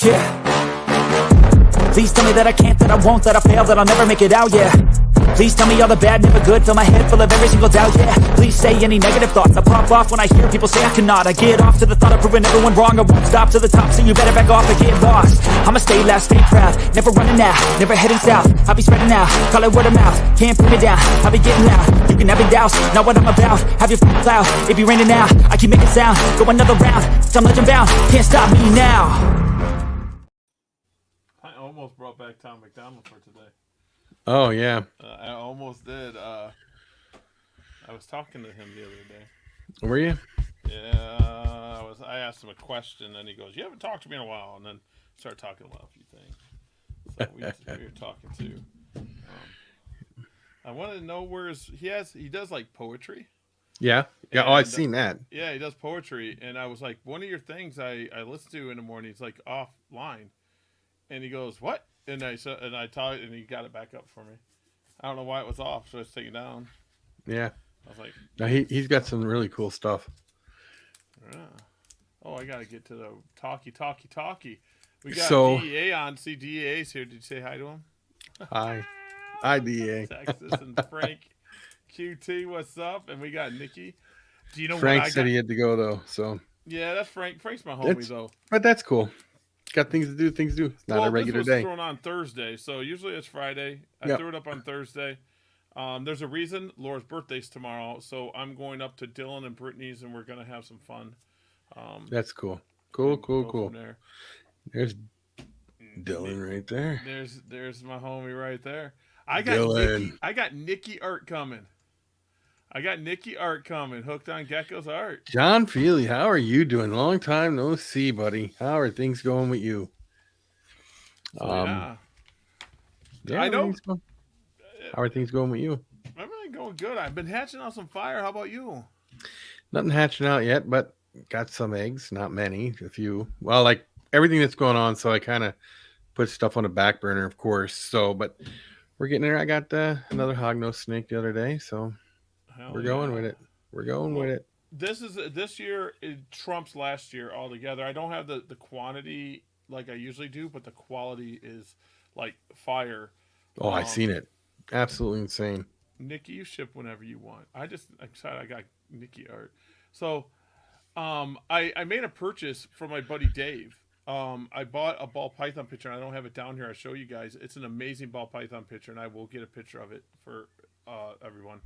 Yeah. Please tell me that I can't, that I won't, that I fail, that I'll never make it out, yeah. Please tell me all the bad, never good, fill my head full of every single doubt, yeah. Please say any negative thoughts, I pop off when I hear people say I cannot. I get off to the thought of proving everyone wrong, I won't stop to the top, so you better back off and get lost. I'ma stay loud, stay proud, never running out, never heading south. I'll be spreading out, call it word of mouth, can't put me down, I'll be getting loud. You can have it douse, not what I'm about, have your f***ing cloud. It be raining now, I keep making sound, go another round, I'm legend bound, can't stop me now. I almost brought back Tom McDonald for today. Oh, yeah. I almost did. I was talking to him the other day. Were you? Yeah, I asked him a question, and he goes, "You haven't talked to me in a while," and then started talking about a few things. So we were talking too. I wanted to know he does like poetry. Yeah. Yeah. Oh, I've seen that. Yeah, he does poetry, and I was like, one of your things I listen to in the morning is like offline, and he goes, "What?" And I taught it, and he got it back up for me. I don't know why it was off, so I was taking it down. Yeah. I was like, no, he's got some really cool stuff. Yeah. Oh, I gotta get to the talkie. We got DEA on. See, DEA's here. Did you say hi to him? Hi. Hi, DEA. Texas and Frank QT, what's up? And we got Nikki. Do you know Frank what said he had to go though, so yeah, that's Frank. Frank's my homie though. But that's cool. Got things to do. It's not a regular this was day. thrown on Thursday, so usually it's Friday. I threw it up on Thursday. There's a reason. Laura's birthday's tomorrow, so I'm going up to Dylan and Brittany's, and we're gonna have some fun. That's cool. Cool. There. There's Dylan right there. There's my homie right there. I got Nikki art coming. Hooked on Gecko's art. John Feely, how are you doing? Long time no see, buddy. How are things going with you? Yeah, I know. How are things going with you? Everything going good. I've been hatching out some fire. How about you? Nothing hatching out yet, but got some eggs. Not many. A few. Well, like everything that's going on, so I kind of put stuff on the back burner, of course. So, but we're getting there. I got another hognose snake the other day, so we're going with it. With it. This year it trumps last year altogether. I don't have the quantity like I usually do, but the quality is like fire. Oh, I've seen it. Absolutely insane. Nikki, you ship whenever you want. I'm excited I got Nikki art. So I made a purchase from my buddy Dave. I bought a ball python picture, and I don't have it down here. I'll show you guys. It's an amazing ball python picture, and I will get a picture of it for everyone.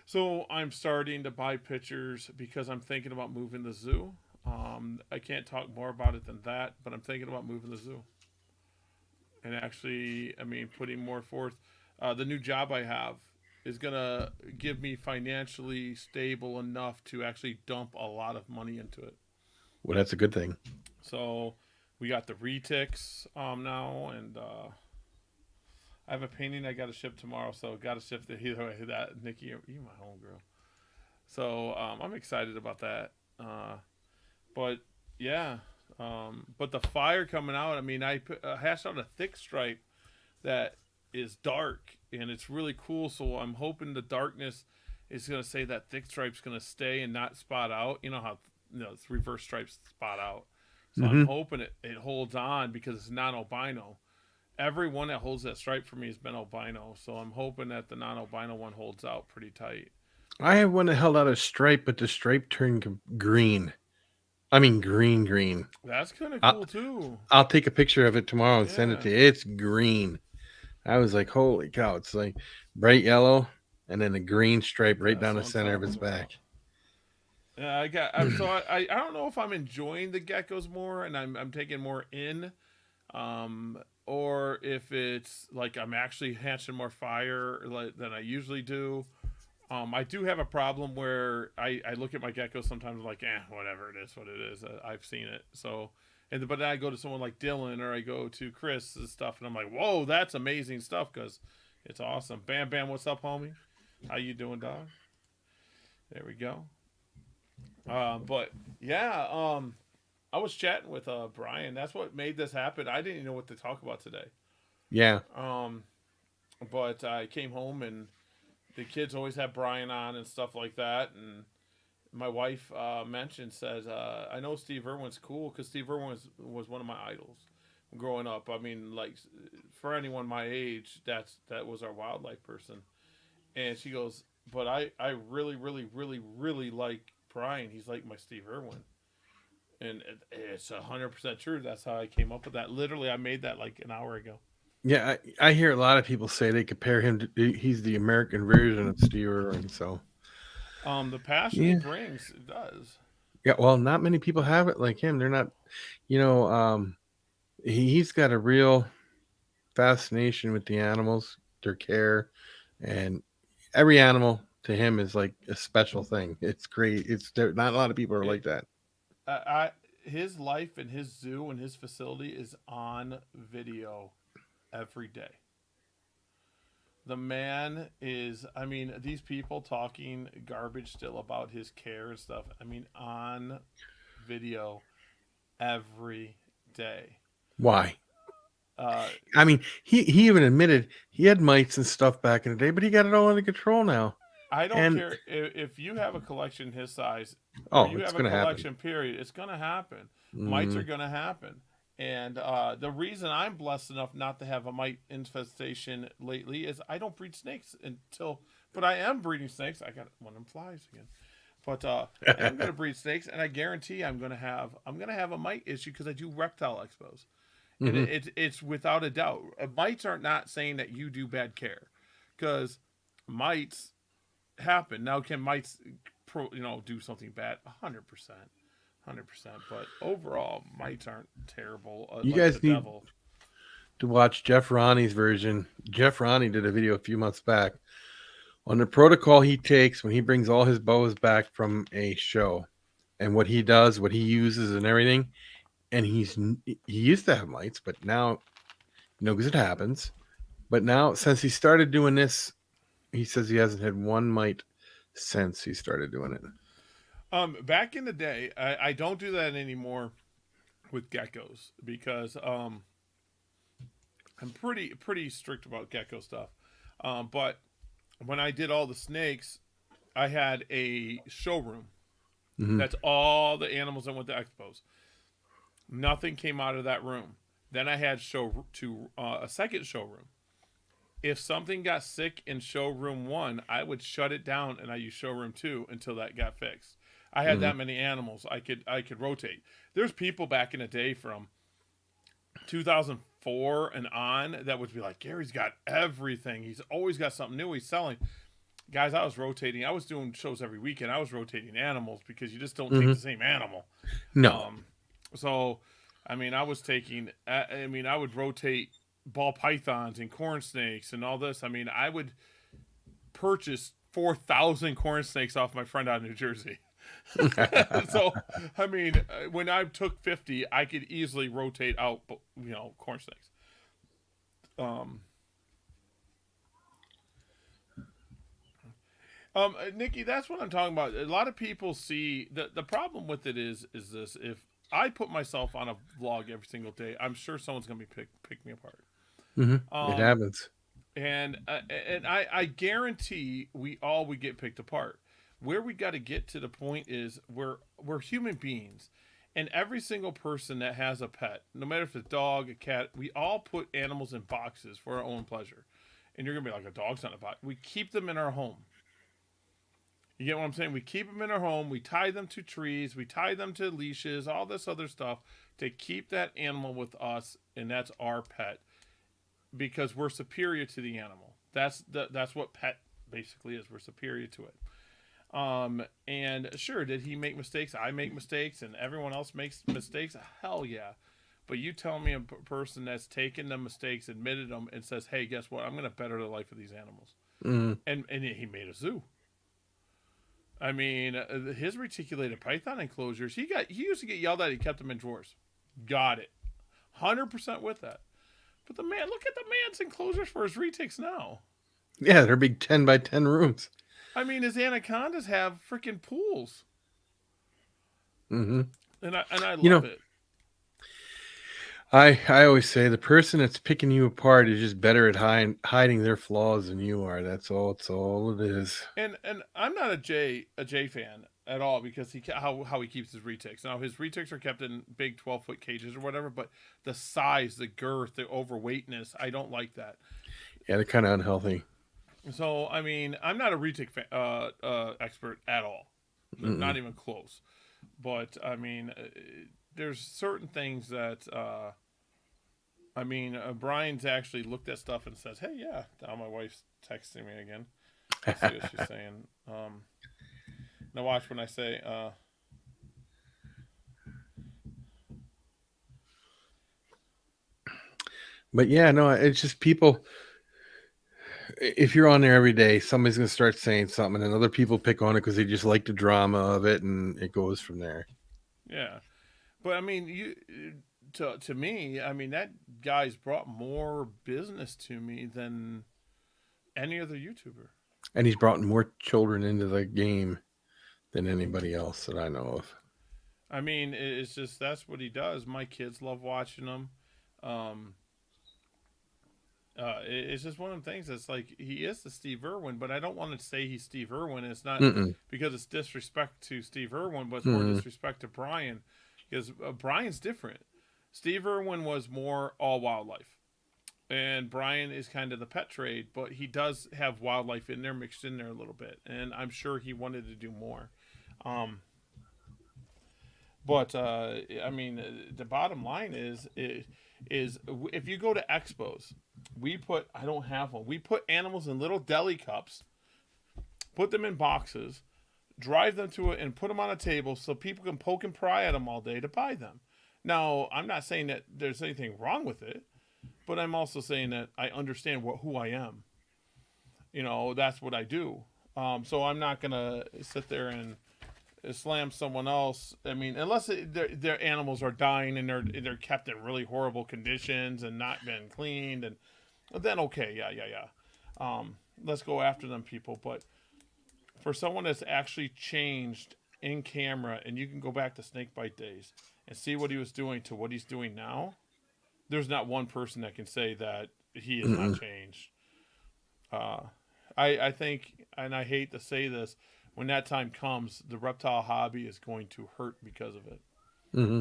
So I'm starting to buy pictures because I'm thinking about moving the zoo. I can't talk more about it than that, but I'm thinking about moving the zoo. And actually, putting more forth. The new job I have is going to give me financially stable enough to actually dump a lot of money into it. Well, that's a good thing. So we got the retics now, and I have a painting I got to ship tomorrow, so got to ship either way. That Nikki, you my homegirl. So I'm excited about that. But yeah, but the fire coming out. I hashed out a thick stripe that is dark, and it's really cool. So I'm hoping the darkness is going to say that thick stripe's going to stay and not spot out. You know how it's reverse stripes spot out. So I'm hoping it holds on because it's non-albino. Every one that holds that stripe for me has been albino, so I'm hoping that the non-albino one holds out pretty tight. I have one that held out a stripe, but the stripe turned green. Green. That's kind of cool too. I'll take a picture of it tomorrow and send it to you. It's green. I was like, holy cow! It's like bright yellow and then a green stripe right down the center of its back. Yeah, I don't know if I'm enjoying the geckos more and I'm taking more in, or if it's like I'm actually hatching more fire than I usually do. I do have a problem where I look at my geckos sometimes like, whatever it is, what it is. I've seen it. So, but then I go to someone like Dylan or I go to Chris's stuff and I'm like, whoa, that's amazing stuff because it's awesome. Bam, Bam, what's up, homie? How you doing, dog? There we go. But yeah, I was chatting with Brian. That's what made this happen. I didn't even know what to talk about today. Yeah. But I came home and the kids always have Brian on and stuff like that, and my wife mentioned, says, I know Steve Irwin's cool because Steve Irwin was one of my idols growing up. I mean, like for anyone my age, that was our wildlife person. And she goes, but I really, really, really, really like Brian. He's like my Steve Irwin. And it's 100% true. That's how I came up with that. Literally, I made that like an hour ago. Yeah, I hear a lot of people say they compare him to he's the American version of Steve Irwin. So The passion he yeah, brings, it does. yeah. Well, not many people have it like him. They're not, you know, he's got a real fascination with the animals, their care, and every animal to him is like a special thing. It's great. It's there. Not a lot of people are It, like that. I his life and his zoo and his facility is on video every day. The man is, I mean, these people talking garbage still about his care and stuff. I mean, on video every day. Why? Uh, I mean, he even admitted he had mites and stuff back in the day, but he got it all under control now. I don't And care if you have a collection his size or oh, you it's have a gonna happen. collection, period, it's going to happen. Mites are Mm, going to happen. And the reason I'm blessed enough not to have a mite infestation lately is I don't breed snakes but I am breeding snakes. I got one of them flies again. But I am going to breed snakes, and I guarantee I'm going to have a mite issue because I do reptile expos, and hmm it's without a doubt. Mites are not saying that you do bad care, because mites happen. Now, can mites, do something bad? 100%, 100%. But overall, mites aren't terrible. You Like the guys need devil. to watch Jeff Ronnie's version. Jeff Ronnie did a video a few months back on the protocol he takes when he brings all his boas back from a show, and what he does, what he uses, and everything. And he used to have mites, but now because it happens. But now, since he started doing this, he says he hasn't had one mite since he started doing it. Back in the day, I don't do that anymore with geckos because I'm pretty strict about gecko stuff. But when I did all the snakes, I had a showroom. Hmm That's all the animals that went to expos. Nothing came out of that room. Then I had a second showroom. If something got sick in showroom 1, I would shut it down and I use showroom 2 until that got fixed. I had hmm that many animals. I could rotate. There's people back in the day from 2004 and on that would be like, Gary's got everything. He's always got something new he's selling. Guys, I was rotating. I was doing shows every weekend. I was rotating animals because you just don't take hmm the same animal. No. Um, so, I mean, I was taking. I mean, I would rotate ball pythons and corn snakes and all this. I mean, I would purchase 4,000 corn snakes off my friend out of New Jersey. So, I mean, when I took 50, I could easily rotate out, corn snakes. Um, Nikki, that's what I'm talking about. A lot of people see the problem with it is this: if I put myself on a vlog every single day, I'm sure someone's gonna be pick me apart. It Um, happens. and I guarantee we all would get picked apart. Where we got to get to the point is we're human beings, and every single person that has a pet, no matter if it's a dog, a cat, we all put animals in boxes for our own pleasure. And you're gonna be like, a dog's not a box. We keep them in our home. You get what I'm saying? We keep them in our home. We tie them to trees. We tie them to leashes. All this other stuff to keep that animal with us, and that's our pet because we're superior to the animal. That's what pet basically is. We're superior to it. And sure, did he make mistakes? I make mistakes, and everyone else makes mistakes. Hell yeah. But you tell me a person that's taken the mistakes, admitted them, and says, "Hey, guess what? I'm going to better the life of these animals." Mm. And he made a zoo. I mean, his reticulated python enclosures. He used to get yelled at. He kept them in drawers. Got it. 100% with that. But look at the man's enclosures for his retics now. Yeah, they're big 10 by 10 rooms. I mean, his anacondas have freaking pools, Hmm and I You love know, it. I always say the person that's picking you apart is just better at hiding their flaws than you are. That's all. It's all it is. And I'm not a J fan. at all because how he keeps his retics. Now his retics are kept in big 12-foot cages or whatever, but the size, the girth, the overweightness, I don't like that. Yeah, they're kind of unhealthy. So I mean, I'm not a retic expert at all, not even close. But I mean, there's certain things that I mean, Brian's actually looked at stuff and says, "Hey, yeah." Now my wife's texting me again. Let's see what she's saying. Now watch when I say. But yeah, no, it's just people. If you're on there every day, somebody's gonna start saying something, and other people pick on it because they just like the drama of it, and it goes from there. Yeah, but I mean, you to me, I mean that guy's brought more business to me than any other YouTuber. And he's brought more children into the game than anybody else that I know of. I mean, it's just that's what he does. My kids love watching him. Um, it's just one of the things that's like he is the Steve Irwin, but I don't want to say he's Steve Irwin. It's not Mm-mm. because it's disrespect to Steve Irwin, but it's more Mm-mm. disrespect to Brian because Brian's different. Steve Irwin was more all wildlife, and Brian is kind of the pet trade, but he does have wildlife in there mixed in there a little bit, and I'm sure he wanted to do more. Um, but I mean, the bottom line is if you go to expos, we put I don't have one. We put animals in little deli cups, put them in boxes, drive them to it, and put them on a table so people can poke and pry at them all day to buy them. Now, I'm not saying that there's anything wrong with it, but I'm also saying that I understand who I am. You know, that's what I do. So I'm not gonna sit there and slam someone else. I mean, unless their animals are dying and they're kept in really horrible conditions and not been cleaned, and then okay, yeah. Let's go after them, people. But for someone that's actually changed in camera, and you can go back to Snakebite days and see what he was doing to what he's doing now, there's not one person that can say that he has not changed. Uh, I think, and I hate to say this, when that time comes, the reptile hobby is going to hurt because of it. Mm-hmm.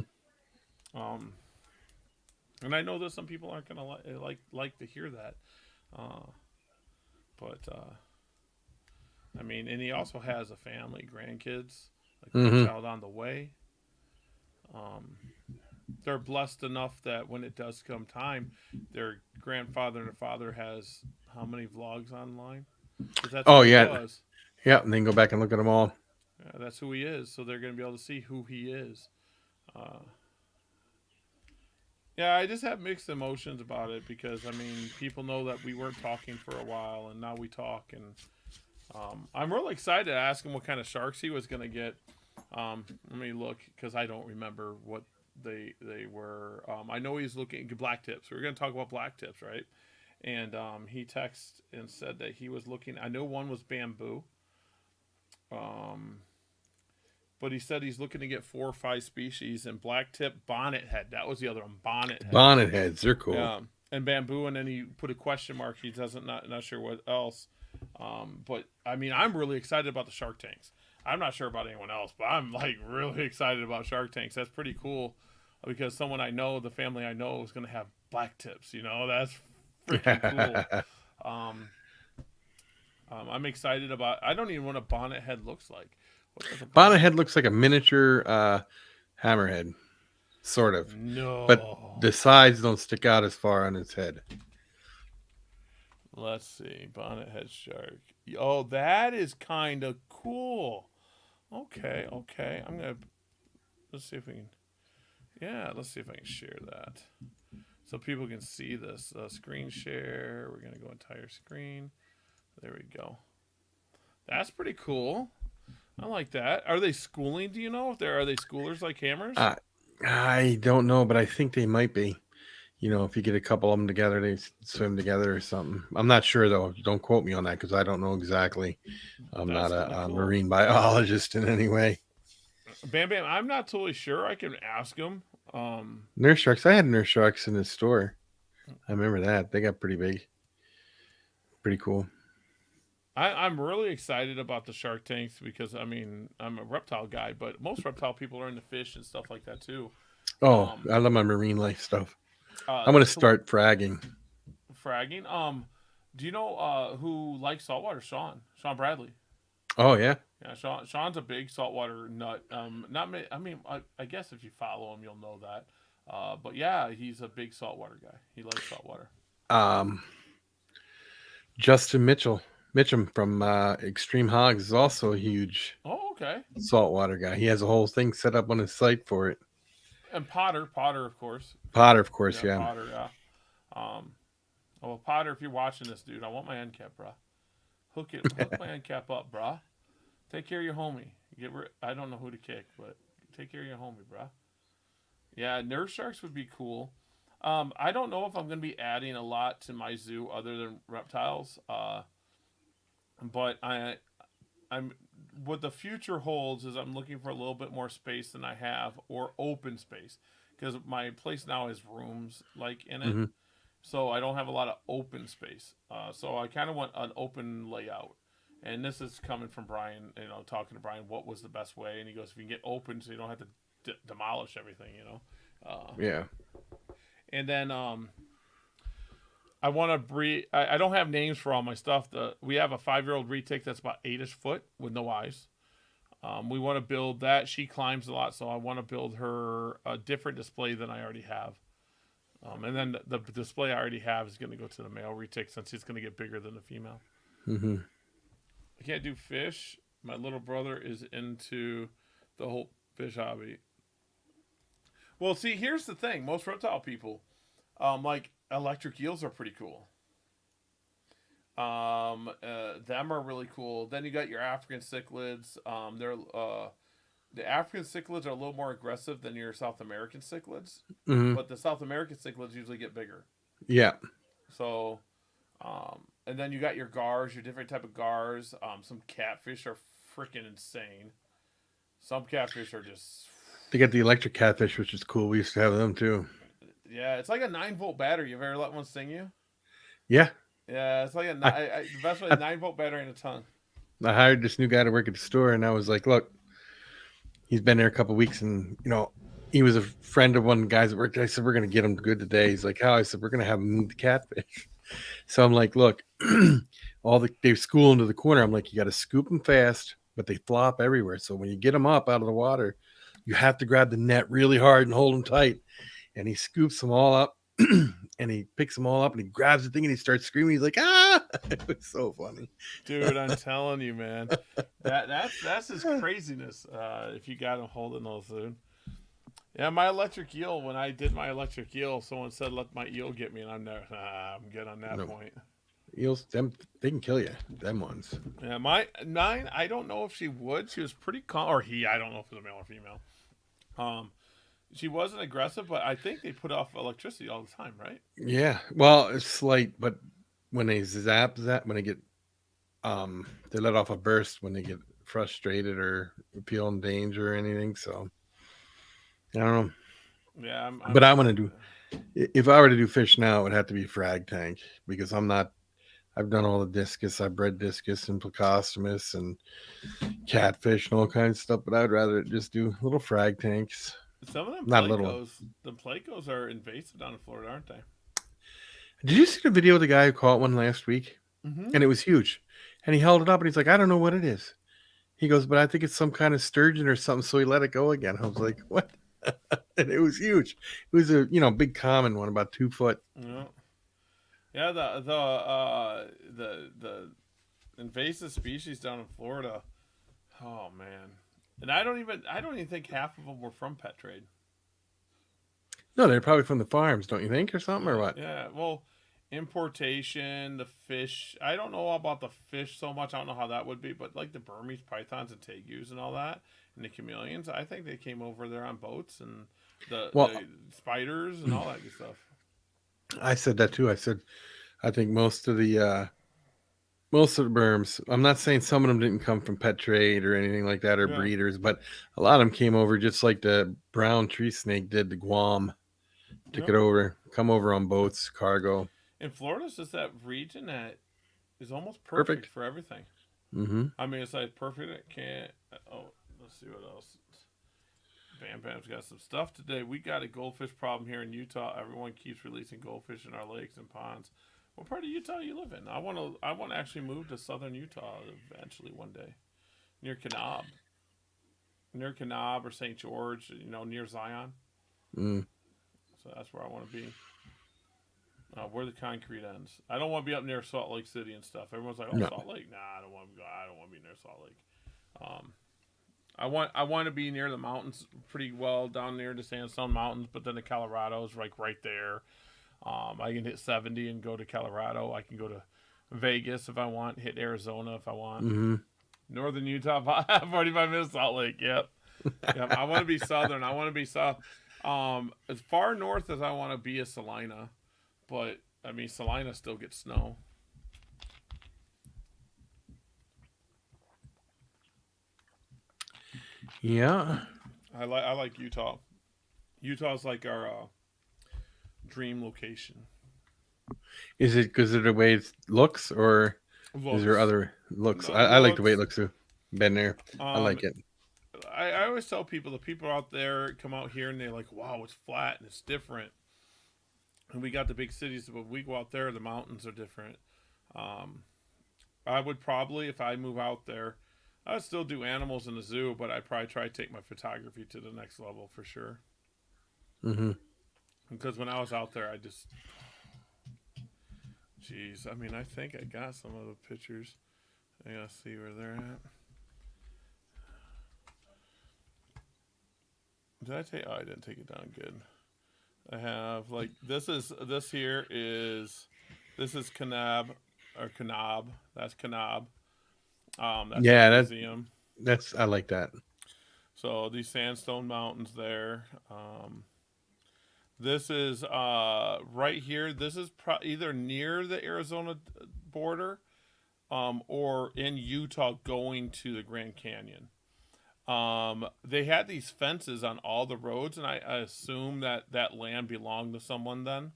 And I know that some people aren't gonna like to hear that, but I mean, and he also has a family, grandkids, like one child on the way. They're blessed enough that when it does come time, their grandfather and their father has how many vlogs online? 'Cause that's Oh what he yeah, was. yeah. And then go back and look at them all. Yeah, that's who he is. So they're going to be able to see who he is. Uh, yeah, I just have mixed emotions about it because I mean, people know that we weren't talking for a while, and now we talk, and I'm really excited to ask him what kind of sharks he was going to get. Let me look because I don't remember what they were. I know he's looking at black tips. We're going to talk about black tips, right? And he texted and said that he was looking. I know one was bamboo. But he said he's looking to get 4 or 5 species, and black tip bonnet head. That was the other one, bonnet head. Bonnet heads, they're cool. Yeah, and bamboo, and then he put a question mark. He doesn't not sure what else. But I mean, I'm really excited about the shark tanks. I'm not sure about anyone else, but I'm like really excited about shark tanks. That's pretty cool because someone I know, the family I know, is going to have black tips. You know, that's freaking cool. I'm excited about. I don't even know what a bonnet head looks like. Bonnet head looks like a miniature hammerhead, sort of. No, but the sides don't stick out as far on its head. Let's see, bonnet head shark. Oh, that is kind of cool. Okay. Let's see if we can. Yeah, let's see if I can share that so people can see this. Screen share. We're gonna go entire screen. There we go. That's pretty cool. I like that. Are they schooling? Do you know if are they schoolers like hammers? I don't know, but I think they might be. You know, if you get a couple of them together, they swim together or something. I'm not sure though. Don't quote me on that because I don't know exactly. I'm not a cool marine biologist in any way. Bam Bam, I'm not totally sure. I can ask him. Nurse sharks. I had nurse sharks in the store. I remember that. They got pretty big. Pretty cool. I'm really excited about the Shark Tanks because I mean I'm a reptile guy, but most reptile people are into fish and stuff like that too. Oh, Um, I love my marine life stuff. I'm gonna like so start fragging. fragging. Do you know who likes saltwater? Sean Bradley. Oh yeah. Yeah, Sean's a big saltwater nut. Not me. I mean, I guess if you follow him, you'll know that. But yeah, he's a big saltwater guy. He likes saltwater. Um, Justin Mitchum from Extreme Hogs is also a huge Oh, okay. saltwater guy. He has a whole thing set up on his site for it. And Potter, of course. Potter, of course, Yeah, yeah. Potter. Yeah. Um, well, Potter, if you're watching this, dude, I want my end cap, bruh. Hook my end cap up, bruh. Take care of your homie. I don't know who to kick, but take care of your homie, bruh. Yeah, nurse sharks would be cool. I don't know if I'm going to be adding a lot to my zoo other than reptiles. But I'm what the future holds is I'm looking for a little bit more space than I have or open space because my place now has rooms like in it, Hmm. so I don't have a lot of open space. So I kind of want an open layout. And this is coming from Brian, talking to Brian, what was the best way? And he goes, if you can get open so you don't have to demolish everything. Yeah. And then I want to breed. I don't have names for all my stuff. We have a 5-year-old retic that's about 8ish foot with no eyes. We want to build that. She climbs a lot, so I want to build her a different display than I already have. And then the display I already have is going to go to the male retic since he's going to get bigger than the female. Hmm. I can't do fish. My little brother is into the whole fish hobby. Well, see, here's the thing. Most reptile people, like electric eels are pretty cool. Them are really cool. Then you got your African cichlids. The African cichlids are a little more aggressive than your South American cichlids, Hmm. but the South American cichlids usually get bigger. Yeah. So, and then you got your gars, your different type of gars. Some catfish are freaking insane. Some catfish are just, They got the electric catfish, which is cool. We used to have them too. yeah, it's like a 9-volt battery. You ever let one sting you? Yeah. Yeah, it's like I, the best way is I, 9-volt battery in a tongue. I hired this new guy to work at the store, and I was like, look, he's been there a couple of weeks, and he was a friend of one of the guys that worked there. I said, we're going to get him good today. He's like, how? I said, we're going to have him move the catfish. So I'm like, look, they school into the corner. I'm like, you got to scoop them fast, but they flop everywhere. So when you get them up out of the water, you have to grab the net really hard and hold them tight. And he scoops them all up and he picks them all up and he grabs the thing and he starts screaming. He's like, ah! It was so funny. Dude, I'm telling you, man, that's his craziness. If you got him holding those, dude. Yeah, my electric eel. When I did my electric eel, someone said, "Let my eel get me," and I'm there. I'm good on that No, point. eels, them, they can kill you. Them ones. Yeah, my nine. I don't know if she would. She was pretty calm, or he. I don't know if it was a male or female. Um, she wasn't aggressive, but I think they put off electricity all the time, right? Yeah. Well, it's slight, but when they zap that, when they get, they let off a burst when they get frustrated or feel in danger or anything. So I don't know. Yeah, But I want to do, if I were to do fish now, it would have to be frag tank because I'm not, I've done all the discus. I've bred discus and plecostomus and catfish and all kinds of stuff, but I'd rather just do little frag tanks. some of them Not little. plecos. The plecos are invasive down in Florida, aren't they? Did you see the video of the guy who caught one last week? Mm-hmm. And it was huge. And he held it up and he's like, I don't know what it is. He goes, but I think it's some kind of sturgeon or something. So he let it go again. I was like, what? And it was huge. It was a big common one, about 2 foot. Yeah, yeah. The invasive species down in Florida. Oh man, and I don't even think half of them were from pet trade. No, they're probably from the farms, don't you think, or something, or what? Yeah, well, importation, the fish. I don't know about the fish so much. I don't know how that would be, but like the Burmese pythons and tegus and all that, and the chameleons, I think they came over there on boats and Well, the spiders and all that good stuff. I said that too. I said I think most of the berms. I'm not saying some of them didn't come from pet trade or anything like that or Yeah, breeders, but a lot of them came over just like the brown tree snake did to Guam. Took yeah. it over, come over on boats, cargo. And Florida's just that region that is almost perfect for everything. Mm-hmm. I mean, it's like perfect. It can't. Oh, let's see what else. Bam Bam's got some stuff today. We got a goldfish problem here in Utah. Everyone keeps releasing goldfish in our lakes and ponds. What part of Utah you live in? I want to actually move to southern Utah eventually one day, near Kanab or St. George. Near Zion. Mm. So that's where I want to be. Where the concrete ends. I don't want to be up near Salt Lake City and stuff. Everyone's like, "Oh, no. Salt Lake." Nah, I don't want to go. I don't want to be near Salt Lake. I want to be near the mountains, pretty well down near the Sandstone Mountains. But then the Colorado is like right there. I can hit 70 and go to Colorado. I can go to Vegas if I want. Hit Arizona if I want. Mm-hmm. Northern Utah, 45 minutes Salt Lake. Yep. I want to be southern. I want to be south. As far north as I want to be is Salina. But, I mean, Salina still gets snow. Yeah. I like Utah. Utah's like our dream location. Is it because of the way it looks, or is there other looks? No, I like the way it looks too. Been there. I like it. I always tell people, the people out there come out here and they're like, wow, it's flat and it's different. And we got the big cities, but we go out there, the mountains are different. I would probably, if I move out there, I'd still do animals in the zoo, but I'd probably try to take my photography to the next level for sure. Mm-hmm. Because when I was out there, jeez, I mean, I think I got some of the pictures. I gotta see where they're at. Did I take? Oh, I didn't take it down good. I have like this is Kanab or Kanab. That's Kanab. That's the museum. I like that. So these sandstone mountains there. This is right here. This is either near the Arizona border, or in Utah going to the Grand Canyon. They had these fences on all the roads, and I assume that land belonged to someone then.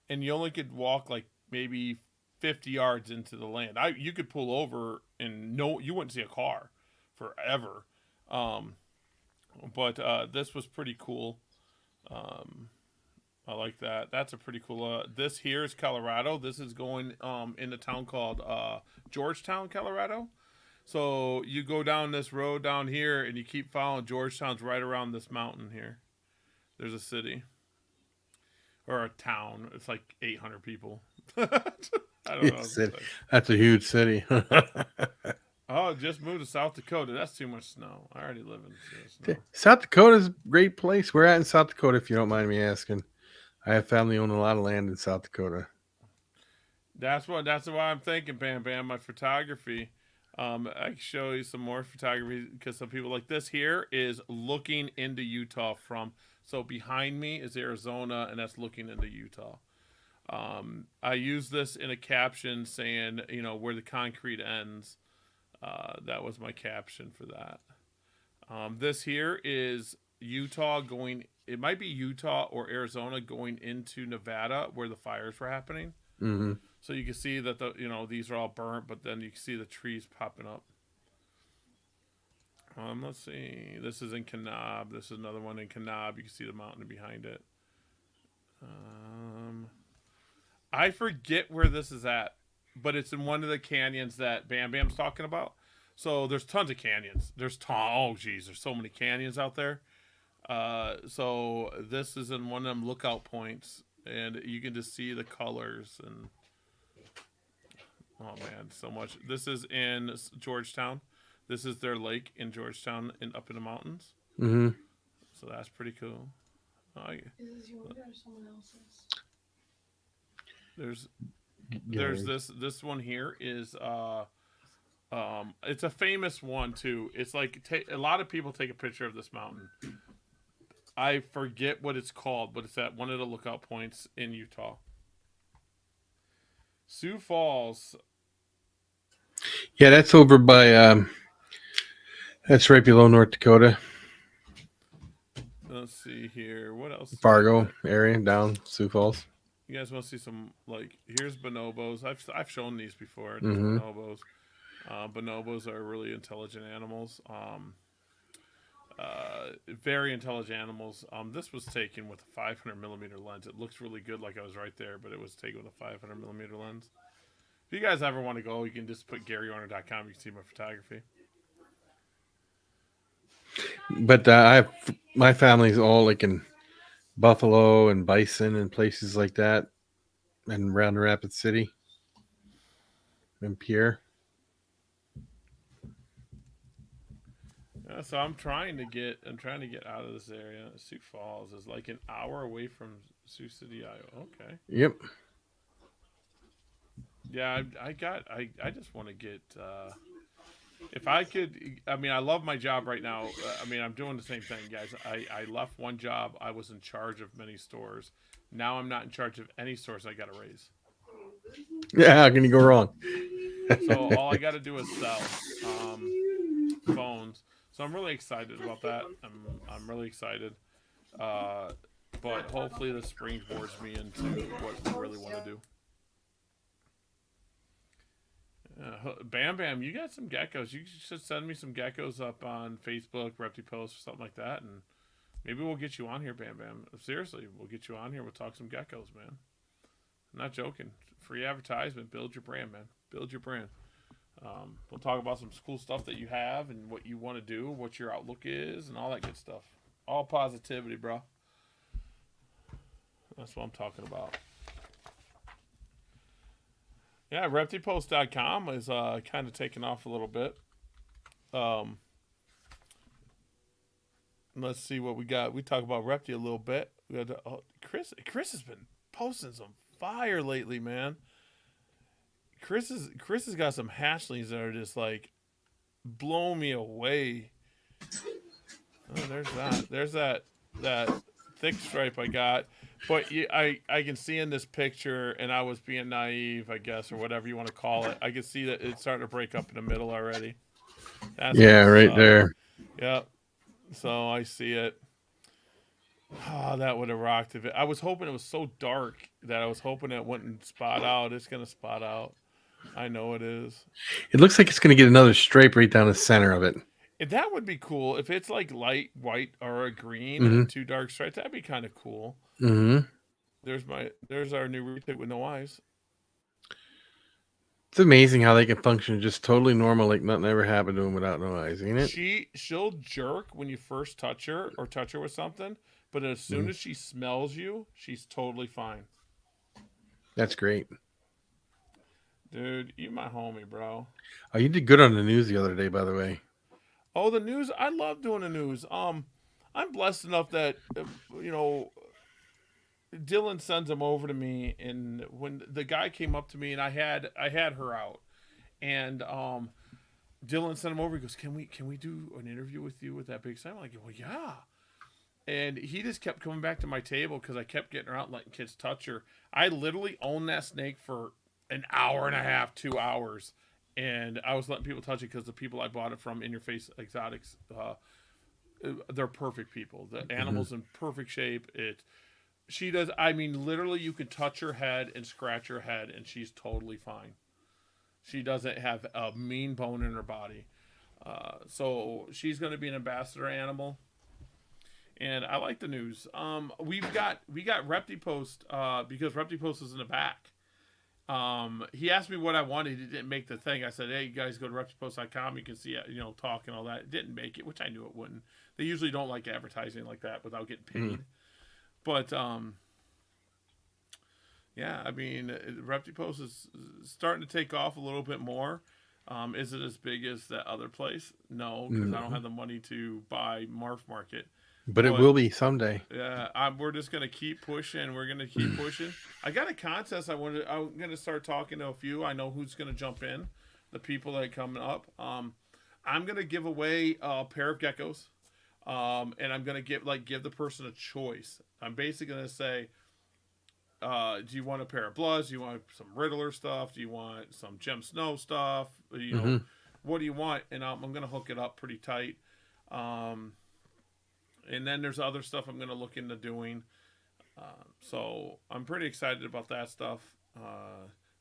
And you only could walk like maybe 50 yards into the land. You could pull over and you wouldn't see a car forever. But this was pretty cool. I like that. That's a pretty cool. This here is Colorado. This is going in a town called Georgetown, Colorado. So you go down this road down here and you keep following. Georgetown's right around this mountain here. There's a city. Or a town. It's like 800 people. I don't know. That's a huge city. Oh, just moved to South Dakota. That's too much snow. I already live in snow. South Dakota's a great place. We're at in South Dakota, if you don't mind me asking. I have family own a lot of land in South Dakota. That's why I'm thinking, Bam Bam, my photography. I can show you some more photography because some people like this here is looking into Utah from. So behind me is Arizona, and that's looking into Utah. I use this in a caption saying, where the concrete ends. That was my caption for that. This here is Utah going. It might be Utah or Arizona going into Nevada where the fires were happening. Mm-hmm. So you can see that these are all burnt, but then you can see the trees popping up. Let's see. This is in Kanab. This is another one in Kanab. You can see the mountain behind it. I forget where this is at, but it's in one of the canyons that Bam Bam's talking about. So there's tons of canyons. There's so many canyons out there. So this is in one of them lookout points, and you can just see the colors and oh man, so much. This is in Georgetown. This is their lake in Georgetown and up in the mountains. Mm-hmm. So that's pretty cool. Is this yours or someone else's? There's this one here is it's a famous one too. It's like a lot of people take a picture of this mountain. I forget what it's called, but it's at one of the lookout points in Utah. Sioux Falls. Yeah, that's over by that's right below North Dakota. Let's see here. What else? Fargo area down Sioux Falls. You guys want to see some, like, here's bonobos. I've shown these before. These Mm-hmm. bonobos. Bonobos are really intelligent animals. Very intelligent animals. This was taken with a 500 millimeter lens. It looks really good, like I was right there, but it was taken with a 500 millimeter lens. If you guys ever want to go, you can just put GaryOrner.com. You can see my photography. But my family's all like in Buffalo and Bison and places like that, and around Rapid City and Pierre. Yeah, so I'm trying to get out of this area. Sioux Falls is like an hour away from Sioux City, Iowa. Okay. Yep. Yeah, I just want to get. If I could, I mean, I love my job right now. I mean, I'm doing the same thing, guys. I left one job. I was in charge of many stores. Now I'm not in charge of any stores. I got a raise. Yeah, how can you go wrong? So all I got to do is sell phones. So I'm really excited about that. I'm really excited. But hopefully this springboards me into what we really want to do. Bam Bam, you got some geckos. You should send me some geckos up on Facebook, ReptiPost, or something like that, and maybe we'll get you on here, Bam Bam. Seriously, we'll get you on here. We'll talk some geckos, man. I'm not joking. Free advertisement. Build your brand, man. Build your brand. We'll talk about some cool stuff that you have and what you want to do, what your outlook is, and all that good stuff. All positivity, bro. That's what I'm talking about. Yeah, ReptiPost.com is kind of taking off a little bit. Let's see what we got. We talk about Repti a little bit. We got Chris has been posting some fire lately, man. Chris has got some hatchlings that are just like blow me away. Oh, there's that thick stripe I got. But I can see in this picture, and I was being naive, I guess, or whatever you want to call it. I can see that it's starting to break up in the middle already. That's right there. Yep. So I see it. Oh, that would have rocked if it. I was hoping it was so dark that I was hoping it wouldn't spot out. It's gonna spot out. I know it is. It looks like it's going to get another stripe right down the center of it. That would be cool if it's like light white or a green and two dark stripes. That'd be kind of cool. Mm-hmm. There's our new retake with no eyes. It's amazing how they can function just totally normal, like nothing ever happened to them without no eyes, ain't it? She'll jerk when you first touch her or touch her with something, but as soon as she smells you, she's totally fine. That's great. Dude, you my homie, bro. Oh, you did good on the news the other day, by the way. Oh, the news. I love doing the news. I'm blessed enough that Dylan sends them over to me, and when the guy came up to me, and I had her out, and Dylan sent him over. He goes, "Can we do an interview with you with that big sign?" I'm like, "Well, yeah." And he just kept coming back to my table because I kept getting her out and letting kids touch her. I literally owned that snake for an hour and a half, 2 hours. And I was letting people touch it because the people I bought it from, In Your Face Exotics, they're perfect people. The animal's in perfect shape. She does, I mean, literally you could touch her head and scratch her head and she's totally fine. She doesn't have a mean bone in her body. So she's going to be an ambassador animal. And I like the news. We got ReptiPost because ReptiPost is in the back. He asked me what I wanted. He didn't make the thing. I said, "Hey, you guys go to ReptiPost.com. You can see it, talk and all that." It didn't make it, which I knew it wouldn't. They usually don't like advertising like that without getting paid. But yeah, I mean, ReptiPost is starting to take off a little bit more. Is it as big as that other place? No, because I don't have the money to buy Marf Market. But it will be someday. Yeah, we're just gonna keep pushing. We're gonna keep pushing. I got a contest. I'm gonna start talking to a few. I know who's gonna jump in. The people that are coming up. I'm gonna give away a pair of geckos, and I'm gonna give the person a choice. I'm basically gonna say, do you want a pair of Bloods? Do you want some Riddler stuff? Do you want some Gem Snow stuff? What do you want? And I'm gonna hook it up pretty tight. And then there's other stuff I'm going to look into doing. So I'm pretty excited about that stuff.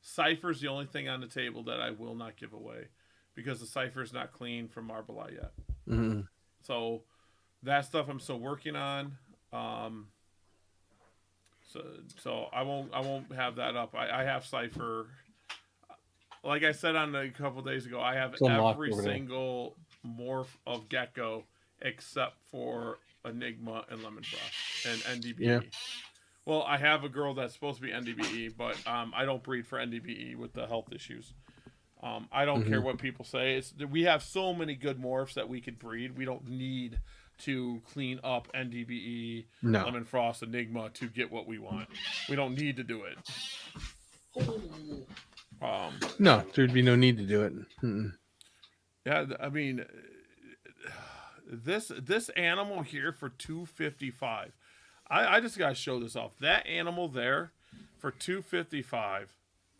Cypher's the only thing on the table that I will not give away because the Cypher's not clean from Marbleite yet. Mm-hmm. So that stuff I'm still working on. So I won't have that up. I have Cypher. Like I said on a couple days ago, I have It's unlocked every over there. single morph of Gecko except for Enigma and Lemon Frost and NDBE. Yeah. Well, I have a girl that's supposed to be NDBE, but I don't breed for NDBE with the health issues. I don't care what people say. We have so many good morphs that we could breed. We don't need to clean up NDBE, No. Lemon Frost, Enigma to get what we want. We don't need to do it. No, there'd be no need to do it. Mm-mm. Yeah, I mean, this animal here for $255. I just gotta show this off. That animal there for $255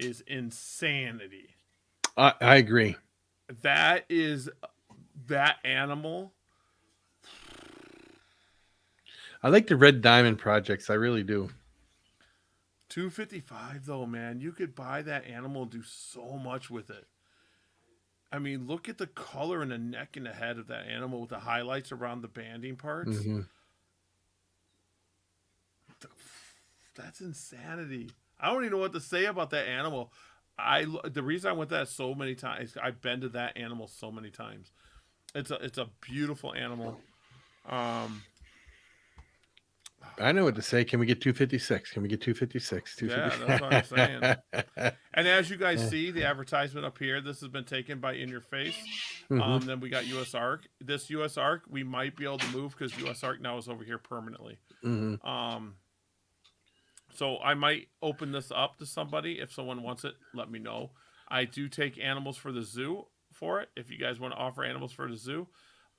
is insanity. I agree. That animal. I like the red diamond projects. I really do. $255 though, man. You could buy that animal and do so much with it. I mean, look at the color and the neck and the head of that animal with the highlights around the banding parts. Mm-hmm. That's insanity. I don't even know what to say about that animal. The reason I went that so many times, I've been to that animal so many times. It's a beautiful animal. I know what to say. Can we get 256? Can we get 256? Yeah, that's what I'm saying. And as you guys see, the advertisement up here, this has been taken by In Your Face. Mm-hmm. Then we got US Arc. This US Arc, we might be able to move because US Arc now is over here permanently. Mm-hmm. So I might open this up to somebody. If someone wants it, let me know. I do take animals for the zoo for it. If you guys want to offer animals for the zoo,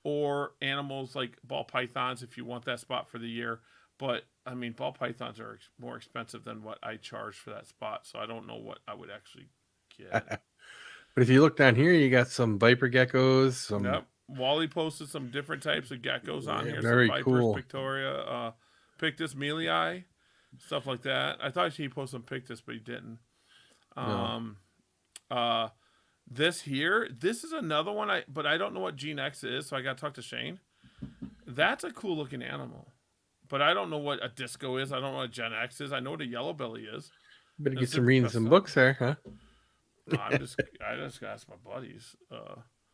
or animals like ball pythons, if you want that spot for the year. But I mean, ball pythons are more expensive than what I charge for that spot, so I don't know what I would actually get. But if you look down here, you got some viper geckos. Some... Yep. Wally posted some different types of geckos on here. Very some Vipers, cool. Victoria, Pictus, Melii, stuff like that. I thought he posted some Pictus, but he didn't. No. This is another one. But I don't know what Gene X is, so I got to talk to Shane. That's a cool looking animal. But I don't know what a disco is. I don't know what a Gen X is. I know what a yellow belly is. Better get some reading some books there, huh? I just ask my buddies.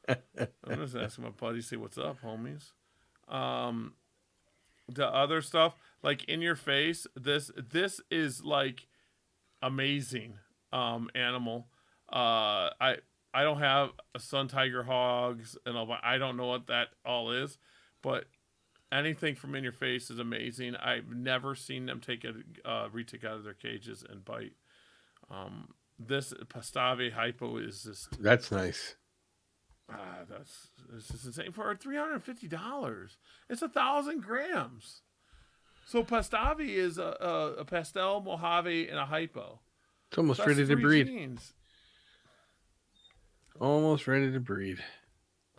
I'm just asking my buddies, see what's up, homies. The other stuff, like In Your Face, this is like amazing animal. I don't have a sun tiger hogs and all, I don't know what that all is, but anything from In Your Face is amazing. I've never seen them take a retic out of their cages and bite. This Pastave hypo is just... That's nice. This is insane for $350. It's 1,000 grams. So Pastave is a pastel, Mojave, and a hypo. It's almost ready to breed. Genes. Almost ready to breed.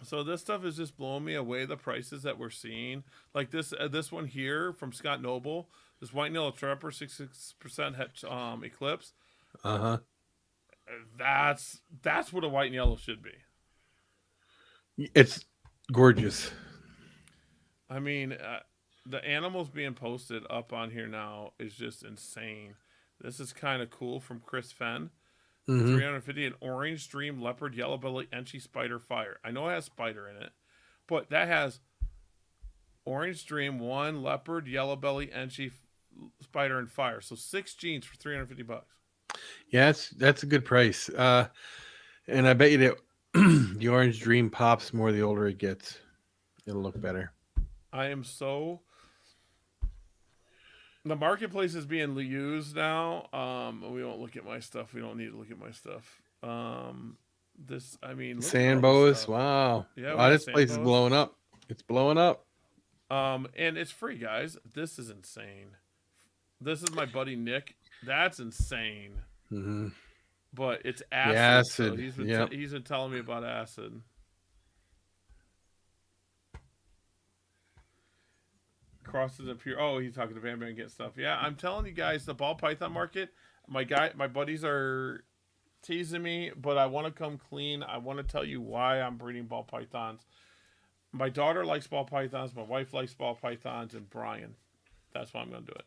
So this stuff is just blowing me away. The prices that we're seeing, like this one here from Scott Noble, this white and yellow trapper, 66% eclipse. That's what a white and yellow should be. It's gorgeous. I mean, the animals being posted up on here now is just insane. This is kind of cool from Chris Fenn. 350, an orange stream leopard yellow belly Enchi spider fire. I know it has spider in it, but that has orange stream, 1 leopard yellow belly Enchi spider and fire. So 6 genes for $350. Yeah, that's a good price. And I bet you that the orange dream pops more the older it gets. It'll look better. I am so... The marketplace is being used now. We won't look at my stuff. We don't need to look at my stuff. Sand boas. Wow. Yeah, wow, this place is blowing up. It's blowing up. And it's free, guys. This is insane. This is my buddy Nick. That's insane. But it's acid. The acid. So he's been telling me about acid. crosses appear. Oh, he's talking to Van Van get stuff. Yeah, I'm telling you guys, the ball python market. My buddies are teasing me, but I want to come clean. I want to tell you why I'm breeding ball pythons. My daughter likes ball pythons. My wife likes ball pythons, and Brian. That's why I'm going to do it.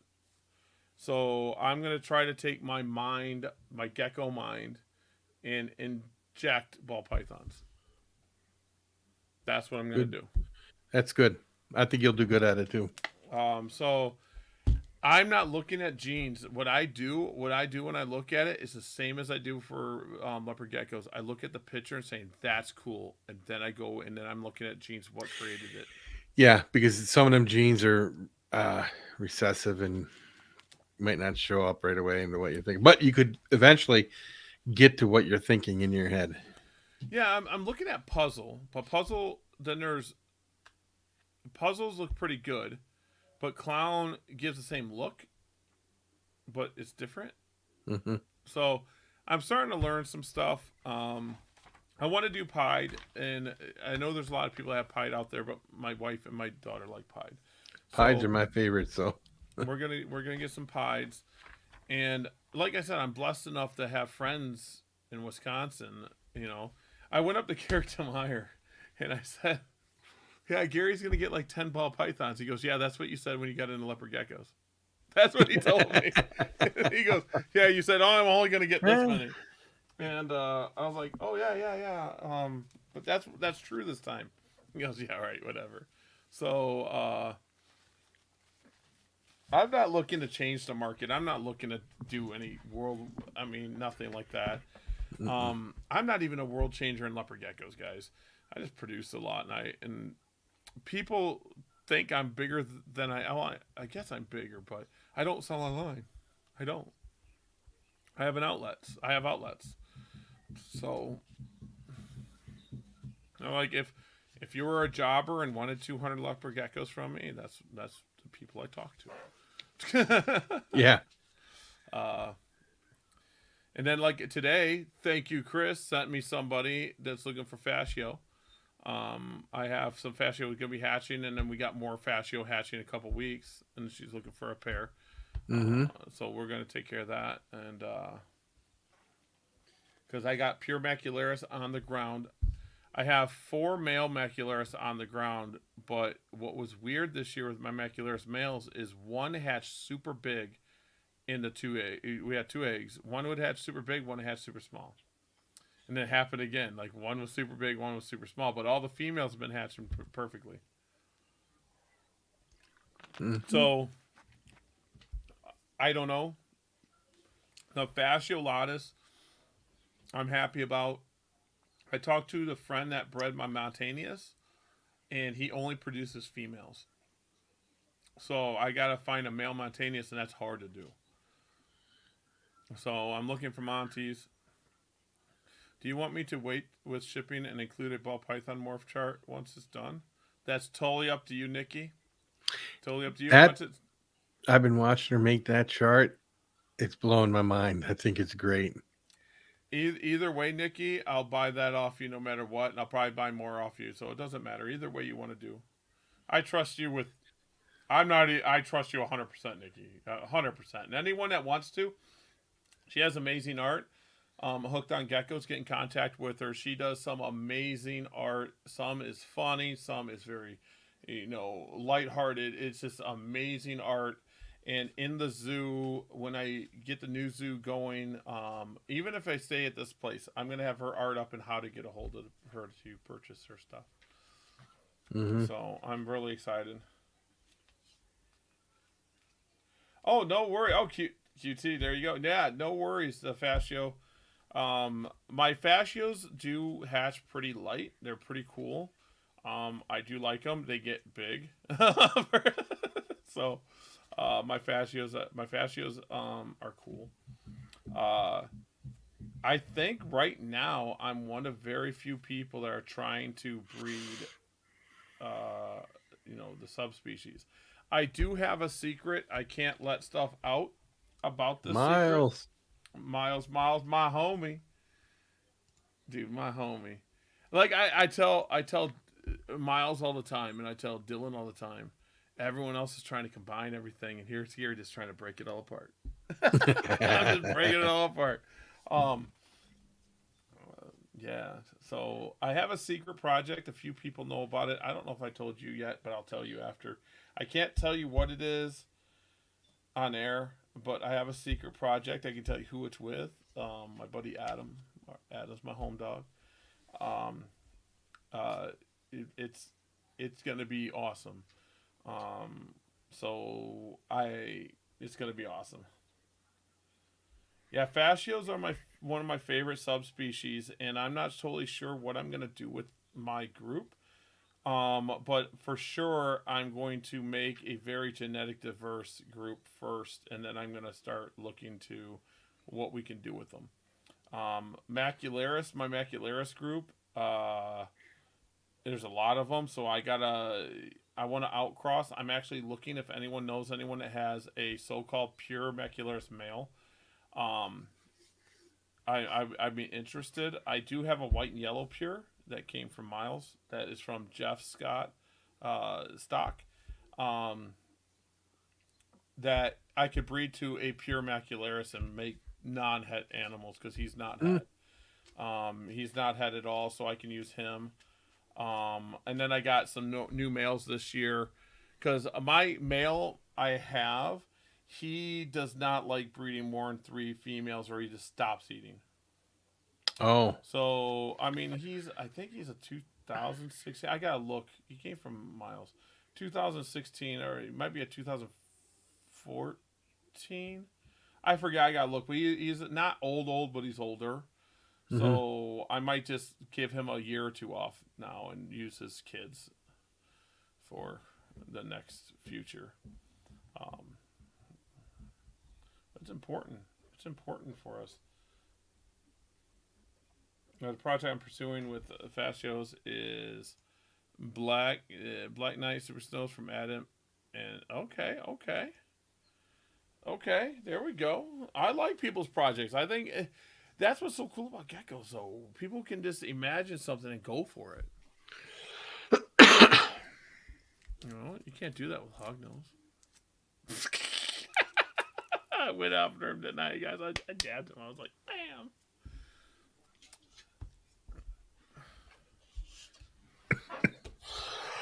So I'm going to try to take my mind, my gecko mind, and inject ball pythons. That's what I'm going to do. That's good. I think you'll do good at it too. So I'm not looking at genes. What I do when I look at it is the same as I do for leopard geckos. I look at the picture and saying that's cool, and then I go and then I'm looking at genes. What created it? Yeah, because some of them genes are recessive and might not show up right away into what you're thinking, but you could eventually get to what you're thinking in your head. Yeah, I'm looking at puzzle, but puzzle. Then there's puzzles look pretty good, but clown gives the same look, but it's different. Mm-hmm. So I'm starting to learn some stuff. I want to do pied, and I know there's a lot of people that have pied out there, but my wife and my daughter like pied. Pieds are my favorite, so we're gonna get some pieds, and like I said, I'm blessed enough to have friends in Wisconsin. You know, I went up to Garrett Meyer, and I said, "Yeah, Gary's gonna get like 10 ball pythons." He goes, "Yeah, that's what you said when you got into leopard geckos." That's what he told me. He goes, "Yeah, you said, oh, I'm only gonna get this many," and I was like, "Oh yeah. But that's true this time." He goes, "Yeah, right, whatever." So I'm not looking to change the market. I'm not looking to do any nothing like that. I'm not even a world changer in leopard geckos, guys. I just produce a lot, and people think I'm bigger than I guess I'm bigger, but I don't sell online. I don't. I have outlets. So, like if you were a jobber and wanted 200 leopard geckos from me, that's the people I talk to. yeah. And then like today, thank you, Chris, sent me somebody that's looking for fascio. I have some fascio going to be hatching, and then we got more fascio hatching in a couple weeks, and she's looking for a pair. Mm-hmm. So we're going to take care of that, and because I got pure macularis on the ground. I have 4 male macularis on the ground, but what was weird this year with my macularis males is one hatched super big in the 2 egg. We had 2 eggs. One would hatch super big, one would hatch super small. And then it happened again. Like one was super big, one was super small, but all the females have been hatching perfectly. Mm-hmm. So I don't know. The fasciolatus, I'm happy about. I talked to the friend that bred my Montanius, and he only produces females. So I gotta find a male Montanius, and that's hard to do. So I'm looking for Monties. Do you want me to wait with shipping and include a ball python morph chart once it's done? That's totally up to you, Nikki. Totally up to you. I've been watching her make that chart. It's blowing my mind. I think it's great. Either way, Nikki, I'll buy that off you no matter what, and I'll probably buy more off you. So it doesn't matter. Either way you want to do. I trust you with... I trust you 100%, Nikki. 100%. And anyone that wants to, she has amazing art. Hooked on Geckos, get in contact with her. She does some amazing art. Some is funny, some is very, lighthearted. It's just amazing art. And in the zoo, when I get the new zoo going, even if I stay at this place, I'm gonna have her art up and how to get a hold of her to purchase her stuff. Mm-hmm. So I'm really excited. Oh, no worry. Oh, QT, there you go. Yeah, no worries. The fascio. My fascios do hatch pretty light. They're pretty cool. I do like them. They get big. So, my fascios are cool. I think right now I'm one of very few people that are trying to breed, the subspecies. I do have a secret. I can't let stuff out about the Miles. secret. Miles, my homie. Dude, my homie. Like I tell Miles all the time, and I tell Dylan all the time. everyone else is trying to combine everything, and here's Gary just trying to break it all apart. I'm just breaking it all apart. Yeah. So I have a secret project. A few people know about it. I don't know if I told you yet, but I'll tell you after. I can't tell you what it is on air, but I have a secret project. I can tell you who it's with. My buddy Adam. Adam's my home dog. It's gonna be awesome. It's gonna be awesome. Yeah, fascios are one of my favorite subspecies, and I'm not totally sure what I'm gonna do with my group. But for sure, I'm going to make a very genetic diverse group first, and then I'm gonna start looking to what we can do with them. Macularis, my Macularis group, there's a lot of them, so I want to outcross. I'm actually looking if anyone knows anyone that has a so-called pure Macularis male. I'd be interested. I do have a white and yellow pure that came from Miles. That is from Jeff Scott stock. That I could breed to a pure Macularis and make non-het animals because he's not het. He's not het at all, so I can use him. And then I got some new males this year because my male I have, he does not like breeding more than 3 females or he just stops eating. Oh. So, I mean, I think he's a 2016. I got to look. He came from Miles. 2016, or it might be a 2014. I forget. I got to look. But he's not old, but he's older. Mm-hmm. So, I might just give him a year or 2 off now and use his kids for the next future. It's important. It's important for us. Now, the project I'm pursuing with fascios is Black Knight Super Snows from Adam. And okay, there we go. I like people's projects. I think that's what's so cool about geckos, though. People can just imagine something and go for it. You can't do that with hognose. I went after him tonight, guys. I jabbed him. I was like, bam.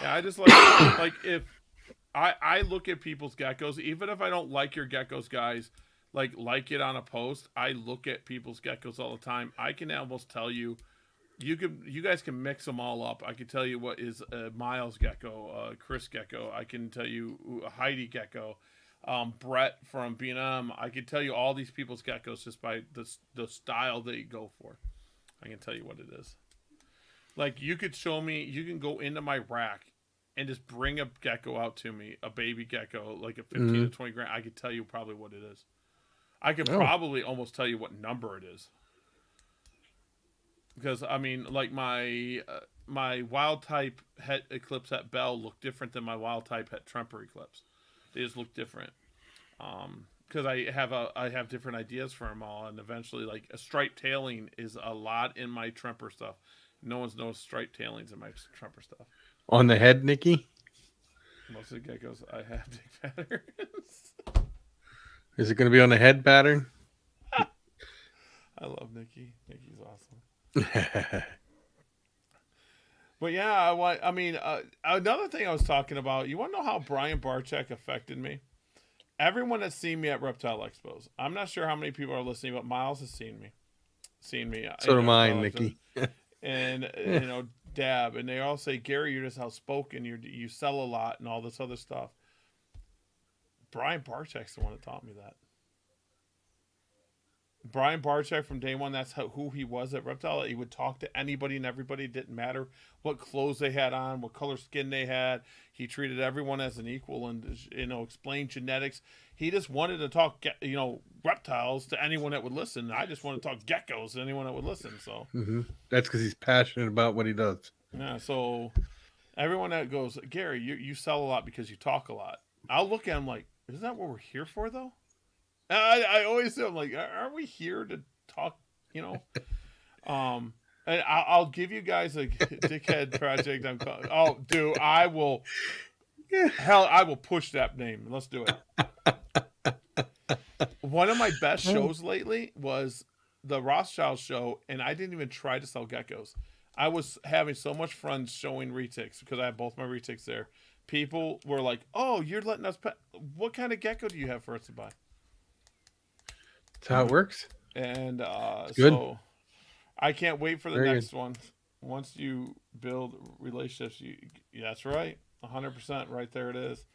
Yeah, I just like if I look at people's geckos, even if I don't like your geckos, guys, like it on a post, I look at people's geckos all the time. I can almost tell you guys can mix them all up. I can tell you what is a Miles gecko, Chris gecko. I can tell you a Heidi gecko, Brett from B&M. I can tell you all these people's geckos just by the style they go for. I can tell you what it is. Like, you could show me, you can go into my rack and just bring a gecko out to me, a baby gecko, like a 15 to 20 grand. I could tell you probably what it is. I could probably almost tell you what number it is. Because, I mean, like my wild type het Eclipse het Bell look different than my wild type het Tremper Eclipse. They just look different. Because I have different ideas for them all. And eventually, like, a striped tailing is a lot in my Tremper stuff. No one's noticed striped tailings in my Tremper stuff. On the head, Nikki? Most of the geckos I have big patterns. Is it going to be on the head pattern? I love Nikki. Nikki's awesome. But yeah, another thing I was talking about, you want to know how Brian Barczyk affected me? Everyone that's seen me at Reptile Expos. I'm not sure how many people are listening, but Miles has seen me. So do mine, Nikki. And Dab, and they all say, Gary, you're just outspoken, you sell a lot and all this other stuff. Brian Barczyk's the one that taught me that. Brian Barczyk, from day one, that's who he was at Reptile. He would talk to anybody and everybody. It didn't matter what clothes they had on, what color skin they had. He treated everyone as an equal and, explained genetics. He just wanted to talk, reptiles to anyone that would listen. I just want to talk geckos to anyone that would listen. So That's because he's passionate about what he does. Yeah, so everyone that goes, Gary, you sell a lot because you talk a lot. I'll look at him like, isn't that what we're here for, though? I always say, I'm like, aren't we here to talk, And I'll give you guys a dickhead project. I will Hell, I will push that name. Let's do it. One of my best shows lately was the Rothschild show, and I didn't even try to sell geckos. I was having so much fun showing retics because I have both my retics there. People were like, "Oh, you're letting us pet. What kind of gecko do you have for us to buy?" That's how it works. And good. so I can't wait for the Very next one. Once you build relationships, that's right, 100%. Right there it is.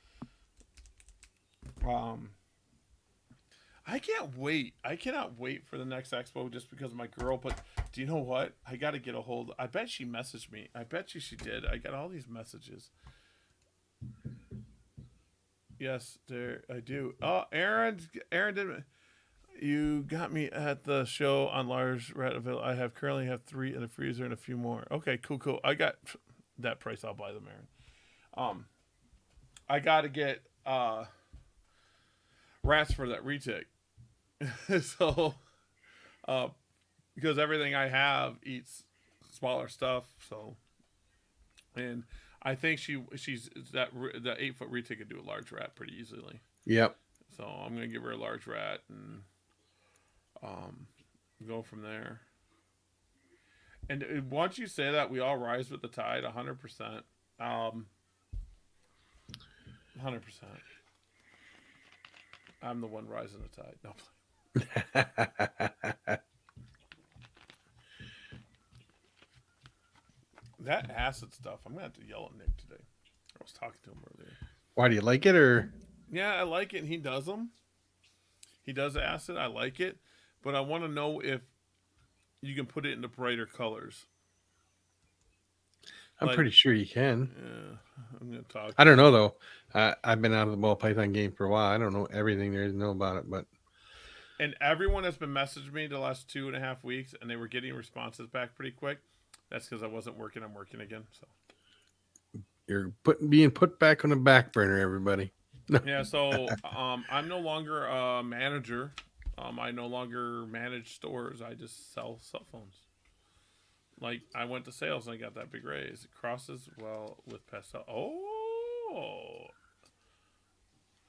I can't wait. I cannot wait for the next expo just because of my girl. But do you know what? I got to get a hold. I bet she messaged me. I bet you she did. I got all these messages. Yes, there I do. Oh, Aaron did. You got me at the show on large rat available. I currently have 3 in the freezer and a few more. Okay, cool. I got that price. I'll buy them, Aaron. I got to get rats for that retic. So, because everything I have eats smaller stuff. So, and I think she's that 8-foot retic could do a large rat pretty easily. Yep. So I'm gonna give her a large rat and go from there. And once you say that, we all rise with the tide, 100%. 100%. I'm the one rising the tide. No. That acid stuff, I'm gonna have to yell at Nick today. I was talking to him earlier. Why do you like it, or? Yeah, I like it. He does them. He does acid. I like it, but I want to know if you can put it into brighter colors. I'm pretty sure you can. Yeah, I'm gonna talk. I don't know though. I've been out of the ball python game for a while. I don't know everything there is to know about it, but. And everyone has been messaging me the last 2.5 weeks, and they were getting responses back pretty quick. That's because I wasn't working. I'm working again. So you're being put back on the back burner, everybody. Yeah. So I'm no longer a manager. I no longer manage stores. I just sell cell phones. Like I went to sales and I got that big raise. It crosses well with pastel. Oh.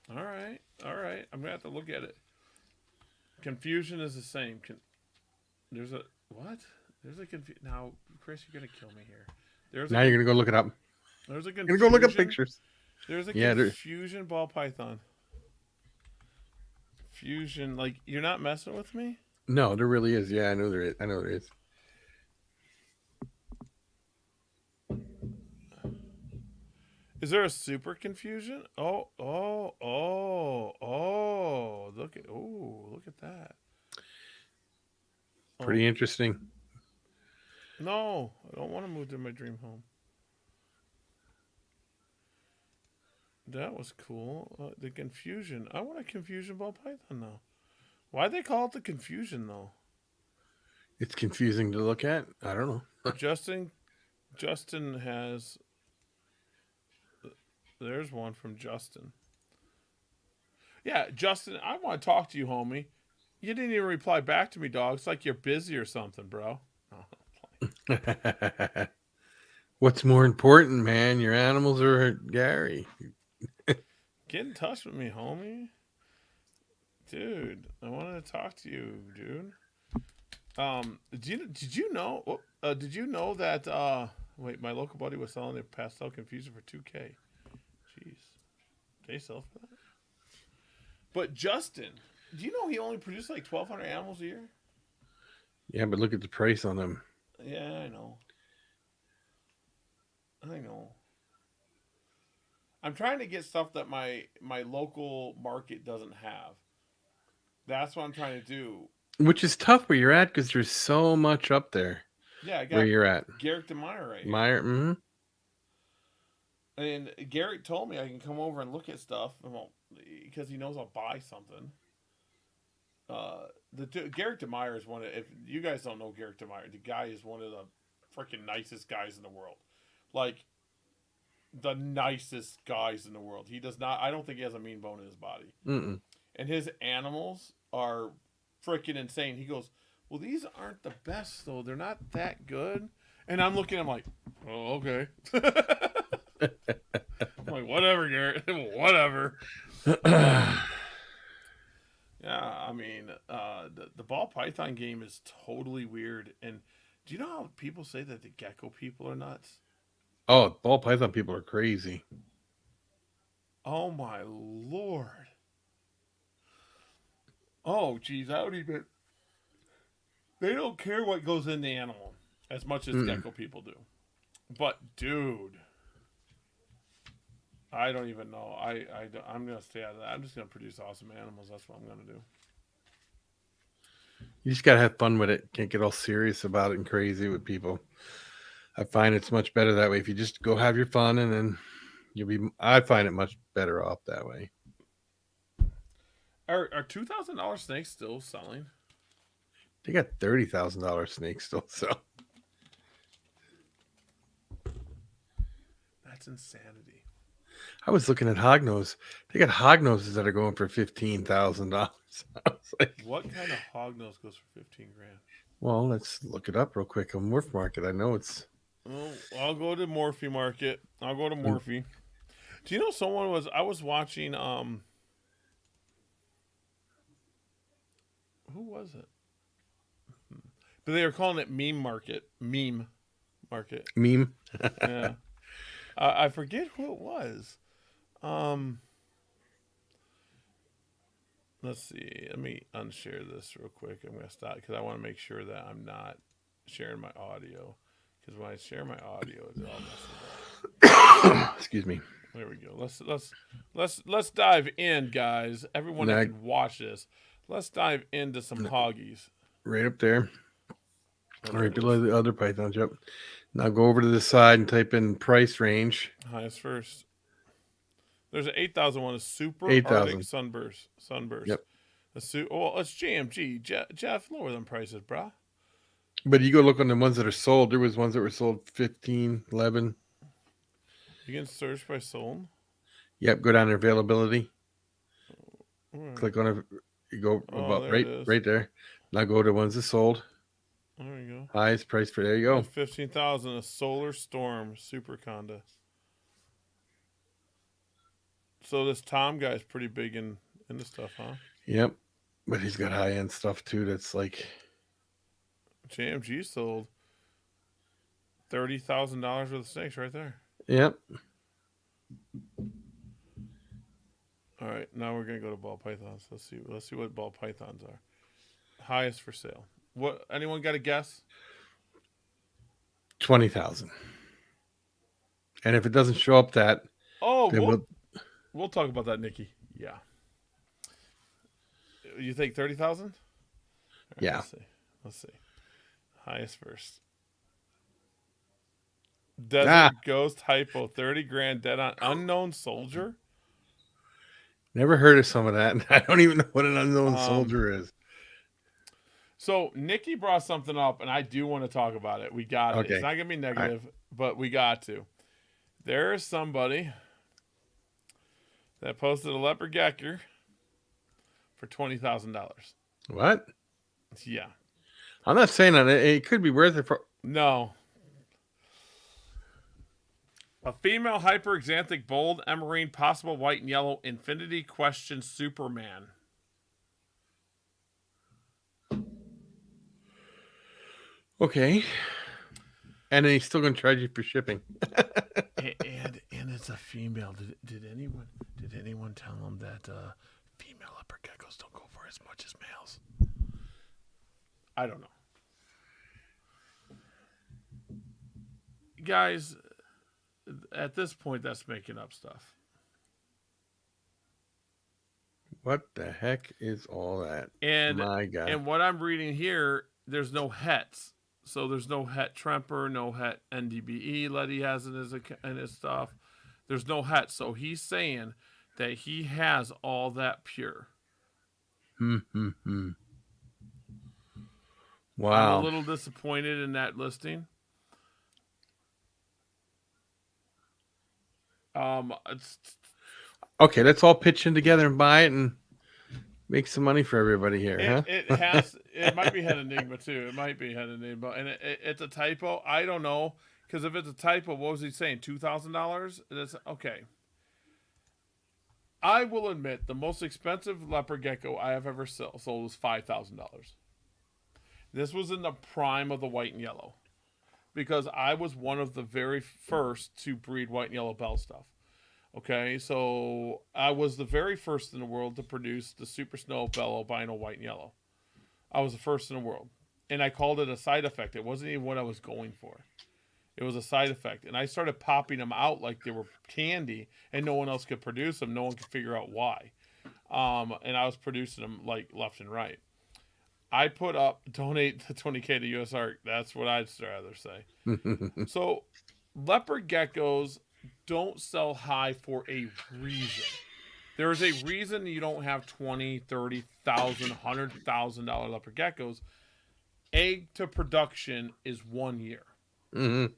All right. I'm gonna have to look at it. Confusion is the same. There's a what? There's a confusion. Now, Chris, you're gonna kill me here. Now you're gonna go look it up. There's a confusion. You're gonna go look up pictures. There's a confusion ball python. Fusion, like you're not messing with me? No, there really is. Yeah, I know there is. Is there a super confusion? Oh! Look at that. Pretty interesting. No, I don't want to move to my dream home. That was cool. The confusion. I want a confusion ball python now. Why'd they call it the confusion though? It's confusing to look at. I don't know. Justin has. There's one from Justin. Yeah, Justin, I want to talk to you, homie. You didn't even reply back to me, dog. It's like you're busy or something, bro. What's more important, man? Your animals or Gary? Get in touch with me, homie. Dude, I wanted to talk to you, dude. Did you know? Did you know that? Wait, my local buddy was selling their pastel confusion for $2,000. Jeez, they sell for that. But Justin, do you know he only produced like 1,200 animals a year? Yeah, but look at the price on them. Yeah, I know. I'm trying to get stuff that my local market doesn't have. That's what I'm trying to do. Which is tough where you're at because there's so much up there. Yeah, I got where you're at. Garrick DeMeyer right here. Meyer, And Garrick told me I can come over and look at stuff because he knows I'll buy something. Garrick DeMeyer is one of, if you guys don't know Garrick DeMeyer, the guy is one of the freaking nicest guys in the world. Like, the nicest guys in the world. He does not, I don't think he has a mean bone in his body. Mm-mm. And his animals are freaking insane. He goes, well, these aren't the best, though. They're not that good. And I'm looking, I'm like, oh, okay. I'm like, whatever, Garrett. Whatever. Yeah, I mean, the ball python game is totally weird. And do you know how people say that the gecko people are nuts? Oh, ball python people are crazy. Oh my lord. Oh, geez, I don't even. They don't care what goes in the animal as much as gecko people do. But, dude, I don't even know. I'm going to stay out of that. I'm just going to produce awesome animals. That's what I'm going to do. You just gotta have fun with it. Can't get all serious about it and crazy with people. I find it's much better that way. If you just go have your fun, and then you'll be. I find it much better off that way. Are $2,000 snakes still selling? They got $30,000 snakes still sell. That's insanity. I was looking at hognose. They got hognoses that are going for $15,000. I was like, What kind of hognose goes for 15 grand? well, let's look it up real quick on Morph Market. I know it's. Oh, I'll go to Morphe Market. I'll go to Morphe. Do you know someone was? I was watching. Who was it? But they were calling it Meme Market. Meme Market. Meme. Yeah. I forget who it was. Let's see. Let me unshare this real quick. I'm gonna stop because I want to make sure that I'm not sharing my audio. Because when I share my audio, it's all messing up. Excuse me. There we go. Let's dive in, guys. Everyone that can watch this. Let's dive into some hoggies. Right up there. Right below the other pythons. Yep. Now go over to the side and type in price range. Highest first. There's an 8,000 one. A super 8,000. Arctic sunburst. Yep. It's JMG. Jeff, lower them prices, brah. But you go look on the ones that are sold. There was ones that were sold 15, 11. You can search by sold. Yep. Go down to availability. Right. Click on it. You go about there right there. Now go to ones that sold. There you go. Highest price for there you go. 15,000. A Solar Storm Super Conda. So this Tom guy's pretty big in the stuff, huh? Yep. But he's got high end stuff too. That's like JMG sold $30,000 worth of snakes right there. Yep. All right, now we're gonna go to ball pythons. Let's see what ball pythons are. Highest for sale. What? Anyone got a guess? 20,000. And if it doesn't show up that, we'll talk about that, Nikki. Yeah. You think 30,000? Yeah. Let's see. Highest first. Desert Ghost Hypo, 30 grand, dead on unknown soldier. Never heard of some of that. I don't even know what an unknown soldier is. So Nikki brought something up, and I do want to talk about it. We got it. Okay. It's not gonna be negative, but we got to. There is somebody that posted a leopard gecker for $20,000. What? Yeah. I'm not saying that it could be worth it for. No. A female hyperxanthic bold emerine, possible white and yellow, infinity question Superman. Okay. And then he's still going to charge you for shipping. and it's a female. Did anyone tell him that female leopard geckos don't go for as much as males? I don't know. Guys, at this point, that's making up stuff. What the heck is all that? And my God. And what I'm reading here, there's no hets. So there's no het Tremper, no het NDBE Letty has in his stuff. There's no het. So he's saying that he has all that pure. Wow. I'm a little disappointed in that listing. Okay, let's all pitch in together and buy it and make some money for everybody here, huh? It might be Het Enigma too. It might be Het Enigma, and it's a typo. I don't know. Because if it's a type of, what was he saying, $2,000? That's okay. I will admit the most expensive leopard gecko I have ever sold was $5,000. This was in the prime of the white and yellow, because I was one of the very first to breed white and yellow bell stuff. Okay, so I was the very first in the world to produce the Super Snow Bell albino white and yellow. I was the first in the world, and I called it a side effect. It wasn't even what I was going for. It was a side effect, and I started popping them out like they were candy, and no one else could produce them. No one could figure out why, and I was producing them like left and right. I put up, donate the 20K to US Art. That's what I'd rather say. So leopard geckos don't sell high for a reason. There is a reason you don't have $20,000, $30,000, $100,000 leopard geckos. Egg to production is 1 year. Mm-hmm.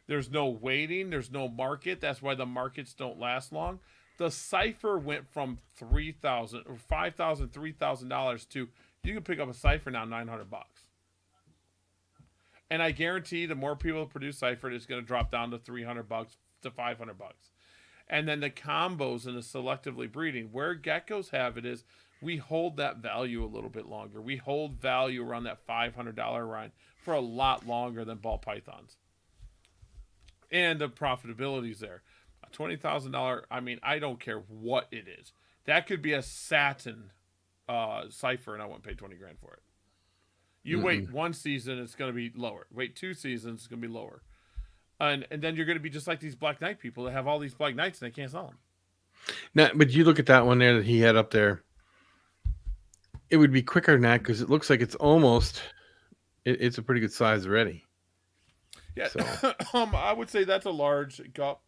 There's no waiting. There's no market. That's why the markets don't last long. The cipher went from $3,000 or $5,000, $3,000 to, you can pick up a cipher now $900. And I guarantee the more people produce cipher, it's going to drop down to $300 to $500. And then the combos and the selectively breeding, where geckos have it is, we hold that value a little bit longer. We hold value around that $500 line for a lot longer than ball pythons. And the profitability is there. A $20,000, I mean, I don't care what it is. That could be a satin cipher, and I wouldn't pay 20 grand for it. You wait one season, it's going to be lower. Wait 2 seasons, it's going to be lower. And then you're going to be just like these Black Knight people that have all these Black Knights and they can't sell them. Now, but you look at that one there that he had up there. It would be quicker than that because it looks like it's almost. It's a pretty good size already. Yeah, so. I would say that's a large gup.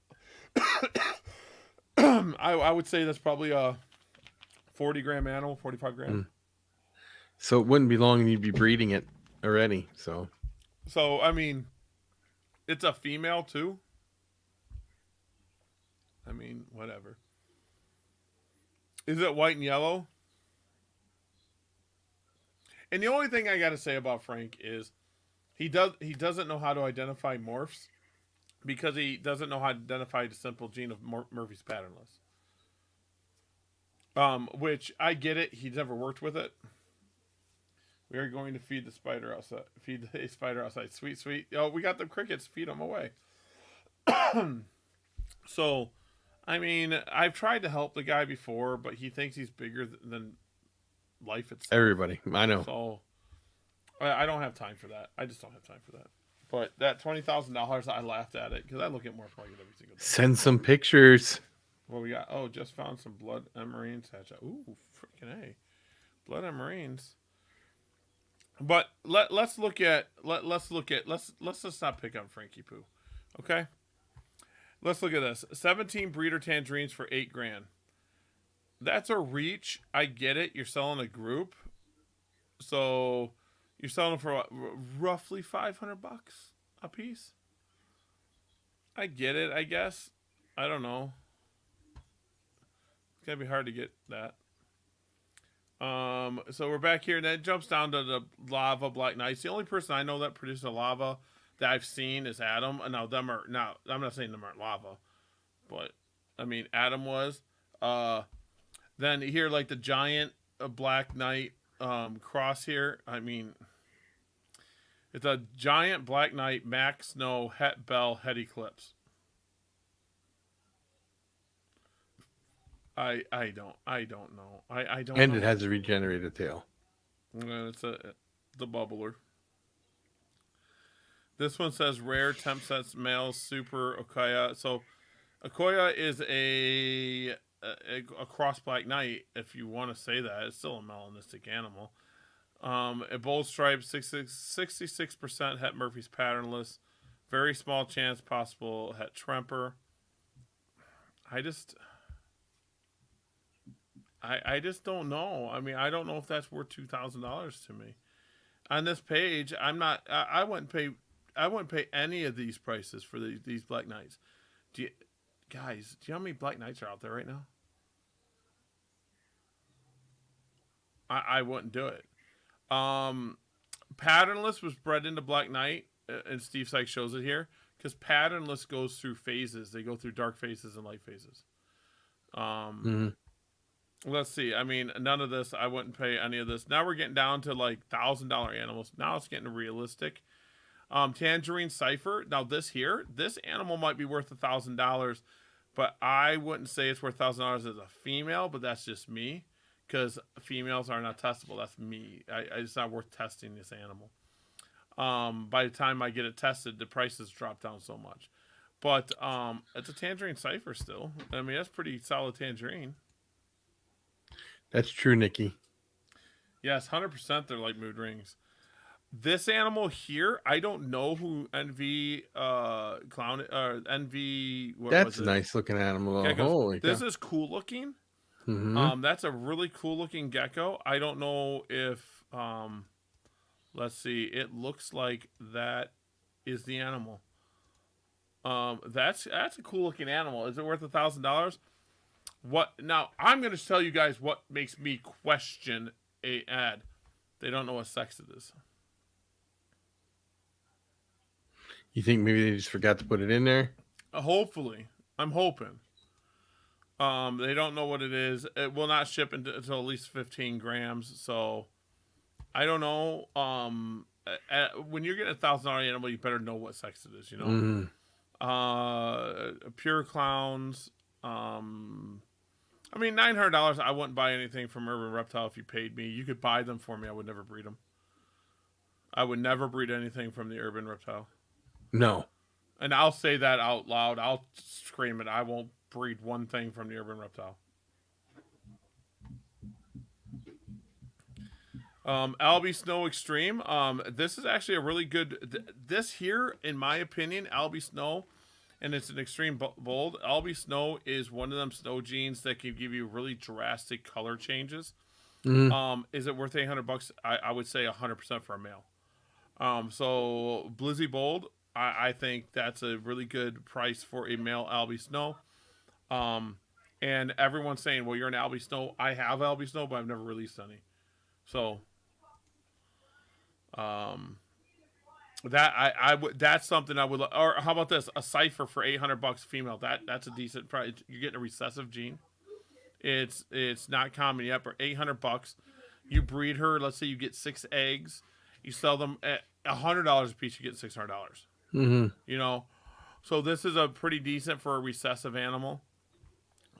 I would say that's probably a 40 gram animal, 45 gram. So it wouldn't be long and you'd be breeding it already. So I mean, it's a female too. I mean, whatever. Is it white and yellow? And the only thing I got to say about Frank is he doesn't know how to identify morphs because he doesn't know how to identify the simple gene of Murphy's patternless. Which I get it. He's never worked with it. We are going to feed the spider outside. Feed the spider outside. Sweet, sweet. Oh, we got the crickets. Feed them away. So, I mean, I've tried to help the guy before, but he thinks he's bigger than life itself. everybody, I know. So, I don't have time for that. I just don't have time for that. But that $20,000, I laughed at it because I look at more plugin every single day. Send some pictures. What we got? Oh, just found some blood emerines hatch out. Ooh, freaking A. Blood emerines. But let's just not pick on Frankie Poo. Okay? Let's look at this. 17 breeder tangerines for $8,000. That's a reach. I get it. You're selling a group. So you're selling them for what, roughly $500 a piece. I get it, I guess. I don't know. It's gonna be hard to get that. So we're back here, and then it jumps down to the lava Black Knights. The only person I know that produced a lava that I've seen is Adam. And now I'm not saying them aren't lava, but I mean Adam was. Then here, like the giant Black Knight cross here. I mean, it's a giant Black Knight Max Snow Het Bell Head Eclipse. I don't know. I don't. And know. it has a regenerated tail. And it's the bubbler. This one says rare temp sets male super Okoya. So Okoya is a cross Black Knight, if you want to say that. It's still a melanistic animal. A bold stripe, 66% Het Murphy's patternless. Very small chance possible Het Tremper. I just don't know. I mean, I don't know if that's worth $2,000 to me. On this page, I wouldn't pay any of these prices for these Black Knights. Guys, do you know how many Black Knights are out there right now? I wouldn't do it. Patternless was bred into Black Knight, and Steve Sykes shows it here. because patternless goes through phases. They go through dark phases and light phases. Mhm. Let's see. I mean, none of this. I wouldn't pay any of this. Now we're getting down to like $1,000 animals. Now it's getting realistic. Tangerine Cipher. Now this animal might be worth $1,000, but I wouldn't say it's worth $1,000 as a female. But that's just me, because females are not testable. That's me. It's not worth testing this animal. By the time I get it tested, the prices drop down so much. But it's a Tangerine Cipher still. I mean, that's pretty solid tangerine. That's true, Nikki. Yes, 100%. They're like mood rings. This animal here, I don't know who NV clown or NV. What That's was a it? nice looking animal. Geckos. Holy This cow. is cool looking. Mhm. That's a really cool looking gecko. I don't know if let's see. It looks like that is the animal. That's a cool looking animal. Is it worth $1,000? What now? I'm going to tell you guys what makes me question a ad. They don't know what sex it is. You think maybe they just forgot to put it in there? Hopefully, I'm hoping. They don't know what it is. It will not ship until at least 15 grams. So, I don't know. When you're getting $1,000 animal, you better know what sex it is. You know. Mhm. Pure clowns. I mean, $900. I wouldn't buy anything from Urban Reptile if you paid me. You could buy them for me. I would never breed them. I would never breed anything from the Urban Reptile. No. And I'll say that out loud. I'll scream it. I won't breed one thing from the Urban Reptile. Albie Snow Extreme. This is actually a really good. This here, in my opinion, Albie Snow, and it's an extreme bold. Albie Snow is one of them snow genes that can give you really drastic color changes. Mhm. Is it worth $800? I would say 100% for a male. So Blizzy Bold, I think that's a really good price for a male Albie Snow. And everyone's saying, well, you're an Albie Snow. I have Albie Snow, but I've never released any. So, that's something I would. Or how about this? A Cipher for $800 female. That's a decent price. You're getting a recessive gene. It's not common yet, but $800. You breed her. Let's say you get 6 eggs. You sell them at $100 a piece. You get $600. Mhm. You know, so this is a pretty decent for a recessive animal.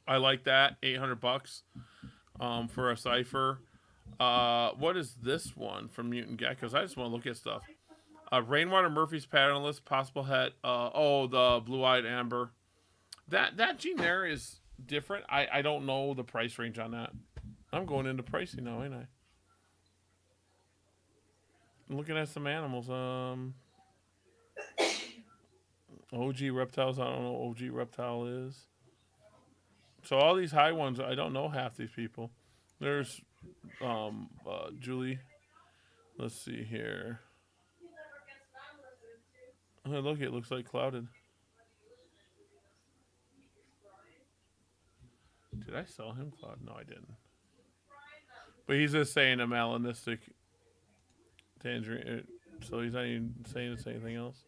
I like that. $800 for a Cipher. What is this one from Mutant Geckos? I just want to look at stuff. Rainwater Murphy's patternless, possible het. The blue-eyed amber. That gene there is different. I don't know the price range on that. I'm going into pricing now, ain't I? I'm looking at some animals. OG reptiles. I don't know what OG reptile is. So all these high ones, I don't know half these people. There's Julie. Let's see here. Oh, look, it looks like clouded. Did I sell him cloud? No, I didn't. But he's just saying a melanistic tangerine, so he's not even saying it's anything else.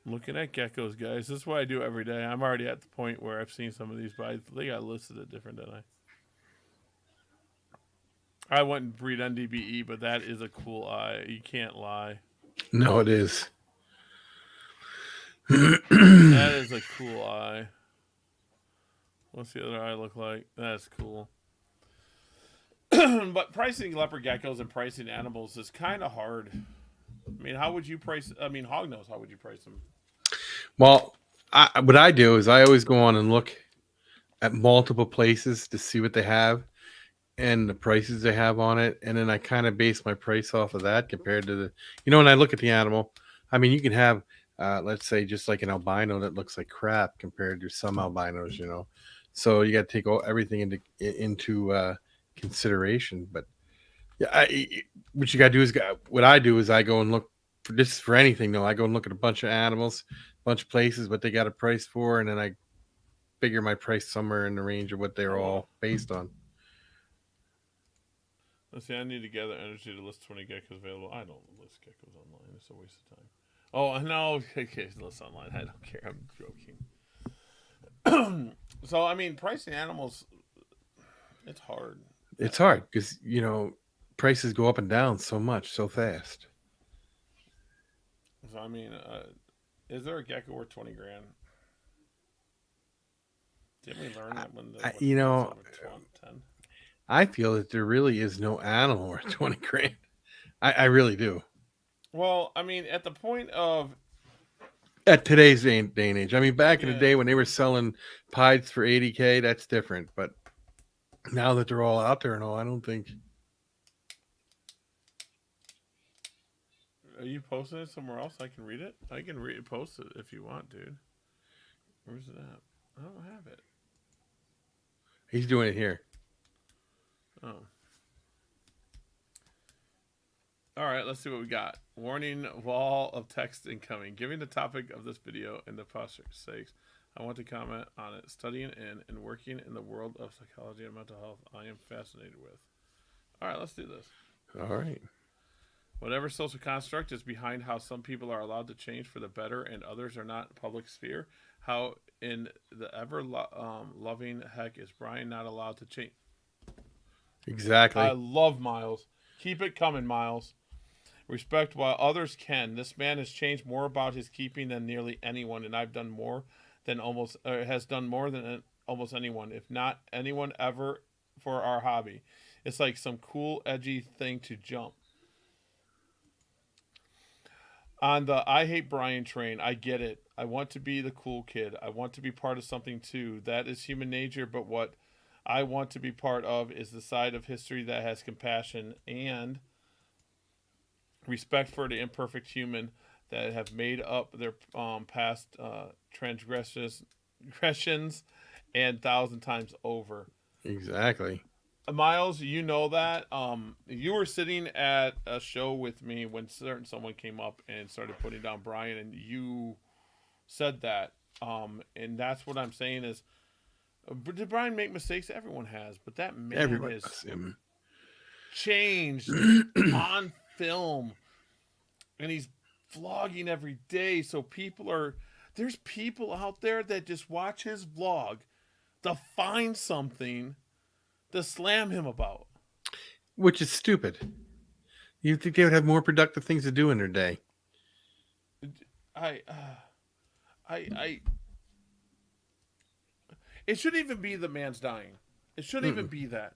Looking at geckos, guys. This is what I do every day. I'm already at the point where I've seen some of these, but I think I listed it different, didn't I? I wouldn't breed NDBE, but that is a cool eye. You can't lie. No, it is. That is a cool eye. What's the other eye look like? That's cool. But pricing leopard geckos and pricing animals is kind of hard. I mean, how would you price? I mean, Hog knows how would you price them? Well, what I do is I always go on and look at multiple places to see what they have and the prices they have on it, and then I kind of base my price off of that compared to the, when I look at the animal. I mean, you can have, let's say, just like an albino that looks like crap compared to some albinos, So you got to take everything into consideration. But yeah, what you got to do is, what I do is I go and look for this for anything though. I go and look at a bunch of animals, a bunch of places, what they got a price for, and then I figure my price somewhere in the range of what they're all based on. Let's see, I need to gather energy to list 20 geckos available. I don't list geckos online. It's a waste of time. Oh, no. Okay, list online. I don't care. I'm joking. So, I mean, pricing animals, it's hard. It's hard because, prices go up and down so much, so fast. So, I mean, is there a gecko worth 20 grand? Didn't we learn that when the over 10? I feel that there really is no animal worth 20 grand. I really do. Well, I mean, at the point of... At today's day and age. I mean, back in the day when they were selling pies for 80K, that's different. But now that they're all out there and all, I don't think... Are you posting it somewhere else? I can read it? I can post it if you want, dude. Where's it at? I don't have it. He's doing it here. Oh. All right, let's see what we got. Warning, wall of text incoming. Given the topic of this video and the posture sakes, I want to comment on it. Studying in and working in the world of psychology and mental health, I am fascinated with. All right, let's do this. All right. Whatever social construct is behind how some people are allowed to change for the better and others are not in public sphere, how in the ever loving heck is Brian not allowed to change? Exactly. I love Miles. Keep it coming, Miles. Respect while others can. This man has changed more about his keeping than nearly anyone, and I've done more than almost anyone, if not anyone ever, for our hobby. It's like some cool, edgy thing to jump. On the I hate Brian train, I get it. I want to be the cool kid. I want to be part of something too. That is human nature, but what I want to be part of is the side of history that has compassion and respect for the imperfect human that have made up their past transgressions and 1,000 times over. Exactly. Miles, you know that. You were sitting at a show with me when someone came up and started putting down Brian, and you said that. And that's what I'm saying is, did Brian make mistakes? Everyone has, but that man has changed on film, and he's vlogging every day. So there's people out there that just watch his vlog to find something to slam him about, which is stupid. You think they would have more productive things to do in their day? It shouldn't even be the man's dying. It shouldn't even be that.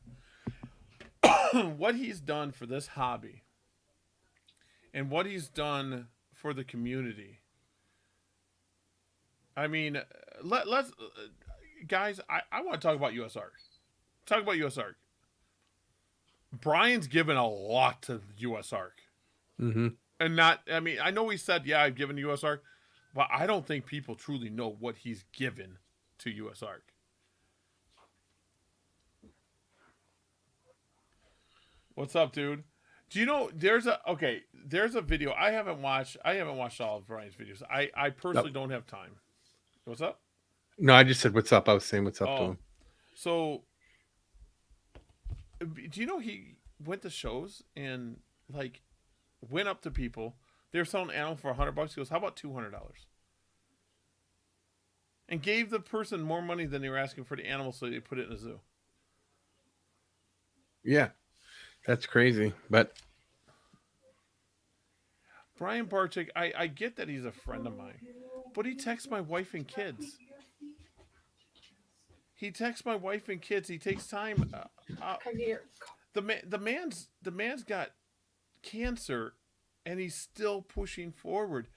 What he's done for this hobby and what he's done for the community. I mean, let's guys, I want to talk about USARK. Talk about USARK. Brian's given a lot to USARK. Mm-hmm. And I know he said, yeah, I've given USARK, but I don't think people truly know what he's given to USARK. What's up, dude? Do you know there's a video I haven't watched all of Brian's videos. I personally don't have time. What's up? No, I just said what's up. I was saying what's up to him. So do you know he went to shows and went up to people? They were selling an animal for $100. He goes, "How about $200?" And gave the person more money than they were asking for the animal, so they put it in a zoo. Yeah, that's crazy. But Brian Barczyk, I get that he's a friend of mine, but he texts my wife and kids. He texts my wife and kids. He takes time. The man's got cancer, and he's still pushing forward.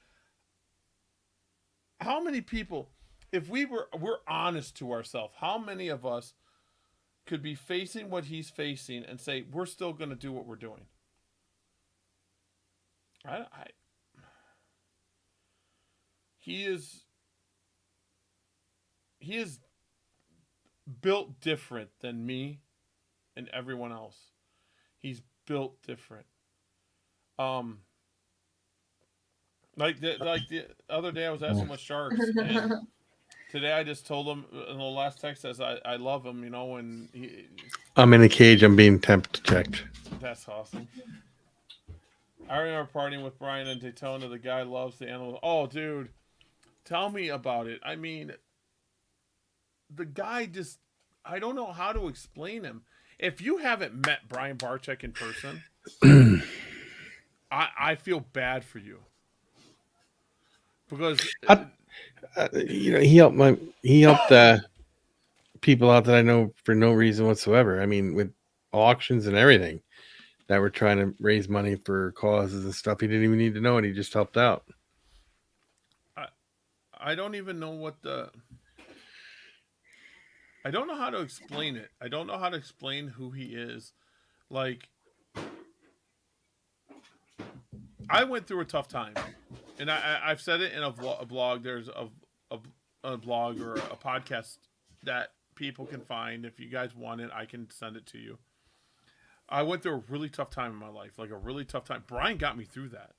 How many people, if we're honest to ourselves, how many of us could be facing what he's facing and say we're still going to do what we're doing? He is built different than me and everyone else. He's built different. Like the other day I was asking with sharks, and Today I just told him in the last text says I love him, you know, and I'm in a cage. I'm being temperature checked. that's awesome. I remember partying with Brian in Daytona. The guy loves the animals. Oh, dude, tell me about it. I mean, the guy just, I don't know how to explain him. If you haven't met Brian Barczyk in person, I feel bad for you because He helped people out that I know for no reason whatsoever. I mean, with auctions and everything that were trying to raise money for causes and stuff he didn't even need to know, and he just helped out. I don't even know I don't know how to explain it. I don't know how to explain who he is. Like, I went through a tough time, and I've said it in a blog. There's a blog or a podcast that people can find. If you guys want it, I can send it to you. I went through a really tough time in my life, like a really tough time. Brian got me through that.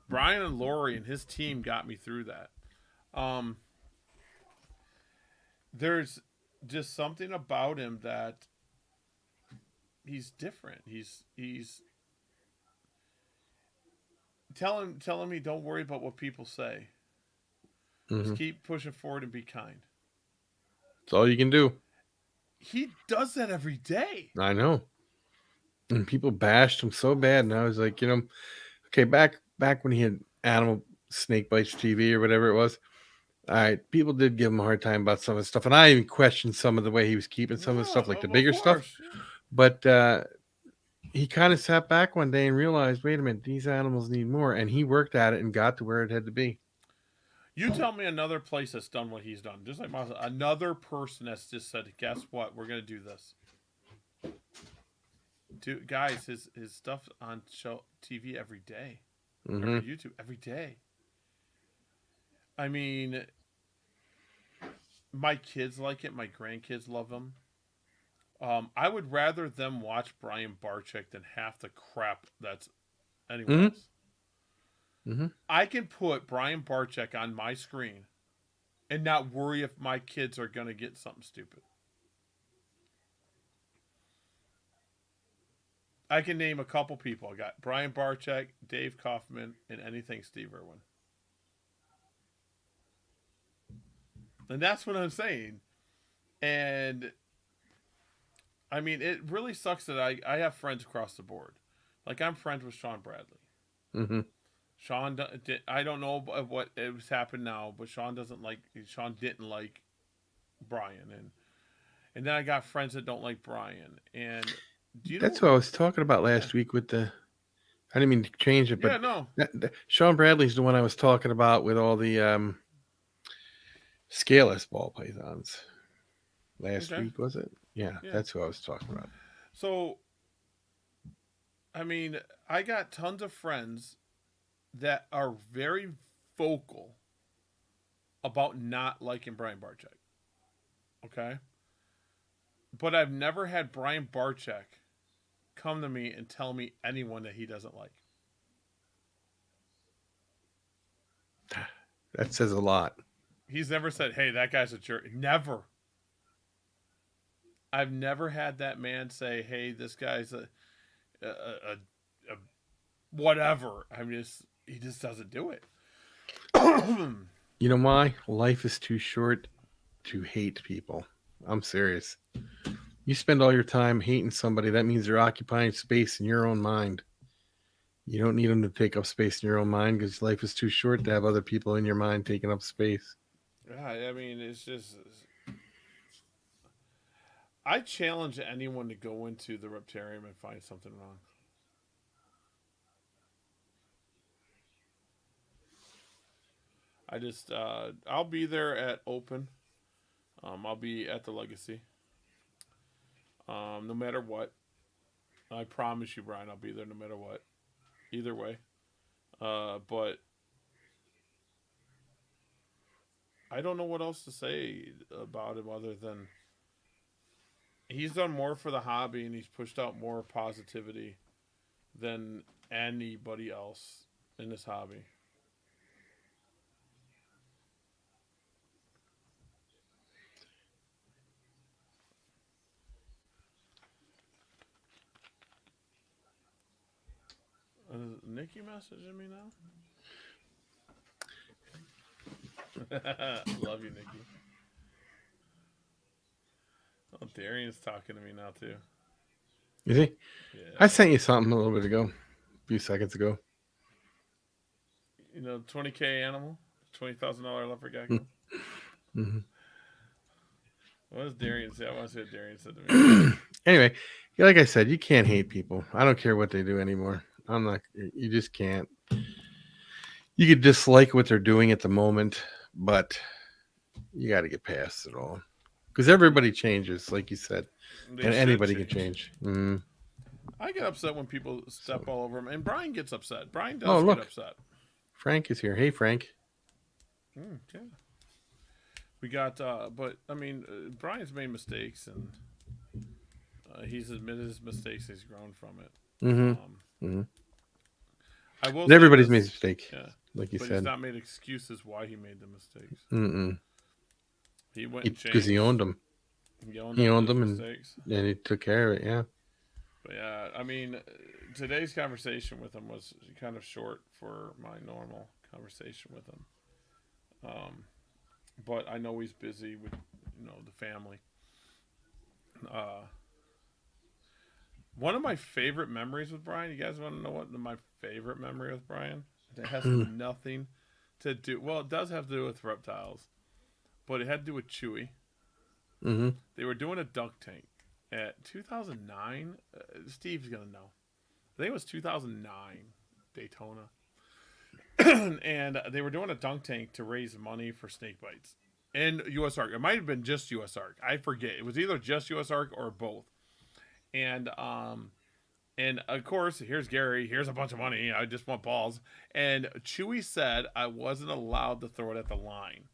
Brian and Lori and his team got me through that. There's just something about him that he's different. He's telling me don't worry about what people say. Just keep pushing forward and be kind. That's all you can do. He does that every day. I know. And people bashed him so bad, and I was like, okay, back when he had Animal Snake Bites TV or whatever it was. All right, people did give him a hard time about some of the stuff, and I even questioned some of the way he was keeping some of the stuff, like the bigger stuff. But he kind of sat back one day and realized, wait a minute, these animals need more, and he worked at it and got to where it had to be. You tell me another place that's done what he's done, just like Miles. Another person that's just said, "Guess what? We're gonna do this." Dude, guys, his stuff on show TV every day, or YouTube every day. I mean, my kids like it. My grandkids love him. I would rather them watch Brian Barczyk than half the crap that's anyone else. I can put Brian Barczyk on my screen and not worry if my kids are going to get something stupid. I can name a couple people. I got Brian Barczyk, Dave Kaufman, and anything Steve Irwin. And that's what I'm saying. And I mean, it really sucks that I have friends across the board. Like, I'm friends with Sean Bradley. Sean, I don't know what has happened now, but Sean didn't like Brian, and then I got friends that don't like Brian, and that's what I was talking about last week with the. I didn't mean to change it, but Sean Bradley's the one I was talking about with all the scaleless ball pythons. Last week, was it? Yeah, that's who I was talking about. So, I mean, I got tons of friends that are very vocal about not liking Brian Barczyk. Okay? But I've never had Brian Barczyk come to me and tell me anyone that he doesn't like. That says a lot. He's never said, "Hey, that guy's a jerk." Never. I've never had that man say, "Hey, this guy's a whatever." I mean, he just doesn't do it. You know why? Life is too short to hate people. I'm serious. You spend all your time hating somebody, that means they're occupying space in your own mind. You don't need them to take up space in your own mind because life is too short to have other people in your mind taking up space. Yeah, I mean, it's just. I challenge anyone to go into the Reptarium and find something wrong. I just, I'll be there at Open. I'll be at the Legacy. No matter what. I promise you, Brian, I'll be there no matter what. Either way. But I don't know what else to say about him other than he's done more for the hobby and he's pushed out more positivity than anybody else in this hobby. Nikki messaging me now? Love you, Nikki. Oh, Darian's talking to me now too. You see? Yeah. I sent you something a little bit ago, a few seconds ago. You know, 20K animal, $20,000 leopard gecko. Mm-hmm. What does Darian say? I want to see what Darian said to me. Anyway, like I said, you can't hate people. I don't care what they do anymore. I'm not. You just can't. You could dislike what they're doing at the moment, but you got to get past it all because everybody changes, like you said, They and should anybody can change. I get upset when people step all over him, and Brian gets upset. Brian Oh, does look. get upset. Frank is here. Hey, Frank. Yeah. We got, but I mean, Brian's made mistakes, and he's admitted his mistakes. He's grown from it. I will. And everybody's say made a this, mistake, yeah, like you but said. he's not made excuses why he made the mistakes. He went and changed Because he owned them. He owned them, mistakes. and he took care of it. Yeah. But yeah, I mean, today's conversation with him was kind of short for my normal conversation with him. But I know he's busy with, the family. One of my favorite memories with Brian. You guys want to know what my favorite memory with Brian? It has nothing to do. Well, it does have to do with reptiles, but it had to do with Chewy. They were doing a duck tank at 2009. Steve's gonna know. I think it was 2009 Daytona, and they were doing a dunk tank to raise money for snake bites and U.S. Ark. It might have been just U.S. Ark. I forget. It was either just U.S. Ark or both. And of course, here's Gary. Here's a bunch of money. I just want balls. And Chewy said I wasn't allowed to throw it at the line.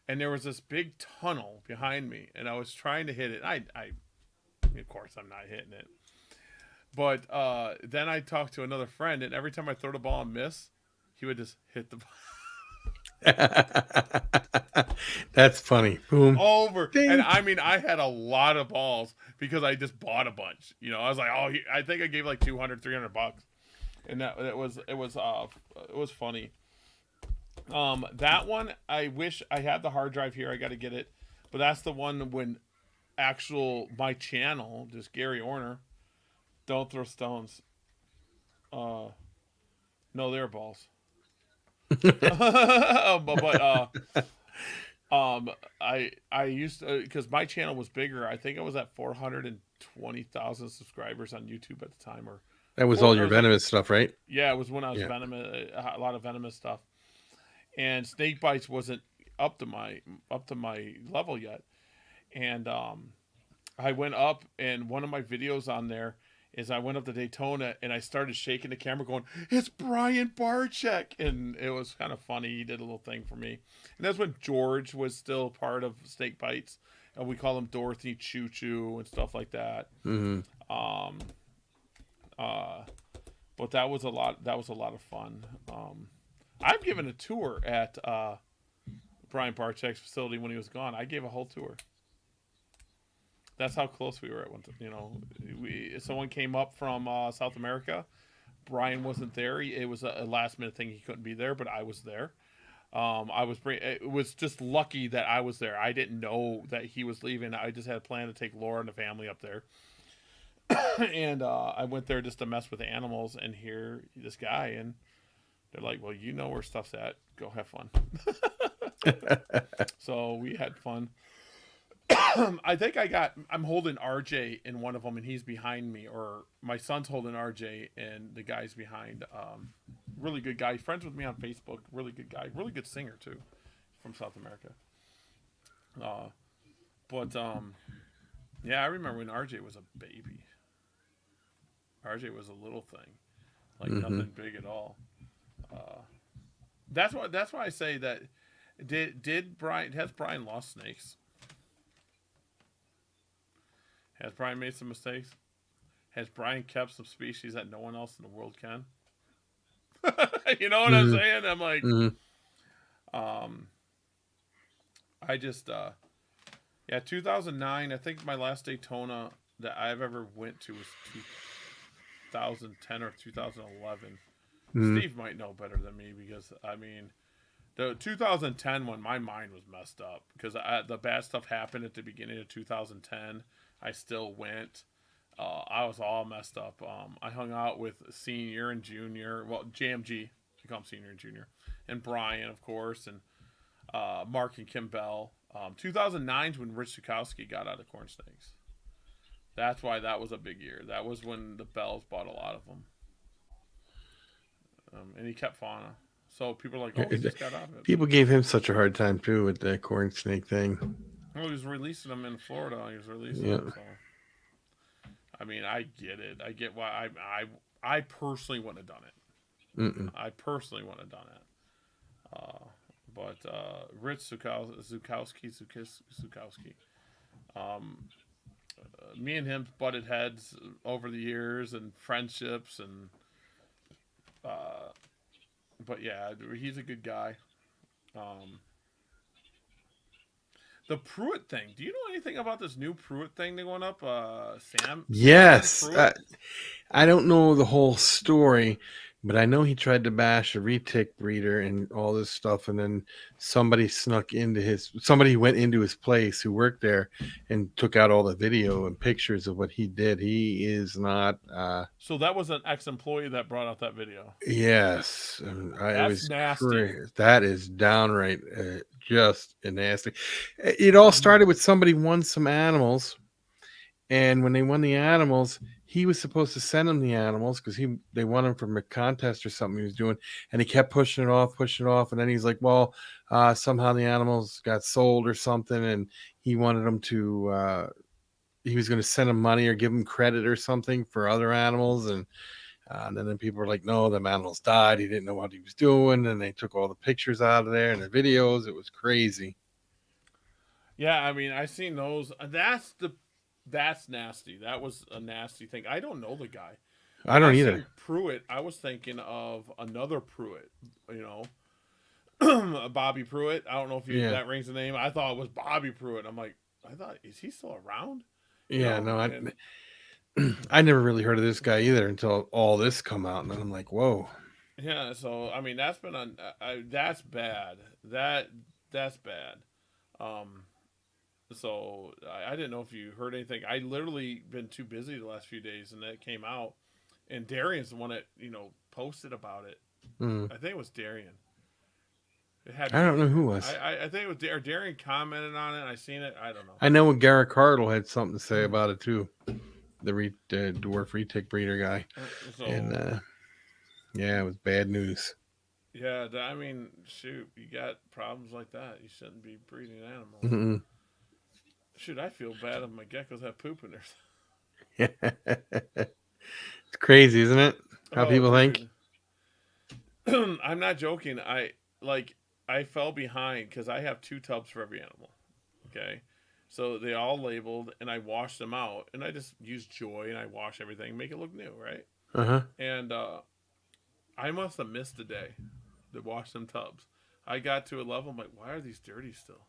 And there was this big tunnel behind me, and I was trying to hit it. I of course, I'm not hitting it. But then I talked to another friend, and every time I throw the ball and miss, he would just hit the ball. That's funny. Boom. Over. Ding. And I mean, I had a lot of balls because I just bought a bunch. I was like, I think I gave like $200, $300, and it was funny. That one, I wish I had the hard drive here. I got to get it, but that's the one when my channel, just Gary Orner, don't throw stones. No, they're balls. I used to, because my channel was bigger. I think I was at 420,000 subscribers on YouTube at the time, or that was all your venomous stuff, right? Yeah, it was when I was venomous, a lot of venomous stuff, and snake bites wasn't up to my level yet, and I went up, and one of my videos on there is I went up to Daytona and I started shaking the camera going, it's Brian Barczyk. And it was kind of funny. He did a little thing for me. And that's when George was still part of Snake Bites. And we call him Dorothy Choo Choo and stuff like that. But that was a lot of fun. I've given a tour at Brian Barczyk's facility when he was gone. I gave a whole tour. That's how close we were at one time. Someone came up from South America. Brian wasn't there. It was a last minute thing. He couldn't be there, but I was there. It was just lucky that I was there. I didn't know that he was leaving. I just had a plan to take Laura and the family up there. And I went there just to mess with the animals and hear this guy. And they're like, well, you know where stuff's at. Go have fun. So we had fun. I think I'm holding RJ in one of them, and he's behind me, or my son's holding RJ, and the guy's behind. Really good guy, friends with me on Facebook. Really good guy, really good singer too, from South America. Yeah, I remember when RJ was a baby. RJ was a little thing, like nothing big at all. That's why I say that. Has Brian lost snakes? Has Brian made some mistakes? Has Brian kept some species that no one else in the world can? You know what I'm saying? I'm like, I just, 2009, I think my last Daytona that I've ever went to was 2010 or 2011. Mm. Steve might know better than me because I mean, the 2010 one, my mind was messed up because the bad stuff happened at the beginning of 2010. I still went. I was all messed up. I hung out with senior and junior. Well, JMG, I call him senior and junior, and Brian, of course, and Mark and Kim Bell. 2009 is when Rich Zukowski got out of Corn Snakes. That's why that was a big year. That was when the Bells bought a lot of them. And he kept fauna. So people are like, oh, he just got out of it. People gave him such a hard time too with the corn snake thing. Well, he was releasing them in Florida. He was releasing them. So, I mean, I get it. I get why. I personally wouldn't have done it. Mm-mm. I personally wouldn't have done it. But Rich Zukowski. Me and him butted heads over the years and friendships and. But yeah, he's a good guy. The Pruitt thing. Do you know anything about this new Pruitt thing that went up? Sam? Yes. Pruitt? I don't know the whole story, but I know he tried to bash a retic breeder and all this stuff, and then somebody went into his place who worked there and took out all the video and pictures of what he did. He is not. So that was an ex-employee that brought out that video. Yes, That's nasty. That is downright just nasty. It all started with somebody won some animals, and when they won the animals, he was supposed to send them the animals because they won them from a contest or something he was doing, and he kept pushing it off, and then he's like, well, somehow the animals got sold or something, and he wanted them to. He was going to send them money or give them credit or something for other animals, and then people were like, no, them animals died. He didn't know what he was doing, and they took all the pictures out of there and the videos. It was crazy. Yeah, I mean, I seen those. That's nasty. That was a nasty thing. I don't know the guy. I don't either. Pruitt. I was thinking of another Pruitt. Bobby Pruitt. I don't know if that rings the name. I thought it was Bobby Pruitt. I'm like, is he still around? Yeah, I never really heard of this guy either until all this come out, and then I'm like, whoa. Yeah, so I mean, that's been that's bad. That's bad. So I didn't know if you heard anything. I literally been too busy the last few days, and that came out. And Darian's the one that posted about it. Mm. I think it was Darian. I don't know who was. I think it was Darian commented on it. I seen it. I don't know. I know Garrett Cardle had something to say about it too. The dwarf retic breeder guy. And yeah, it was bad news. Yeah, I mean, shoot, you got problems like that. You shouldn't be breeding animals. Mm-mm. Shoot, I feel bad if my geckos have poop in there. It's crazy, isn't it? How people think. I'm not joking. I fell behind because I have 2 tubs for every animal. Okay. So they all labeled and I washed them out and I just use Joy and I wash everything, make it look new. Right. Uh-huh. And, I must have missed a day to wash them tubs. I got to a level. I'm like, why are these dirty still?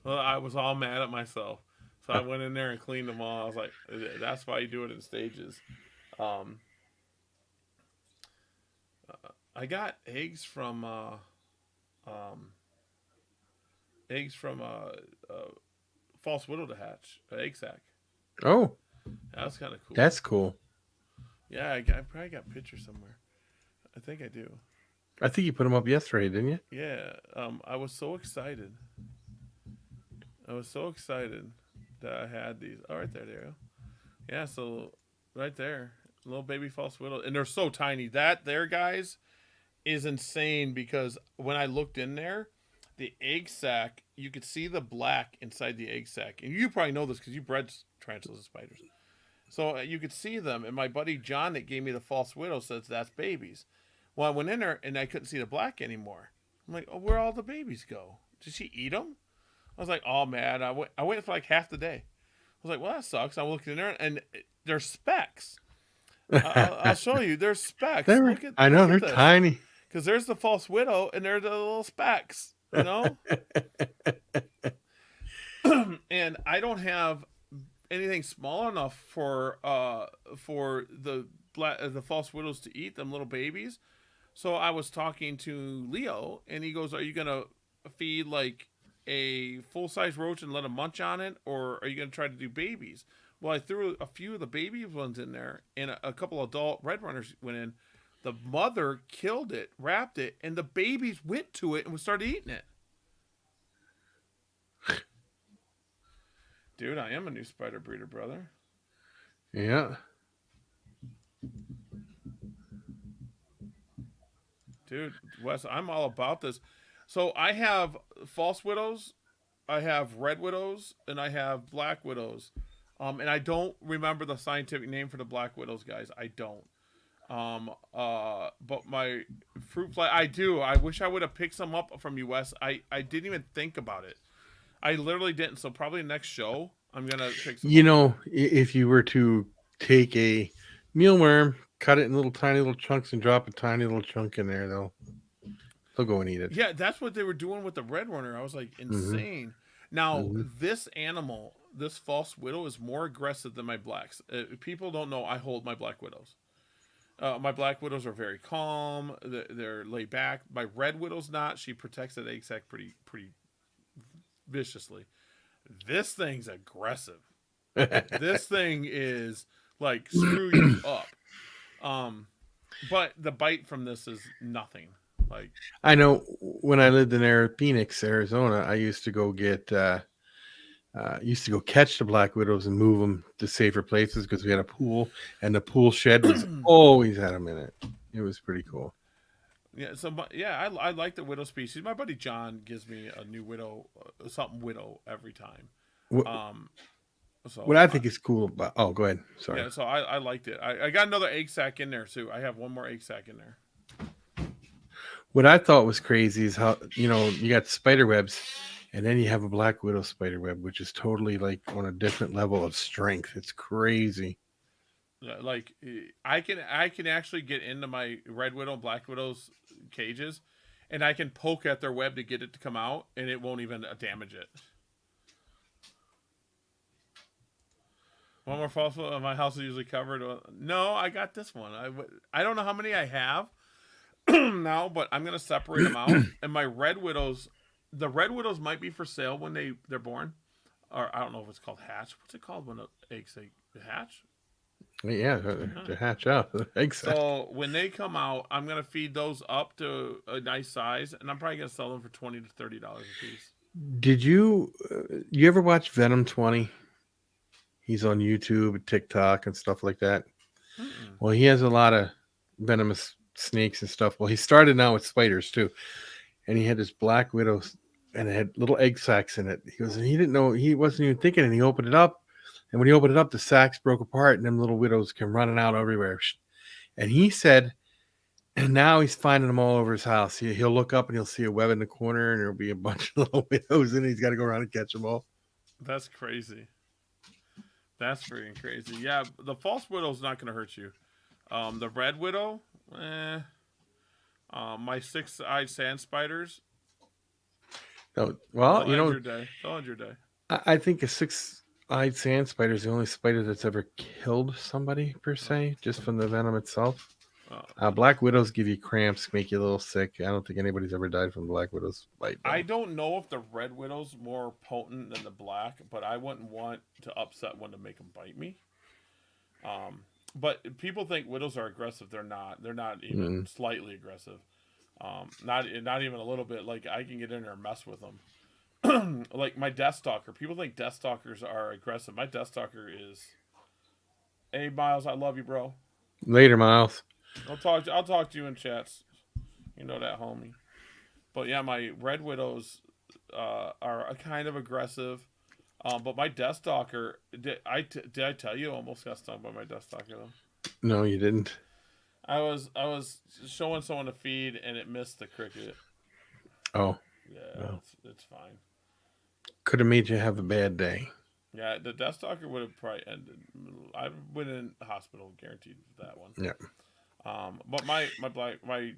Well, I was all mad at myself. So I went in there and cleaned them all. I was like, that's why you do it in stages. I got eggs from false widow to hatch, an egg sack. Oh, that's kind of cool. That's cool. Yeah, I probably got pictures somewhere. I think I do. I think you put them up yesterday, didn't you? Yeah. I was so excited. That I had these. Oh, right there, there you go. Yeah, so right there, little baby false widow, and they're so tiny. That there, guys, is insane because when I looked in there, the egg sac, you could see the black inside the egg sac, and you probably know this because you bred tarantulas and spiders. So you could see them, and my buddy John that gave me the false widow says that's babies. Well, I went in there and I couldn't see the black anymore. I'm like, oh, where'd all the babies go? Did she eat them? I was like, oh man, I went for like half the day. I was like, well, that sucks. I looked in there and there's specks. I'll show you. There's specks. I know they're tiny. Because there's the false widow and there's the little specks. You know. And I don't have anything small enough for the the false widows to eat them little babies. So I was talking to Leo, and he goes, "Are you gonna feed like a full size roach and let him munch on it, or are you gonna try to do babies?" Well, I threw a few of the baby ones in there, and a couple adult red runners went in. The mother killed it, wrapped it, and the babies went to it and started eating it. Dude, I am a new spider breeder, brother. Yeah. Dude, Wes, I'm all about this. So I have false widows, I have red widows, and I have black widows. And I don't remember the scientific name for the black widows, guys. I don't. But my fruit fly, I do. I wish I would have picked some up from you, Wes. I didn't even think about it. I literally didn't. So probably next show, I'm gonna pick some. You know, if you were to take a mealworm, cut it in little tiny little chunks, and drop a tiny little chunk in there, they'll go and eat it. Yeah, that's what they were doing with the red runner. I was like, insane. Now, this animal, this false widow, is more aggressive than my blacks. People don't know I hold my black widows. My black widows are very calm. They're laid back. My red widow's not. She protects that egg sac pretty viciously. This thing's aggressive. This thing is like screw you up. But the bite from this is nothing. Like, I know when I lived in Phoenix, Arizona, I used to go catch the black widows and move them to safer places because we had a pool, and the pool shed was always had them in it. It was pretty cool. yeah. So yeah, I like the widow species. My buddy John gives me a new widow, something widow every time. So What I think is cool about go ahead. Sorry. Yeah, so I liked it. I got another egg sac in there too. I have one more egg sac in there. What I thought was crazy is how, you got spider webs, and then you have a black widow spider web, which is totally like on a different level of strength. It's crazy. Like I can actually get into my red widow and black widow's cages, and I can poke at their web to get it to come out, and it won't even damage it. One more false one. My house is usually covered. No, I got this one. I don't know how many I have now, but I'm gonna separate them out. And my red widows, the red widows might be for sale when they're born, or I don't know if it's called hatch. What's it called when the eggs hatch? Yeah, to hatch out. Exactly. So when they come out, I'm gonna feed those up to a nice size, and I'm probably gonna sell them for $20 to $30 a piece. Did you ever watch Venom 20? He's on YouTube, TikTok, and stuff like that. Mm-mm. Well, he has a lot of venomous snakes and stuff. Well, he started now with spiders too, and he had this black widow, and it had little egg sacs in it. He goes, and he didn't know, he wasn't even thinking, and he opened it up, and when he opened it up, the sacs broke apart, and them little widows came running out everywhere. And he said, and now he's finding them all over his house. He'll look up and he'll see a web in the corner, and there'll be a bunch of little widows, and he's got to go around and catch them all. That's crazy. That's freaking crazy. Yeah, the false widow's not going to hurt you. The red widow, my 6-eyed sand spiders. Oh, well, They'll end your day. I think a 6-eyed sand spider is the only spider that's ever killed somebody per se, just from the venom itself. Black widows give you cramps, make you a little sick. I don't think anybody's ever died from black widows bite. I don't know if the red widow's more potent than the black, but I wouldn't want to upset one to make them bite me. But people think widows are aggressive. They're not. They're not even slightly aggressive. Not even a little bit. Like, I can get in there and mess with them. Like my death stalker. People think death stalkers are aggressive. My death stalker is. Hey Miles, I love you, bro. Later, Miles. I'll talk to you in chats. You know that, homie. But yeah, my red widows are kind of aggressive. But my death stalker, did I tell you I almost got stung by my death stalker though? No, you didn't. I was showing someone to feed and it missed the cricket. Oh. Yeah, no. It's fine. Could have made you have a bad day. Yeah, the death stalker would have probably ended. I went in the hospital guaranteed for that one. Yeah. But my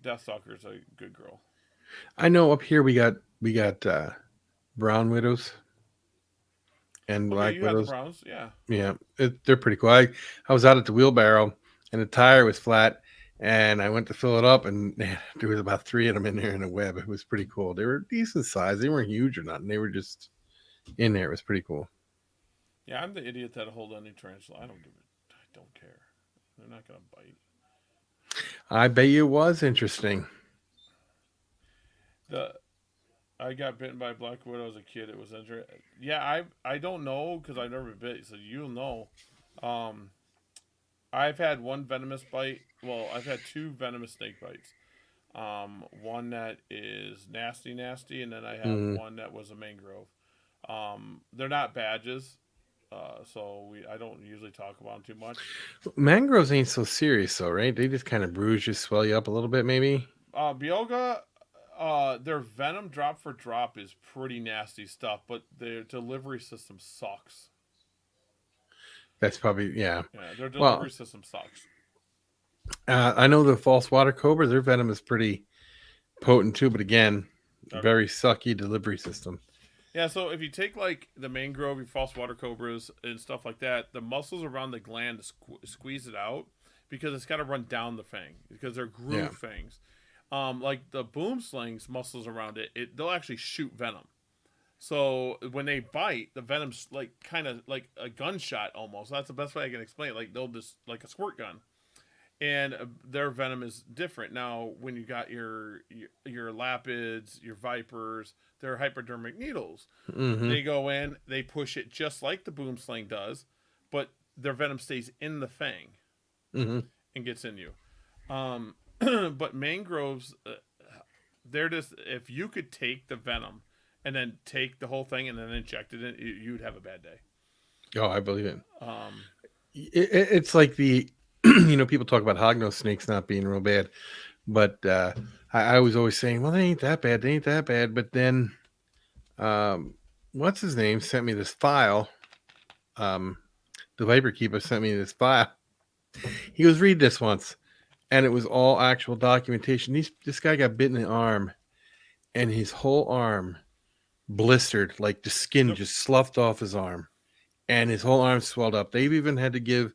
death stalker is a good girl. I know up here we got brown widows and black widows. Have the browns, yeah. Yeah, they're pretty cool. I was out at the wheelbarrow and the tire was flat. And I went to fill it up, and man, there was about 3 of them in there in a web. It was pretty cool. They were decent size. They weren't huge or nothing. They were just in there. It was pretty cool. Yeah, I'm the idiot that hold any tarantula. I don't care. They're not gonna bite. I bet you it was interesting. The I got bitten by a black widow as a kid. It was interesting. Yeah, I don't know because I've never been bit. So you'll know. Um, I've had one venomous bite. Well, I've had two venomous snake bites. One that is nasty, nasty, and then I have Mm. one that was a mangrove. They're not badges, so I don't usually talk about them too much. Mangroves ain't so serious, though, right? They just kind of bruise you, swell you up a little bit, maybe. Bioga, their venom drop for drop is pretty nasty stuff, but their delivery system sucks. That's probably, yeah. Yeah, their Well, delivery system sucks. I know the false water cobra, their venom is pretty potent too, but again, very sucky delivery system. Yeah, so if you take like the mangrove, your false water cobras, and stuff like that, the muscles around the gland squeeze it out because it's got to run down the fang because they're groove Yeah. fangs. Like the boom slings, muscles around they'll actually shoot venom. So when they bite, the venom's like kind of like a gunshot almost. That's the best way I can explain it. Like they'll just like a squirt gun, and their venom is different. Now, when you got your lapids, your vipers, they're hypodermic needles. Mm-hmm. They go in, they push it just like the boom sling does, but their venom stays in the fang Mm-hmm. and gets in you. But mangroves, they're just if you could take the venom and then take the whole thing and then inject it in, you'd have a bad day. Oh, I believe it. Um, It's like the, people talk about hognose snakes not being real bad, but I was always saying, well, they ain't that bad. They ain't that bad. But then, what's his name sent me this file. Um, the Viper Keeper sent me this file. He goes, read this once. And it was all actual documentation. This guy got bitten in the arm, and his whole arm blistered, like the skin Yep. just sloughed off his arm, and his whole arm swelled up. They've even had to give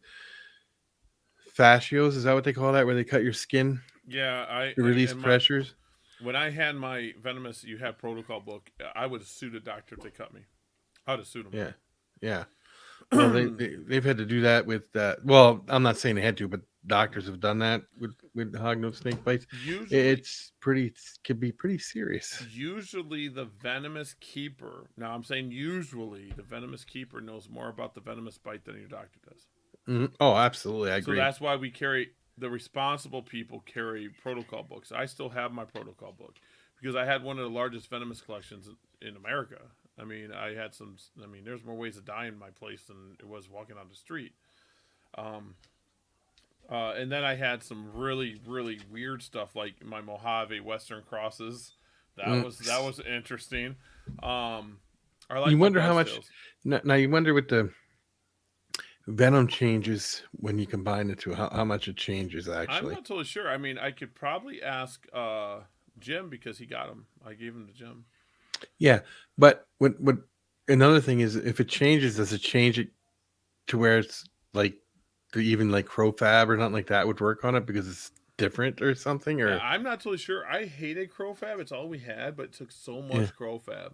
fascios. Is that what they call that? Where they cut your skin yeah, to release in pressures? when I had my venomous, you have protocol book. I would have sued a doctor if they cut me. I would have sued him. Yeah, yeah. Well, they've had to do that with. Well, I'm not saying they had to, but doctors have done that with hognose snake bites. Usually, Could be pretty serious. usually the venomous keeper. Now I'm saying usually the venomous keeper knows more about the venomous bite than your doctor does. Mhm. Oh, absolutely, I So agree. that's why we carry the responsible people carry protocol books. I still have my protocol book because I had one of the largest venomous collections in America. I mean, I had some. I mean, there's more ways to die in my place than it was walking on the street. Um, and then I had some really, really weird stuff like my Mojave Western crosses. That was interesting. I like You my wonder how badge much. tails. Now you wonder what the venom changes when you combine the two. How much it changes I'm actually. not totally sure. I mean, I could probably ask Jim because he got him. I gave him to Jim. Yeah, but what another thing is, if it changes, does it change it to where it's like even like Crowfab or nothing like that would work on it because it's different or something? Yeah, Or I'm not totally sure. I hated Crowfab. It's all we had, but it took so yeah. much Crowfab.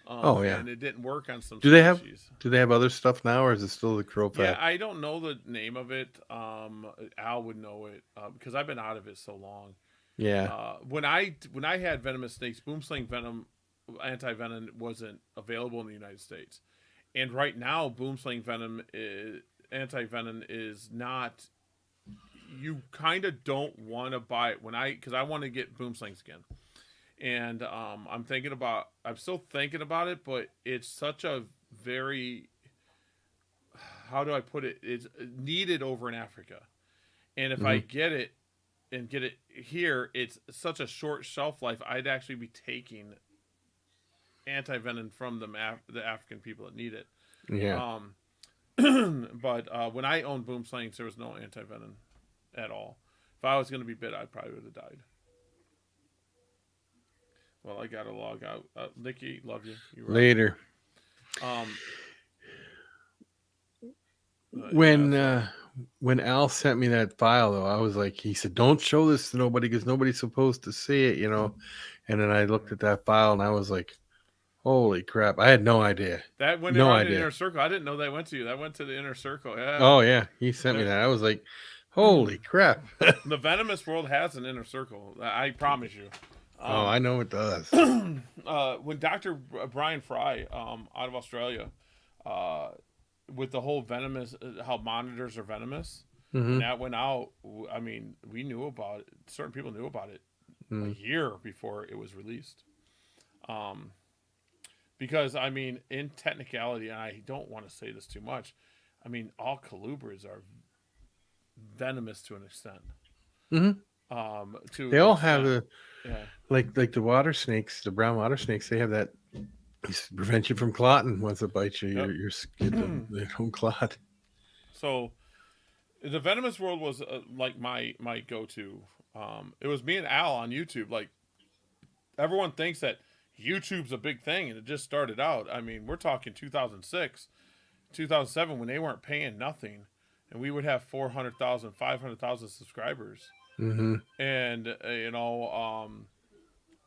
Oh yeah. And it didn't work on some Do they have species. other stuff now, or is it still the Yeah, Crowfab? I don't know the name of it. Al would know it because I've been out of it so long. Yeah. When I had venomous snakes, boom sling venom, anti venom wasn't available in the United States, and right now boom sling venom anti venom is not. You kind of don't want to buy it because I want to get boom slings again, and I'm still thinking about it, but it's such a very how do I put it? It's needed over in Africa, and if I Hmm. get it and get it here, it's such a short shelf life. I'd actually be taking anti venom from the African people that need it. Yeah. Um, but when I owned boom slings, there was no anti venom at all. If I was going to be bit, I probably would have died. Well, I got to log out. Nikki, love you. You were Later. Um, When yeah, when Al sent me that file, though, I was like, he said, "Don't show this to nobody because nobody's supposed to see it," you know. And then I looked at that file and I was like, "Holy crap!" I had no idea, That when they no were on the idea. inner circle, I didn't know that went to you. That went to the inner circle. Yeah. Oh yeah, he sent me that. I was like, "Holy crap!" The venomous world has an inner circle. I promise you. Oh, I know it does. When Dr. Brian Fry, out of Australia, uh, with the whole venomous, how monitors are venomous, when Hmm. that went out, I mean, we knew about it. Certain people knew about it a year before it was released. Um, because, I mean, in technicality, and I don't want to say this too much, I mean, all colubras are venomous to an extent. Hmm. To They an all have extent. a Yeah. like the water snakes, the brown water snakes. They have that to prevent you from clotting. Once it bites you, Yep. your skin they don't clot. So the venomous world was like my go to. It was me and Al on YouTube. Like everyone thinks that YouTube's a big thing, and it just started out. I mean, we're talking 2006, 2007 when they weren't paying nothing, and we would have 400,000, 500,000 subscribers, Hmm. and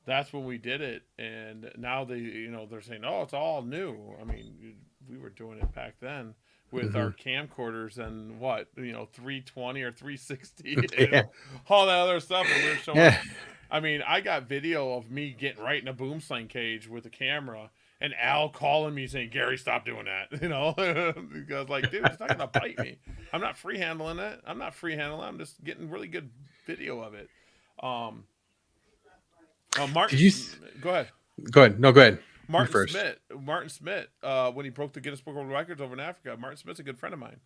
that's when we did it. And now they're saying, oh, it's all new. I mean, we were doing it back then with Hmm. our camcorders and what 320 or 360 Yeah. and all that other stuff, and we were showing. Yeah. I mean, I got video of me getting right in a boom sling cage with a camera and Al calling me saying, Gary, stop doing that. Because like, dude, it's not gonna bite me. I'm not free handling it. I'm just getting really good video of it. Martin, Did you go ahead. go ahead? No, go ahead. You first. Martin Smith, when he broke the Guinness Book of World Records over in Africa, Martin Smith's a good friend of mine.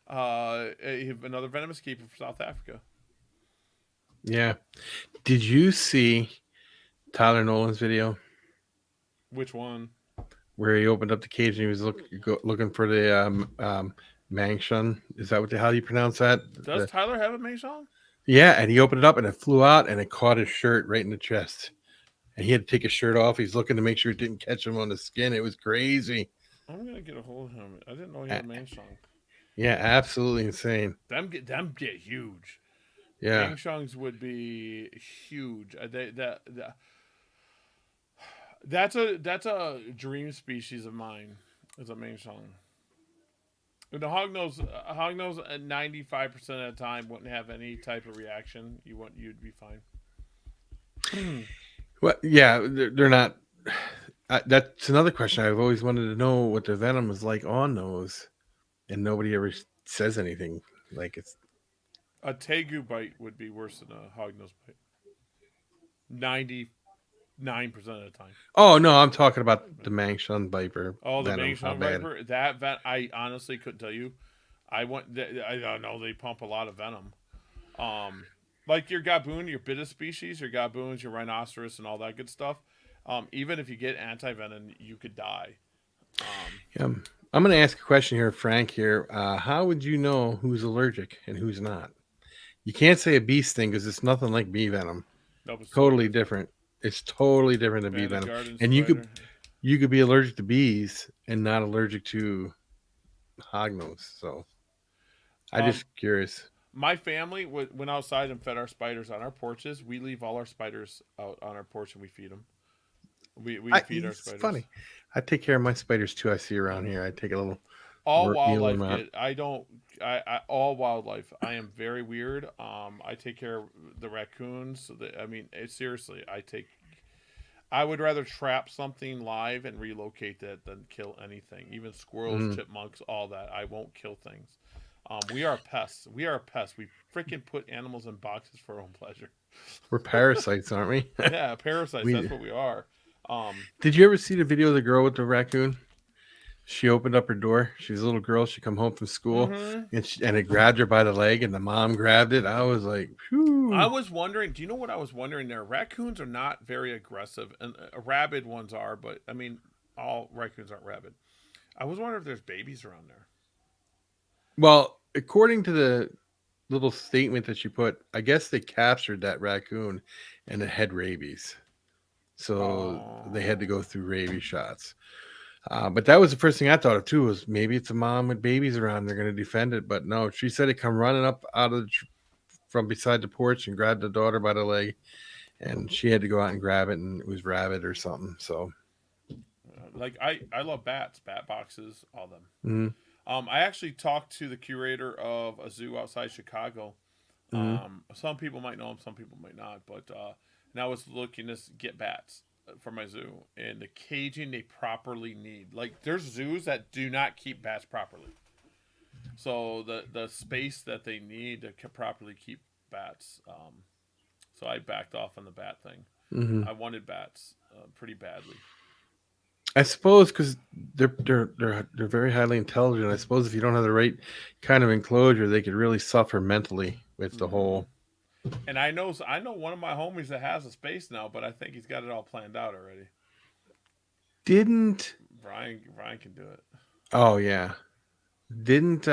Another venomous keeper from South Africa. Yeah. Did you see Tyler Nolan's video Which one? where he opened up the cage and he was looking for the Mangshun? Is that how you pronounce that? Does Tyler have a Meishan? Yeah, and he opened it up and it flew out and it caught his shirt right in the chest. And he had to take his shirt off. He's looking to make sure it didn't catch him on the skin. It was crazy. I'm gonna get a hold of him. I didn't know he had a Meishan. Yeah, absolutely insane. Them get huge. Yeah. Meishangs would be huge. That's a dream species of mine. Is a Meishan. The hognose at 95% of the time wouldn't have any type of reaction. You'd be fine. Well, yeah, they're not. That's another question. I've always wanted to know what the venom is like on those, and nobody ever says anything. Like it's A tegu bite would be worse than a hognose bite. 99% of the time. Oh no, I'm talking about the Mangshun viper. Oh, the venom, how Meishan bad. viper. That I honestly couldn't tell you. I don't know they pump a lot of venom. Like your gaboon, your betta species, your gaboons, your rhinoceros, and all that good stuff. Even if you get anti-venom, you could die. Yeah. I'm going to ask a question here, Frank. Here, how would you know who's allergic and who's not? You can't say a bee sting because it's nothing like bee venom. Nope, it's Totally different. It's totally different than bee Van venom. Garden And spider. you could be allergic to bees and not allergic to hognose. So I'm Um, just curious. My family went outside and fed our spiders on our porches. We leave all our spiders out on our porch and we feed them. We feed our It's spiders. funny. I take care of my spiders too. I see around here. I take a little. All Work meal wildlife. them out. I don't. I all wildlife. I am very weird. I take care of the raccoons. Seriously, I would rather trap something live and relocate that than kill anything. Even squirrels, chipmunks, all that. I won't kill things. We are pests. We freaking put animals in boxes for our own pleasure. We're parasites, aren't we? Yeah, parasites. We- That's what we are. Did you ever see the video of the girl with the raccoon? She opened up her door. She was a little girl. She come home from school, Mhm. and it grabbed her by the leg, and the mom grabbed it. I was like, "Phew." I was wondering. Do you know what I was wondering? There, raccoons are not very aggressive, and rabid ones are. But I mean, all raccoons aren't rabid. I was wondering if there's babies around there. Well, according to the little statement that she put, I guess they captured that raccoon, and it had rabies, so they had to go through rabies shots. But that was the first thing I thought of too. Was maybe it's a mom with babies around. They're going to defend it, but no. She said it come running up out of from beside the porch and grabbed the daughter by the leg, and she had to go out and grab it, and it was rabid or something. So, Like I love bats, bat boxes, all them. mm-hmm. I actually talked to the curator of a zoo outside Chicago. Some people might know him, some people might not. But and I was looking to get bats for my zoo, and the caging they properly need. Like there's zoos that do not keep bats properly, so the space that they need to properly keep bats. So I backed off on the bat thing. Mm-hmm. I wanted bats pretty badly. I suppose because they're very highly intelligent. I suppose if you don't have the right kind of enclosure, they could really suffer mentally with the whole. And I know one of my homies that has a space now, but I think he's got it all planned out already. Didn't Brian can do it. Oh yeah, didn't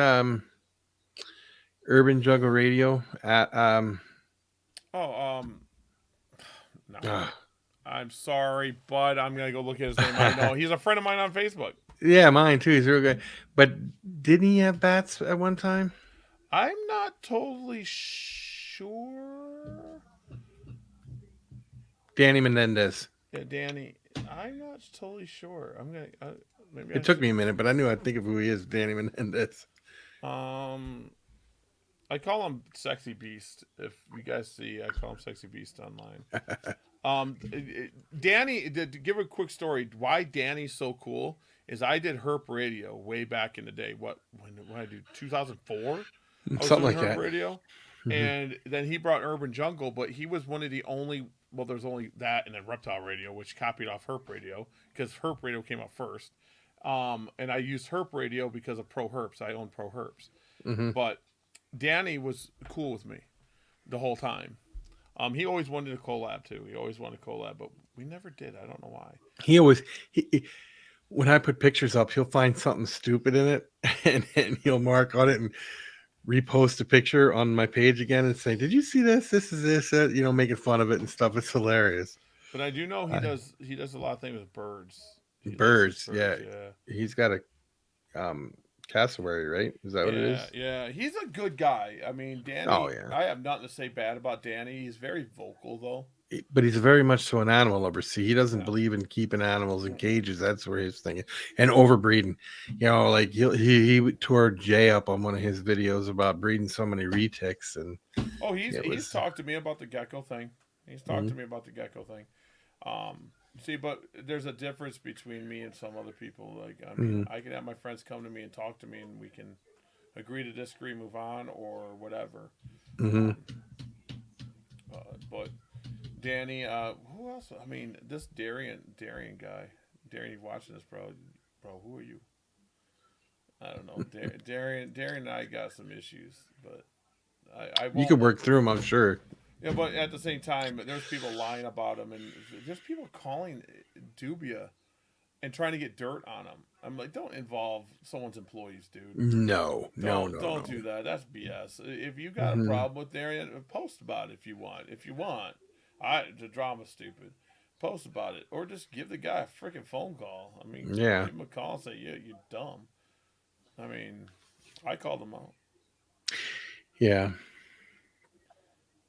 Urban Juggle Radio at Oh, no. uh, I'm sorry, but I'm gonna go look at his name. I know he's a friend of mine on Facebook. yeah, mine too. He's real good. But didn't he have bats at one time? I'm not totally sure. Danny Menendez. Yeah, Danny. I'm not totally sure. I'm gonna maybe. It took me a minute, but I knew I'd think of who he is. Danny Menendez. I call him Sexy Beast. If you guys see, I call him Sexy Beast online. Danny, to give a quick story, why Danny's so cool is I did Herp Radio way back in the day. When I do 2004? I was Something doing like Herp that. Radio, and then he brought Urban Jungle, but he was one of the only. Well, there's only that and then Reptile Radio, which copied off Herp Radio because Herp Radio came out first. And I used Herp Radio because of Pro Herps. I own Pro Herps, but Danny was cool with me the whole time. He always wanted a collab too. He always wanted a collab, but we never did. I don't know why. He when I put pictures up, he'll find something stupid in it, and he'll mark on it and repost a picture on my page again and say, "Did you see this? This is this." Making fun of it and stuff. It's hilarious. But I do know he does a lot of things with birds. Birds, yeah. He's got a cassowary, right? Is that what it is? Yeah, he's a good guy. I mean, Danny. Oh, yeah. I have nothing to say bad about Danny. He's very vocal though. But he's very much so an animal lover. See, he doesn't believe in keeping animals in cages. That's where his thing is. And overbreeding. Like he tore Jay up on one of his videos about breeding so many retics. And he's talked to me about the gecko thing. He's talked to me about the gecko thing. See, but there's a difference between me and some other people. Like, I mean, I can have my friends come to me and talk to me, and we can agree to disagree, move on, or whatever. But Danny, who else? I mean, this Darian guy. Darian, you watching this, bro? Bro, who are you? I don't know. Darian and I got some issues, but I won't. You could work through them, I'm sure. Yeah, but at the same time, there's people lying about him, and there's people calling dubia and trying to get dirt on him. I'm like, don't involve someone's employees, dude. No. Don't do that. That's BS. If you got a problem with Darian, post about it if you want. The drama's stupid. Post about it, or just give the guy a freaking phone call. I mean, give him a call and say, "Yeah, you're dumb." I mean, I called him out. Yeah.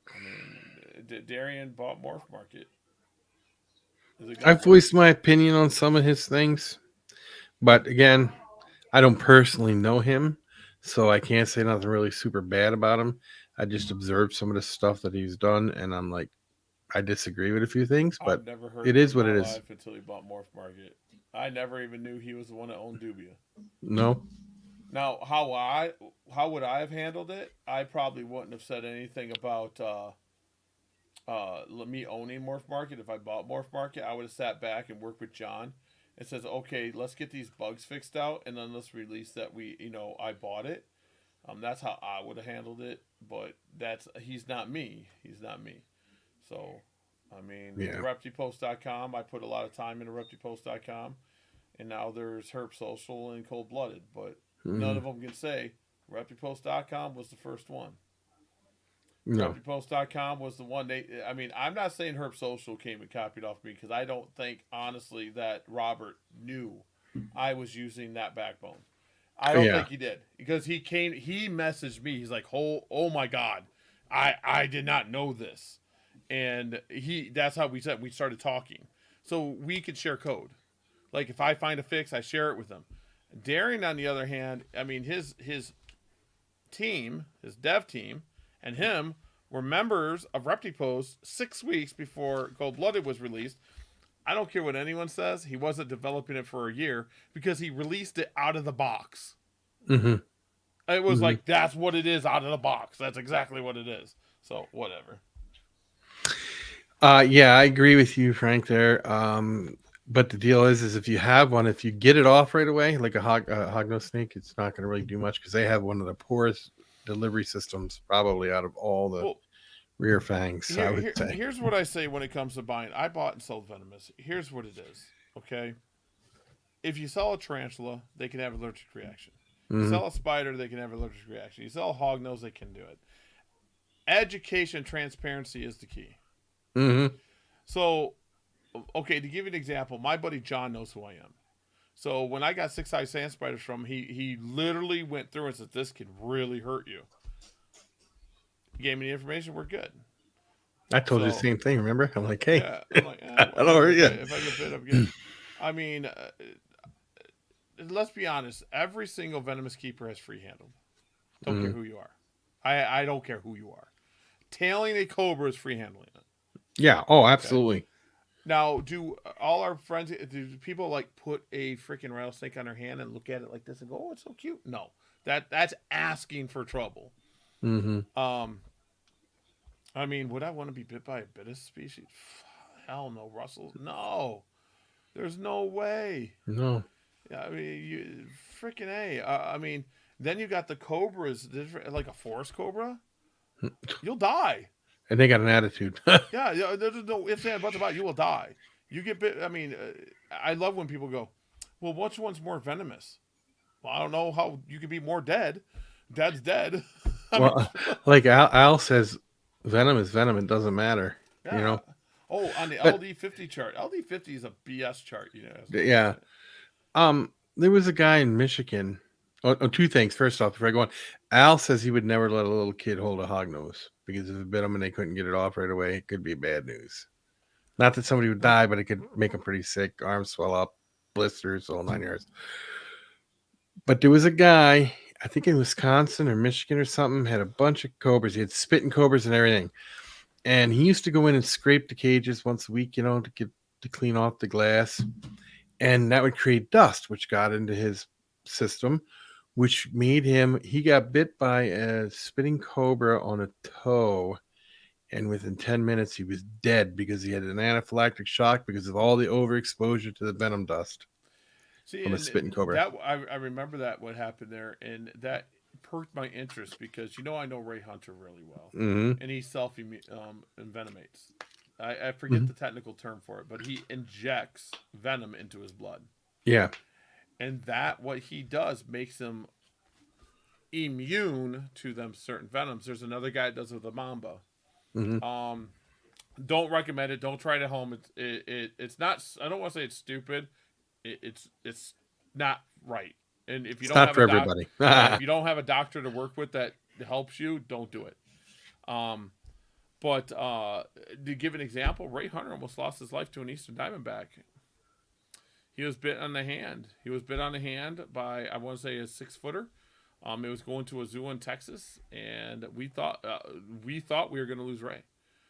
I mean, Darian bought Morph Market. I've voiced my opinion on some of his things, but again, I don't personally know him, so I can't say nothing really super bad about him. I just observed some of the stuff that he's done, and I'm like, I disagree with a few things, but I've never heard it is what it is. Until he bought Morph Market, I never even knew he was the one that owned Dubia. No. Now, how would I have handled it? I probably wouldn't have said anything about me owning Morph Market. If I bought Morph Market, I would have sat back and worked with John and says, okay, let's get these bugs fixed out, and then let's release that I bought it. That's how I would have handled it. But he's not me. So, I mean, ReptiPost.com, I put a lot of time into ReptiPost.com, and now there's Herb Social and Cold Blooded, but none of them can say ReptiPost.com was the first one. No. ReptiPost.com was the one I'm not saying Herb Social came and copied off me because I don't think, honestly, that Robert knew I was using that backbone. I don't Yeah. think he did because he messaged me. He's like, oh my God, I did not know this. And that's how we started talking. So we could share code. Like if I find a fix, I share it with him. Daring, on the other hand, I mean his team, his dev team, and him were members of ReptiPost 6 weeks before Cold Blooded was released. I don't care what anyone says. He wasn't developing it for a year because he released it out of the box. Mm-hmm. It was Mm-hmm. like, that's what it is out of the box. That's exactly what it is. So, whatever. Yeah, I agree with you, Frank, there. But the deal is if you have one, if you get it off right away, like a hognose snake, it's not going to really do much because they have one of the poorest delivery systems probably out of all the Well, rear fangs, I would say. here's what I say when it comes to buying. I bought and sold venomous. Here's what it is, okay? If you sell a tarantula, they can have an allergic reaction. You Mhm. sell a spider, they can have an allergic reaction. You sell a hognose, they can do it. Education, transparency is the key. Mm-hmm. So, okay, to give you an example, my buddy John knows who I am. So when I got 6-eye sand spiders from him, he literally went through and said, "This can really hurt you." He gave me the information. We're good. I told you the So- same thing, remember? I'm like, hey, Yeah, I'm like, I don't hurt you. if I get bit, I'm good. I mean, let's be honest. Every single venomous keeper has free handled. Don't care who you are. I don't care who you are. Tailing a cobra is free handling it. Yeah. Oh, absolutely. Now, do all our friends, do people like put a freaking rattlesnake on their hand and look at it like this and go, "Oh, it's so cute"? No, that's asking for trouble. Mm-hmm. I mean, would I want to be bit by a Bitis species? Hell no, Russell. No, there's no way. No. I mean, you freaking A. I mean, then you got the cobras, like a forest cobra. You'll die. And they got an attitude. Yeah, there's no ifs, ands, buts about it. You will die. You get bit. I mean, I love when people go, "Well, which one's more venomous?" Well, I don't know how you could be more dead. Dead's dead. Well, like Al says, venom is venom. It doesn't matter. Yeah. You know? Oh, on the But- LD50 chart. LD50 is a BS chart. You know. Yeah. There was a guy in Michigan. Oh, two things. First off, before I go on, Al says he would never let a little kid hold a hognose because if it bit him and they couldn't get it off right away, it could be bad news. Not that somebody would die, but it could make them pretty sick, arms swell up, blisters, all 9 yards. But there was a guy, I think in Wisconsin or Michigan or something, had a bunch of cobras. He had spitting cobras and everything. And he used to go in and scrape the cages once a week, to clean off the glass. And that would create dust, which got into his system, which made he got bit by a spitting cobra on a toe. And within 10 minutes, he was dead because he had an anaphylactic shock because of all the overexposure to the venom dust. See, From a and spitting cobra. That I remember that what happened there, and that perked my interest because I know Ray Hunter really well, Mm-hmm. and he self envenomates. I forget the technical term for it, but he injects venom into his blood, Yeah. and that what he does makes him immune to them certain venoms. There's another guy that does it with a mamba. Mm-hmm. Don't recommend it. Don't try it at home. It's not. I don't want to say it's stupid. It's not right. And if you It's don't not have for a everybody. if you don't have a doctor to work with that helps you, don't do it. But to give an example, Ray Hunter almost lost his life to an eastern diamondback. He was bit on the hand. He was bit on the hand by, I want to say, a 6-footer. It was going to a zoo in Texas, and we thought we were going to lose Ray.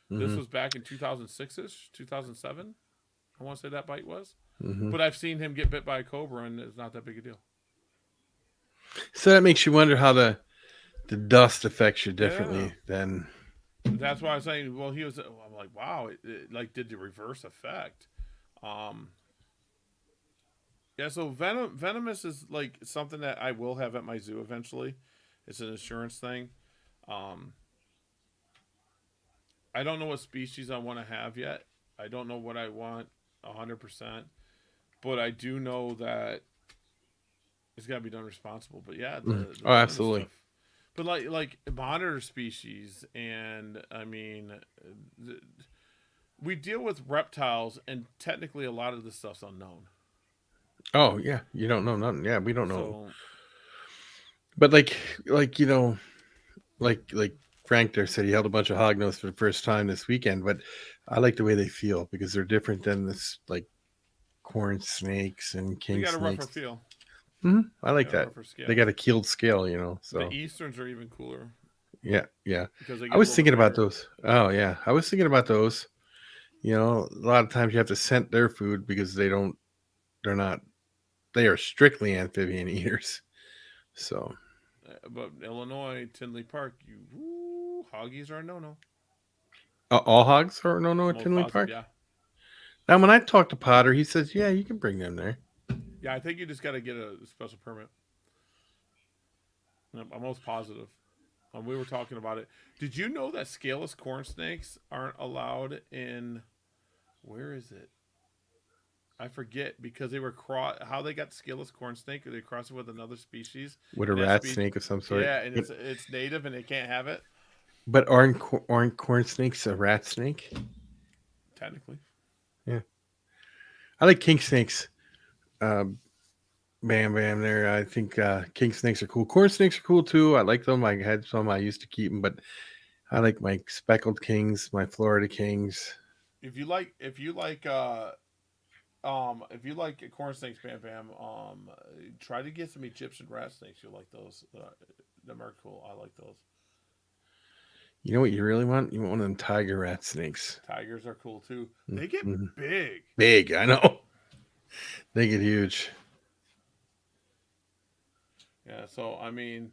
This was back in 2006ish, 2007. I want to say that bite was. But I've seen him get bit by a cobra, and it's not that big a deal. So that makes you wonder how the dust affects you differently than. That's why I was saying. Well, I'm like, wow, it like did the reverse effect. Yeah. So venomous is like something that I will have at my zoo eventually. It's an insurance thing. I don't know what species I want to have yet. I don't know what I want 100%, but I do know that it's got to be done responsible. But yeah, the Oh, absolutely. stuff. But like monitor species, and I mean, we deal with reptiles, and technically a lot of this stuff's unknown. Oh yeah, you don't know nothing. Yeah, we don't know. So But like Frank there said, he held a bunch of hognose for the first time this weekend. But I like the way they feel because they're different than this like corn snakes and they king got a rougher snakes. feel. I They like got a that. rougher They scale. got a keeled scale, The So Easterns are even cooler yeah, yeah. because they I get a was little bit thinking about bigger. those. Oh yeah, I was thinking about those. A lot of times you have to scent their food because they're not. They are strictly amphibian eaters. So But Illinois, Tinley Park, hoggies are a no-no. all hogs are no at Most Tinley positive, Park. yeah. Now, when I talked to Potter, he says, "Yeah, you can bring them there." Yeah, I think you just got to get a special permit. I'm most positive. We were talking about it. Did you know that scaleless corn snakes aren't allowed in? Where is it? I forget because they were how they got scaleless corn snake. They crossed it with another species. With a And that rat snake of some sort. yeah, and it's native and they can't have it But aren't corn snakes a rat snake? technically. Yeah, I like king snakes. Um, Bam Bam there. I think king snakes are cool. Corn snakes are cool too. I like them. I had some. I used to keep them, but I like my speckled kings, my Florida kings. If you like corn snakes, Bam Bam, try to get some Egyptian rat snakes. You'll like those. Them are cool. I like those. You know what you really want? You want one of them tiger rat snakes. Tigers are cool too. They get big. Big, I know. They get huge. Yeah. So I mean,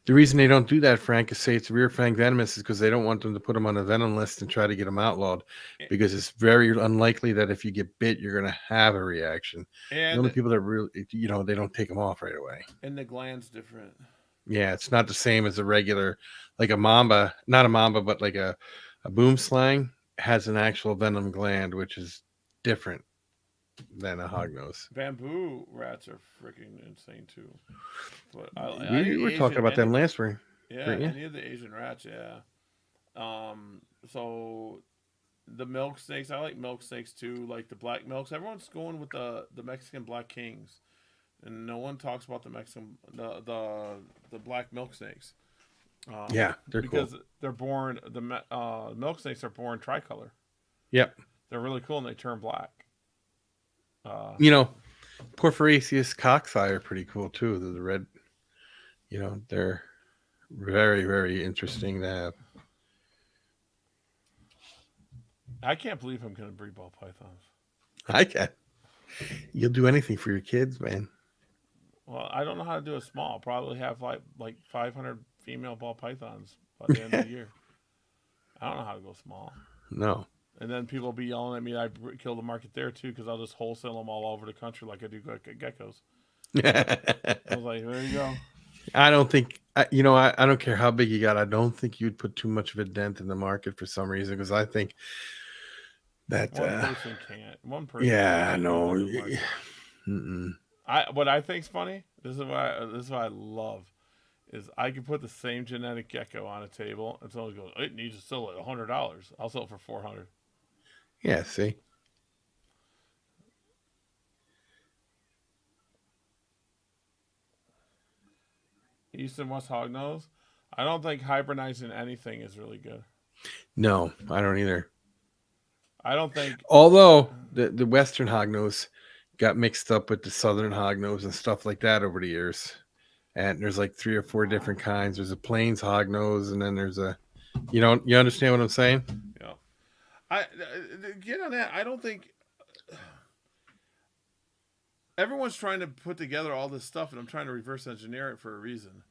The reason they don't do that, Frank, is say it's rear fang venomous is because they don't want them to put them on a venom list and try to get them outlawed because it's very unlikely that if you get bit, you're going to have a reaction. The only and people that really, they don't take them off right away. the gland's different. Yeah, it's not the same as a regular, like a mamba, not a mamba, but like a boom slang has an actual venom gland, which is different than a hognose. Bamboo rats are freaking insane too. But We were talking about them last spring. Yeah, any of the Asian rats, yeah. So the milk snakes, I like milk snakes too, like the black milks. Everyone's going with the Mexican black kings, and no one talks about the Mexican the black milk snakes. Yeah, they're because cool. they're born milk snakes are born tricolor. Yep. They're really cool and they turn black. Porphyraceous cockeye are pretty cool too. They're the red. They're very, very interesting to have. I can't believe I'm going to breed ball pythons. I can. You'll do anything for your kids, man. Well, I don't know how to do a small. I'll probably have like 500 female ball pythons by the end of the year. I don't know how to go small. No. And then people will be yelling at me that I kill the market there too because I'll just wholesale them all over the country like I do geckos. I was like, there you go. I don't think, I don't care how big you got. I don't think you'd put too much of a dent in the market for some reason because I think that one person can't. One person. Yeah, can't no. What I think's funny. This is what I love. Is I can put the same genetic gecko on a table and someone goes, it needs to sell at $100. I'll sell it for $400. Yeah, see. East and West hognose. I don't think hybridizing anything is really good. No, I don't either. I don't think. Although the Western hognose got mixed up with the Southern hognose and stuff like that over the years. And there's like 3 or 4 different kinds. There's a plains hognose, and then there's a, you understand what I'm saying? Yeah. I get on that. I don't think everyone's trying to put together all this stuff, and I'm trying to reverse engineer it for a reason.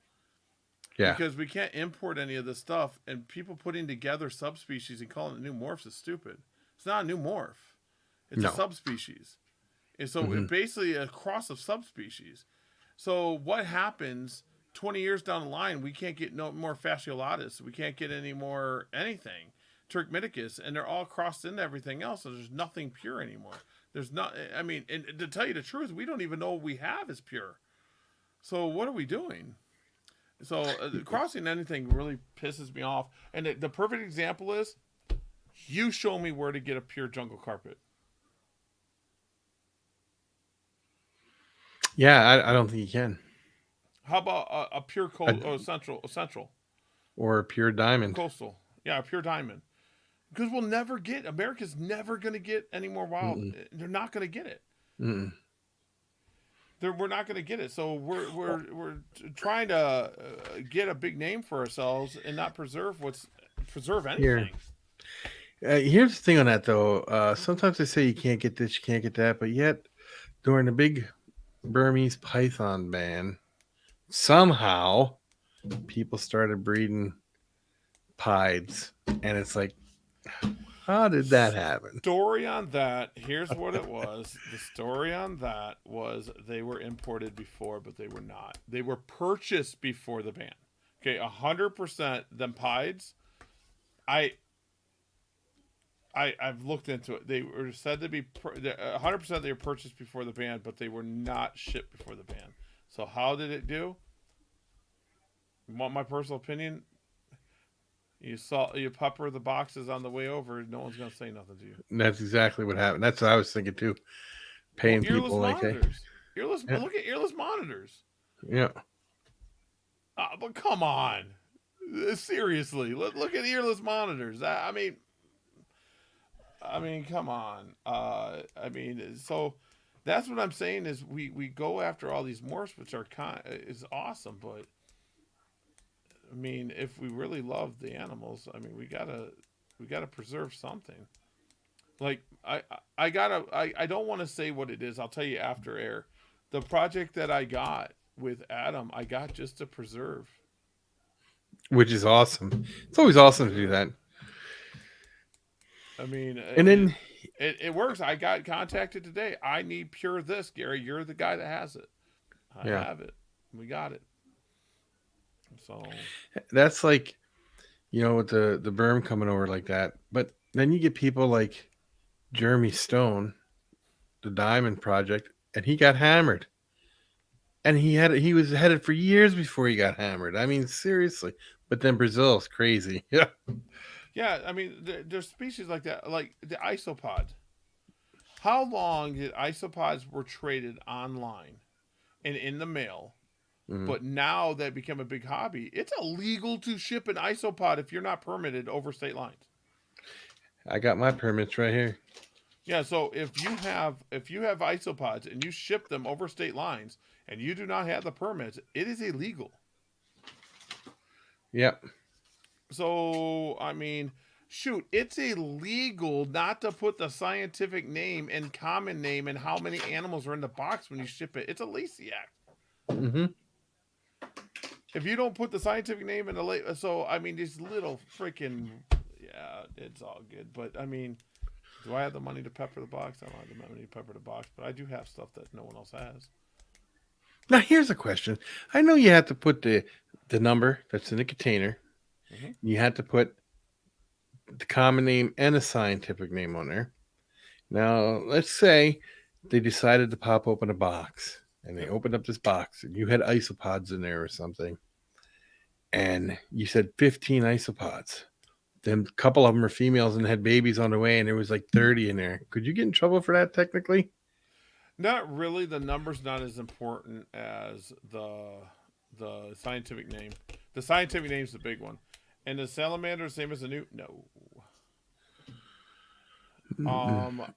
Yeah. Because we can't import any of this stuff, and people putting together subspecies and calling it new morphs is stupid. It's not a new morph. It's a subspecies. And so it's basically a cross of subspecies. So what happens 20 years down the line? We can't get no more fasciolatus. We can't get any more anything. Turkmeticus, and they're all crossed into everything else. So there's nothing pure anymore. There's not. I mean, and to tell you the truth, we don't even know what we have is pure. So what are we doing? So crossing anything really pisses me off. And the perfect example is, you show me where to get a pure jungle carpet. Yeah, I don't think you can. How about a pure central Or a pure diamond. coastal? Yeah, a pure diamond. Because we'll never get America's never going to get any more wild. Mm-mm. They're not going to get it. Mm-mm. We're not going to get it. So we're trying to get a big name for ourselves and not preserve Here. anything. Here's the thing on that, though. Sometimes they say you can't get this, you can't get that, but yet during the big Burmese python ban, somehow people started breeding pieds, and it's like, how did that happen? Story on that. Here's what it was. The story on that was they were imported before, but they were not. They were purchased before the ban. Okay, 100% them pieds. I've looked into it. They were said to be 100%. They were purchased before the ban, but they were not shipped before the ban. So how did it do? You want my personal opinion? You pepper the boxes on the way over. No one's gonna say nothing to you. That's exactly what happened. That's what I was thinking too. Paying people like, hey, Earless. yeah. Look at earless monitors. Yeah. But come on, seriously. Look at earless monitors. I mean, come on. So that's what I'm saying is we go after all these morphs, which are is awesome, but I mean, if we really love the animals, I mean, we gotta preserve something. Like I don't want to say what it is. I'll tell you after air. The project that I got with Adam, I got just to preserve. Which is awesome. It's always awesome to do that. I mean, And then it works. I got contacted today. I need pure this, Gary. You're the guy that has it. I have it. We got it. So that's like, with the berm coming over like that. But then you get people like Jeremy Stone, the Diamond Project, and he got hammered. And he was headed for years before he got hammered. I mean, seriously. But then Brazil's crazy. Yeah. Yeah, I mean, there's species like that, like the isopod. How long did isopods were traded online and in the mail? Mm-hmm. But now that become a big hobby, it's illegal to ship an isopod if you're not permitted over state lines. I got my permits right here. Yeah, so if you have isopods and you ship them over state lines and you do not have the permits, it is illegal. Yep. So, I mean, shoot, it's illegal not to put the scientific name and common name and how many animals are in the box when you ship it. It's a Lacey Act. Mm-hmm. If you don't put the scientific name in the so I mean, these little freaking, yeah, it's all good. But I mean, do I have the money to pepper the box? I don't have the money to pepper the box, but I do have stuff that no one else has. Now here's a question. I know you have to put the number that's in the container. Mm-hmm. You had to put the common name and a scientific name on there. Now, let's say they decided to pop open a box and they opened up this box and you had isopods in there or something. And you said 15 isopods. Then a couple of them are females and had babies on the way and there was like 30 in there. Could you get in trouble for that technically? Not really. The number's not as important as the scientific name. The scientific name's the big one. And the salamander, same as the newt? No.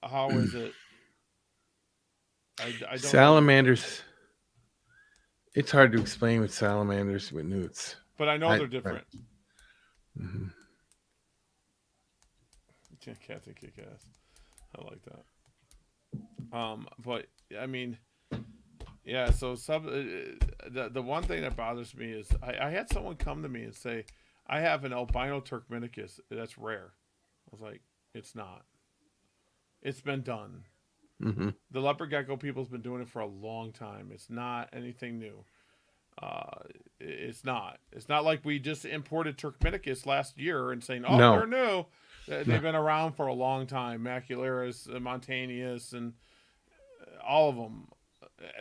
How is it? I don't salamanders. Know. It's hard to explain with salamanders with newts. But I know they're different. Right. Mm-hmm. Captain Kick-Ass. I like that. But I mean, yeah. So the one thing that bothers me is I had someone come to me and say, I have an albino Turkmenicus that's rare. I was like, it's not. It's been done. Mm-hmm. The leopard gecko people's been doing it for a long time. It's not anything new. It's not. It's not like we just imported Turkmenicus last year and saying, no. They're new. They've been around for a long time. Macularis, Montaneous, and all of them,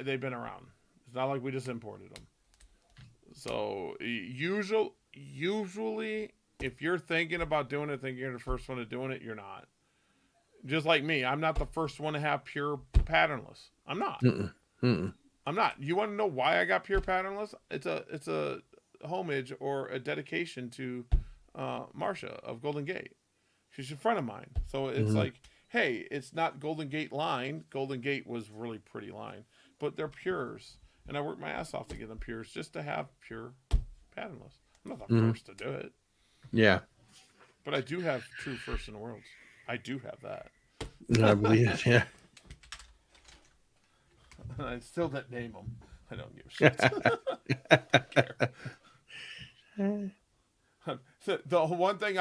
they've been around. It's not like we just imported them. So usually, if you're thinking about doing it, thinking you're the first one to doing it, you're not. Just like me, I'm not the first one to have pure patternless. I'm not. I'm I'm not. You want to know why I got pure patternless? It's a homage or a dedication to Marsha of Golden Gate. She's a friend of mine. So it's like, hey, it's not Golden Gate line. Golden Gate was really pretty line, but they're pures. And I worked my ass off to get them pures just to have pure patternless. I'm not the first to do it. Yeah. But I do have true first in the world. I do have that. I believe it, yeah. I still didn't name them. I don't give a shit. I don't care. The one thing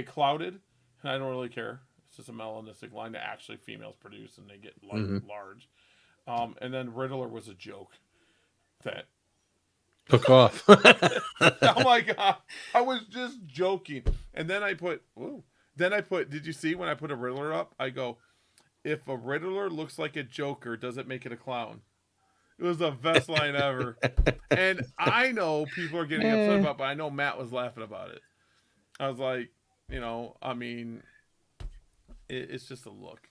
Clouded, and I don't really care. It's just a melanistic line that actually females produce and they get large. And then Riddler was a joke that took off. Oh my god, I was just joking. And then I put, did you see when I put a Riddler up? I go, if a Riddler looks like a Joker, does it make it a clown? It was the best line ever. And I know people are getting upset about it, but I know Matt was laughing about it. I was like, I mean, it's just a look.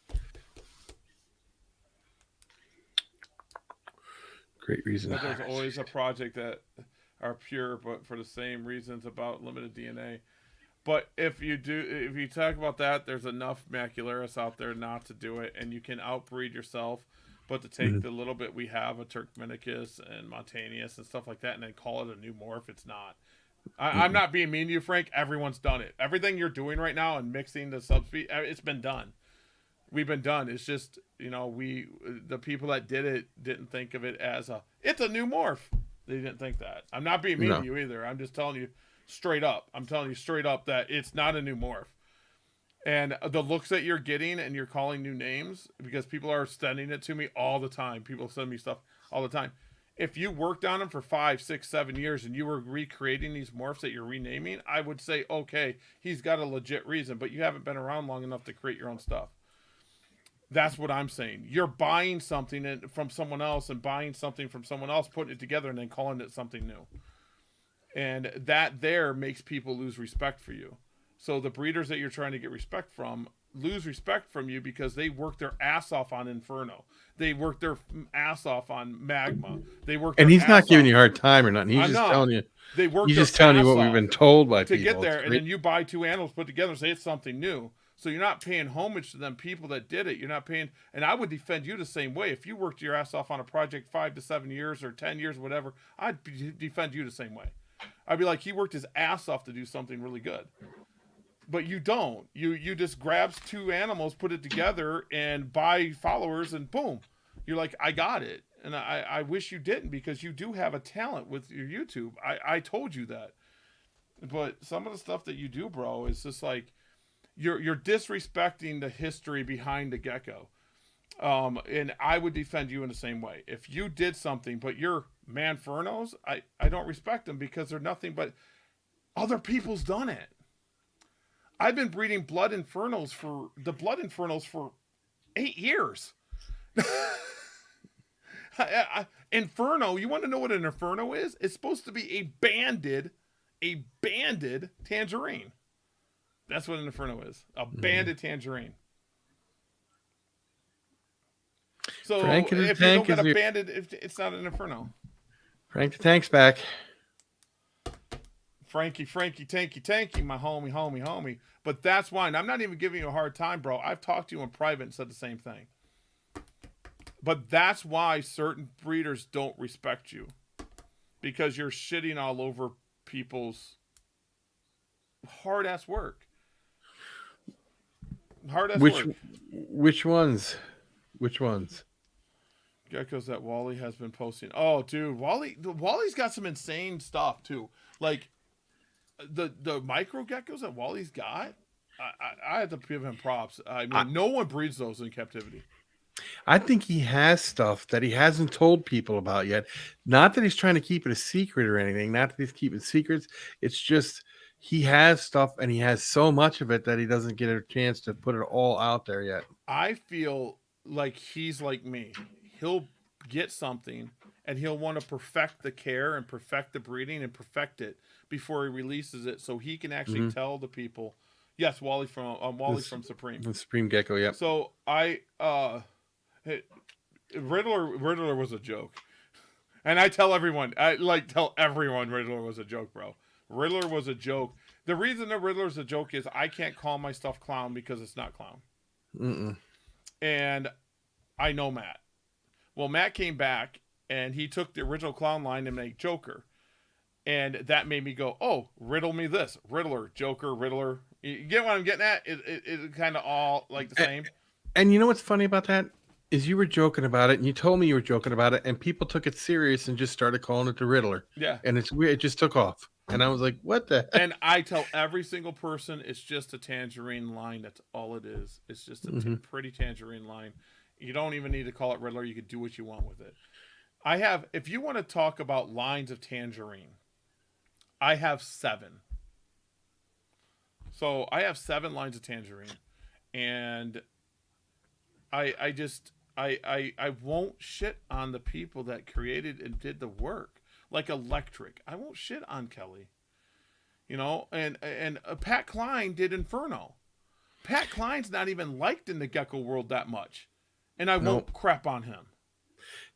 Great reason. But there's always a project that are pure, but for the same reasons about limited DNA. But if you talk about that, there's enough macularis out there not to do it, and you can outbreed yourself. But to take the little bit we have of Turkmenicus and Montanius and stuff like that, and then call it a new morph, it's not. I'm not being mean to you, Frank. Everyone's done it. Everything you're doing right now and mixing the subspecies, it's been done. We've been done. It's just, the people that did it didn't think of it as it's a new morph. They didn't think that. I'm not being mean to you either. I'm just telling you straight up. I'm telling you straight up that it's not a new morph. And the looks that you're getting and you're calling new names, because people are sending it to me all the time. People send me stuff all the time. If you worked on them for 5, 6, 7 years and you were recreating these morphs that you're renaming, I would say, okay, he's got a legit reason, but you haven't been around long enough to create your own stuff. That's what I'm saying. You're buying something from someone else and buying something from someone else, putting it together and then calling it something new. And that there makes people lose respect for you. So the breeders that you're trying to get respect from lose respect from you because they work their ass off on Inferno. They work their ass off on Magma. They work. And he's not giving you a hard time or nothing. He's just telling you. They work. He's just telling you what we've been told by to people. Get there, and then you buy 2 animals put together and say it's something new. So you're not paying homage to them people that did it. You're not paying. And I would defend you the same way. If you worked your ass off on a project 5 to 7 years or 10 years, whatever, I'd defend you the same way. I'd be like, he worked his ass off to do something really good. But you don't. You just grabs 2 animals, put it together, and buy followers, and boom. You're like, I got it. And I wish you didn't, because you do have a talent with your YouTube. I told you that. But some of the stuff that you do, bro, is just like, you're disrespecting the history behind the gecko. And I would defend you in the same way. If you did something, but you're Manfernos, I don't respect them, because they're nothing but other people's done it. I've been breeding Blood Infernals for 8 years. Inferno, you want to know what an Inferno is? It's supposed to be a banded tangerine. That's what an Inferno is. A banded tangerine. So Frank if you don't get a banded, it's not an Inferno. Frank the Tank's back. Frankie, tanky, my homie. But that's why, and I'm not even giving you a hard time, bro. I've talked to you in private and said the same thing. But that's why certain breeders don't respect you. Because you're shitting all over people's hard-ass work. Which ones? Geckos that Wally has been posting. Oh, dude, Wally's got some insane stuff, too. Like, the micro geckos that Wally's got, I have to give him props. I mean, no one breeds those in captivity. I think he has stuff that he hasn't told people about yet. Not that he's trying to keep it a secret or anything. Not that he's keeping secrets. It's just he has stuff, and he has so much of it that he doesn't get a chance to put it all out there yet. I feel like he's like me. He'll get something, and he'll want to perfect the care and perfect the breeding and perfect it before he releases it, so he can actually tell the people. Yes, Wally from Supreme. The Supreme Gecko, yeah. So Riddler was a joke. And I tell everyone, tell everyone Riddler was a joke, bro. Riddler was a joke. The reason the Riddler's a joke is I can't call my stuff clown because it's not clown. Mm-mm. And I know Matt. Well, Matt came back and he took the original clown line and made Joker. And that made me go, oh, riddle me this. Riddler, Joker, Riddler. You get what I'm getting at? It's kind of all like the same. And you know what's funny about that? Is you were joking about it, and you told me you were joking about it, and people took it serious and just started calling it the Riddler. Yeah. And it's weird. It just took off. And I was like, what the heck? And I tell every single person it's just a tangerine line. That's all it is. It's just a pretty tangerine line. You don't even need to call it Riddler. You could do what you want with it. If you want to talk about lines of tangerine, I have 7. So I have 7 lines of tangerine. And I won't shit on the people that created and did the work. Like Electric. I won't shit on Kelly. You know, and Pat Klein did Inferno. Pat Klein's not even liked in the Gecko world that much. And I won't crap on him.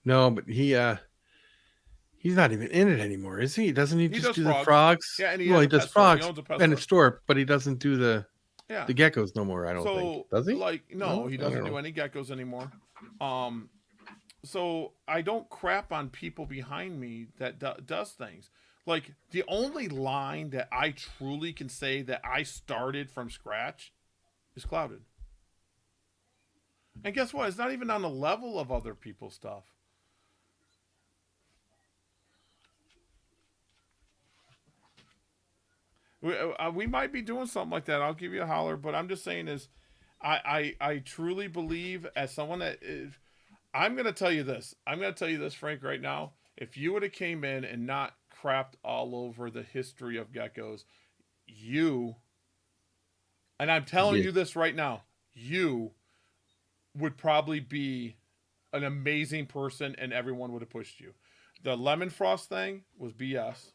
No, but he's not even in it anymore, is he? Doesn't he just do frogs. the frogs? Yeah, and he does frogs and a store, but he doesn't do the geckos no more, I don't think. Does he? No, he doesn't do any geckos anymore. So I don't crap on people behind me that does things. Like, the only line that I truly can say that I started from scratch is Clouded. And guess what? It's not even on the level of other people's stuff. We might be doing something like that. I'll give you a holler, but I'm just saying is, I truly believe as someone that is, I'm going to tell you this. I'm going to tell you this, Frank, right now. If you would have came in and not crapped all over the history of geckos, and I'm telling you this right now, you would probably be an amazing person and everyone would have pushed you. The Lemon Frost thing was BS.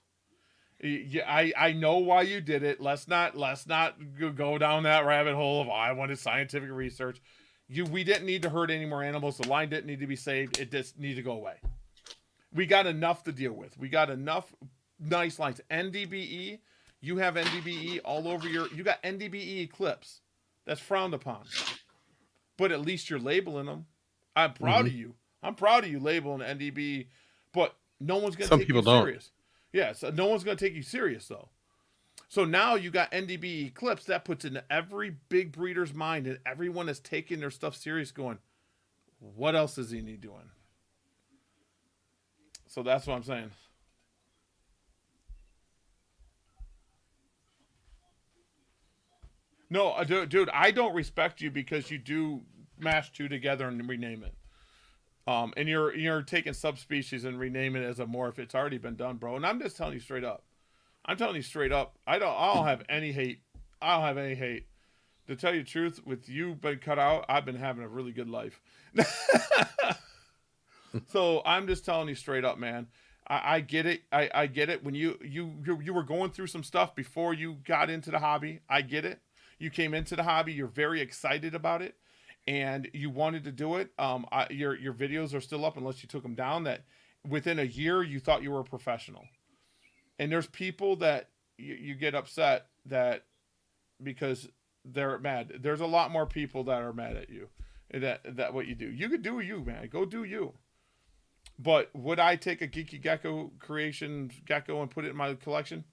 Yeah, I know why you did it. Let's not go down that rabbit hole of I wanted scientific research. We didn't need to hurt any more animals. The line didn't need to be saved. It just needed to go away. We got enough to deal with. We got enough nice lines. NDBE, you have NDBE all over you got NDBE Eclipse. That's frowned upon. But at least you're labeling them. I'm proud of you. I'm proud of you labeling NDBE, but no one's going to take you serious. Yeah, so no one's going to take you serious, though. So now you got NDB Eclipse. That puts in every big breeder's mind, and everyone that's taking their stuff serious going, what else is he doing? So that's what I'm saying. No, dude, I don't respect you because you do mash 2 together and rename it. And you're taking subspecies and renaming it as a morph. It's already been done, bro. And I'm just telling you straight up. I don't have any hate. I don't have any hate. To tell you the truth, with you being cut out, I've been having a really good life. So I'm just telling you straight up, man. I get it. I get it. When you were going through some stuff before you got into the hobby. I get it. You came into the hobby. You're very excited about it. And you wanted to do it. Your videos are still up unless you took them down. That within a year you thought you were a professional. And there's people that you get upset that because they're mad. There's a lot more people that are mad at you. That what you do. You could do you, man. Go do you. But would I take a Geeky Gecko creation gecko and put it in my collection?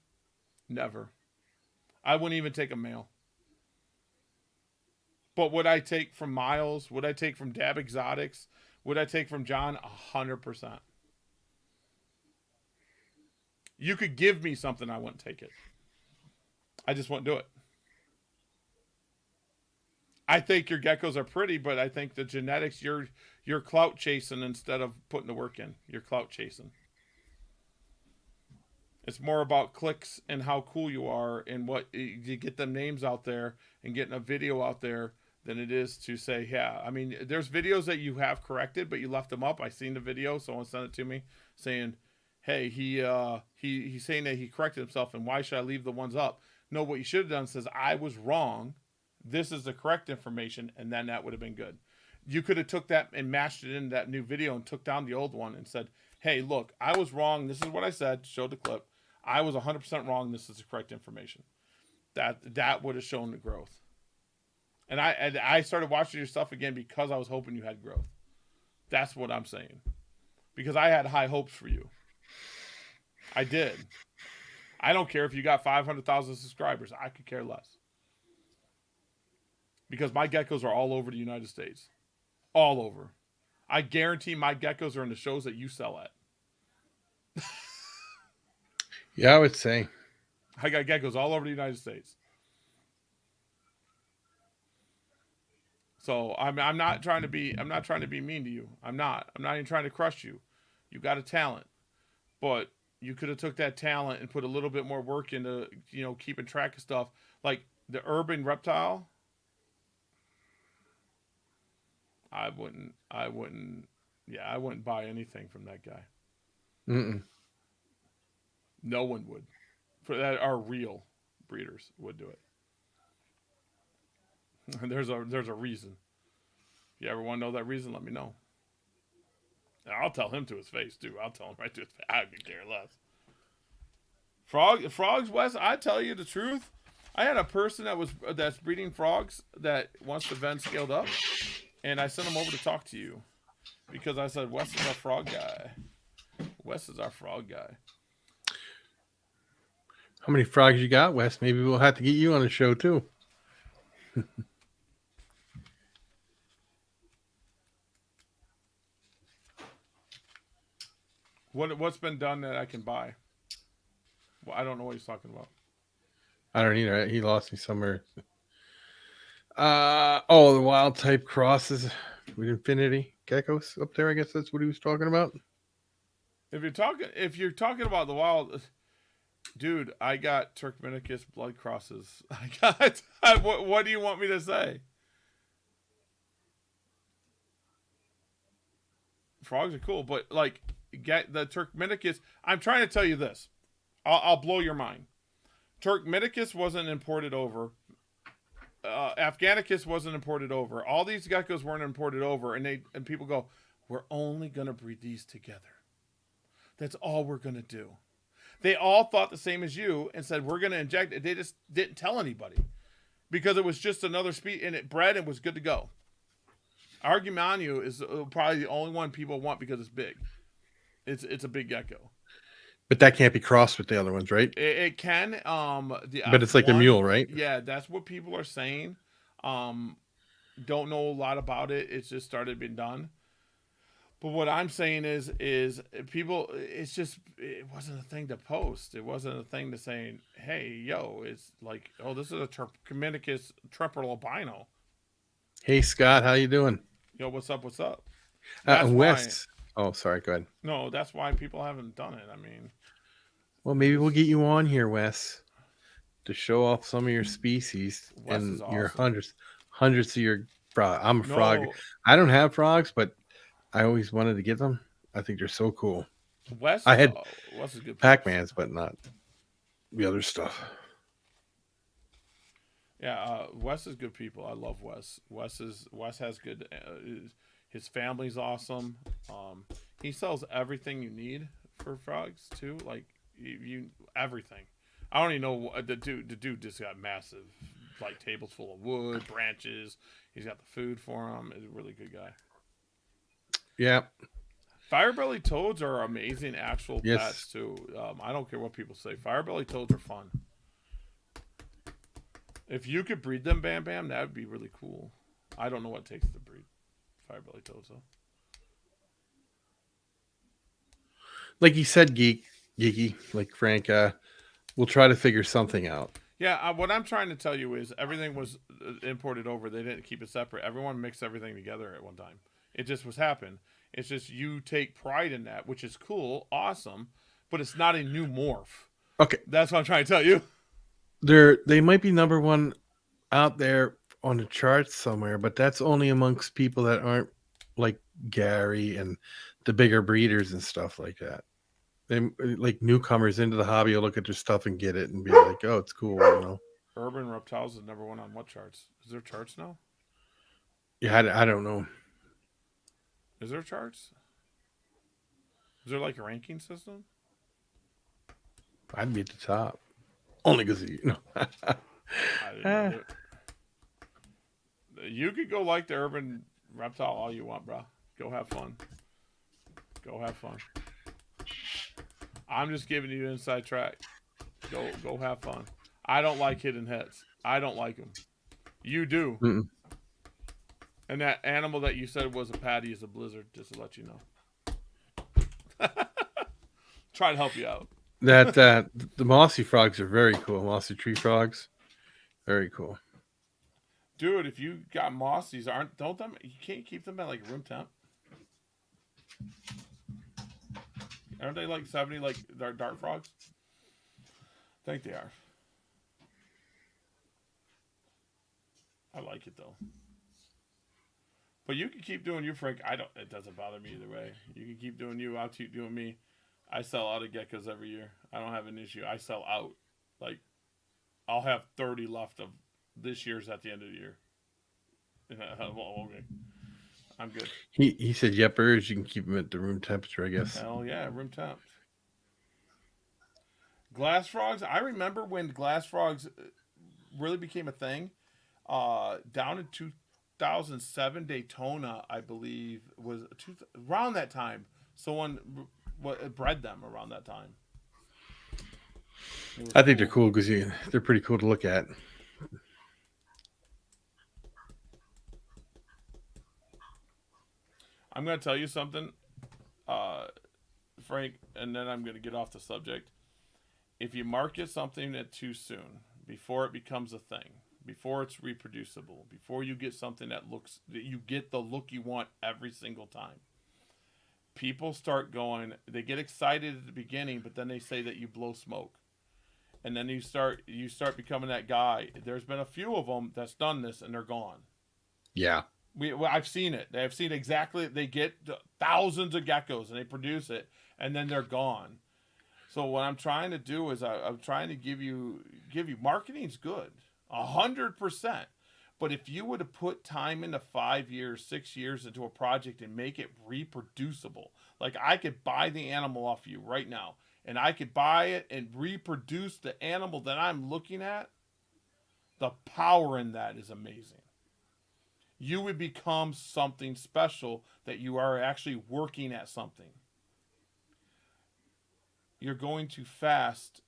Never. I wouldn't even take a male. But would I take from Miles? Would I take from Dab Exotics? Would I take from John? 100%. You could give me something, I wouldn't take it. I just wouldn't do it. I think your geckos are pretty, but I think the genetics, you're clout chasing instead of putting the work in. You're clout chasing. It's more about clicks and how cool you are and what you get them names out there and getting a video out there than it is to say, yeah. I mean, there's videos that you have corrected, but you left them up. I seen the video, someone sent it to me saying, hey, he's saying that he corrected himself, and why should I leave the ones up? No, what you should have done says, I was wrong. This is the correct information, and then that would have been good. You could have took that and mashed it in that new video and took down the old one and said, hey, look, I was wrong. This is what I said. Showed the clip. I was 100% wrong. This is the correct information. That would have shown the growth. And I started watching your stuff again because I was hoping you had growth. That's what I'm saying. Because I had high hopes for you. I did. I don't care if you got 500,000 subscribers. I could care less. Because my geckos are all over the United States. All over. I guarantee my geckos are in the shows that you sell at. Yeah, I would say. I got geckos all over the United States. So I'm not trying to be mean to you. I'm not even trying to crush you. You got a talent. But you could have took that talent and put a little bit more work into, keeping track of stuff. Like the urban reptile. I wouldn't buy anything from that guy. Mm-mm. No one would. For that, our real breeders would do it. There's a reason. If you ever want to know that reason, let me know. And I'll tell him to his face too. I'll tell him right to his face. I could care less. Frogs, Wes. I tell you the truth. I had a person that's breeding frogs that wants the Ven scaled up, and I sent him over to talk to you because I said Wes is our frog guy. Wes is our frog guy. How many frogs you got, Wes? Maybe we'll have to get you on the show too. What's been done that I can buy? Well, I don't know what he's talking about. I don't either. He lost me somewhere. The wild type crosses with infinity geckos up there. I guess that's what he was talking about. If you're talking about the wild, dude, I got Turkmenicus blood crosses. What do you want me to say? Frogs are cool, but like get the Turkmenicus. I'm trying to tell you this. I'll blow your mind. Turkmenicus wasn't imported over. Afghanicus wasn't imported over. All these geckos weren't imported over, and people go, we're only gonna breed these together. That's all we're gonna do. They all thought the same as you and said we're gonna inject it. They just didn't tell anybody because it was just another species, and it bred and was good to go. Argumanu is probably the only one people want because it's big. It's a big gecko. But that can't be crossed with the other ones, right? It can. But it's like the mule, right? Yeah, that's what people are saying. Don't know a lot about it. It's just started being done. But what I'm saying is people. It wasn't a thing to post. It wasn't a thing to saying, hey, yo, it's like, oh, this is a Turkmenicus triple albino. Hey, Scott, how you doing? Yo, what's up? What's up? West. Oh, sorry. Go ahead. No, that's why people haven't done it. I mean, well, maybe we'll get you on here, Wes, to show off some of your species and awesome. your hundreds of your frog. I'm a frog. I don't have frogs, but I always wanted to get them. I think they're so cool. Wes is good. Pac-Mans, but not the other stuff. Yeah, Wes is good people. I love Wes. Wes has good. His family's awesome. He sells everything you need for frogs too. Like you everything. I don't even know the dude just got massive, like tables full of wood, branches. He's got the food for him. He's a really good guy. Yeah. Firebelly toads are amazing actual pets too. I don't care what people say. Firebelly toads are fun. If you could breed them, Bam Bam, that would be really cool. I don't know what it takes to breed firebelly toads though. Like you said, geeky, like Frank, we'll try to figure something out. Yeah, what I'm trying to tell you is everything was imported over. They didn't keep it separate. Everyone mixed everything together at one time. It just was happened. It's just you take pride in that, which is cool, awesome, but it's not a new morph. Okay. That's what I'm trying to tell you. They might be number one out there on the charts somewhere, but that's only amongst people that aren't like Gary and the bigger breeders and stuff like that. They like newcomers into the hobby will look at their stuff and get it and be like, oh, it's cool, you know. Urban Reptiles is number one on what charts? Is there charts now? Yeah, I don't know. Is there charts? Is there like a ranking system? I'd be at the top. Only because you know. I didn't know that. You could go like the urban reptile all you want, bro. Go have fun. Go have fun. I'm just giving you inside track. Go have fun. I don't like hidden heads. I don't like them. You do. Mm-mm. And that animal that you said was a patty is a blizzard, just to let you know. Try to help you out. That the mossy frogs are very cool. Mossy tree frogs, very cool. Dude, if you got mossies, you can't keep them at like room temp? Aren't they like 70 like dart frogs? I think they are. I like it though. But you can keep doing you, Frank. It doesn't bother me either way. You can keep doing you, I'll keep doing me. I sell out of geckos every year. I don't have an issue. I sell out. Like, I'll have 30 left of this year's at the end of the year. Well, okay. I'm good. He said yepers, you can keep them at the room temperature, I guess. Hell yeah, room temp. Glass frogs. I remember when glass frogs really became a thing. Down in 2007 Daytona, I believe, was around that time. Someone bred them around that time. I think they're cool because they're pretty cool to look at. I'm going to tell you something, Frank, and then I'm going to get off the subject. If you market something too soon, before it becomes a thing, before it's reproducible, before you get something that you get the look you want every single time, people start going, they get excited at the beginning, but then they say that you blow smoke. And then you start becoming that guy. There's been a few of them that's done this and they're gone. Yeah. I've seen it. I've seen exactly. They get thousands of geckos and they produce it, and then they're gone. So what I'm trying to do is I'm trying to give you marketing's good, 100%. But if you would have put time into 5 years, 6 years into a project and make it reproducible, like I could buy the animal off you right now, and I could buy it and reproduce the animal that I'm looking at, the power in that is amazing. You would become something special that you are actually working at something. You're going too fast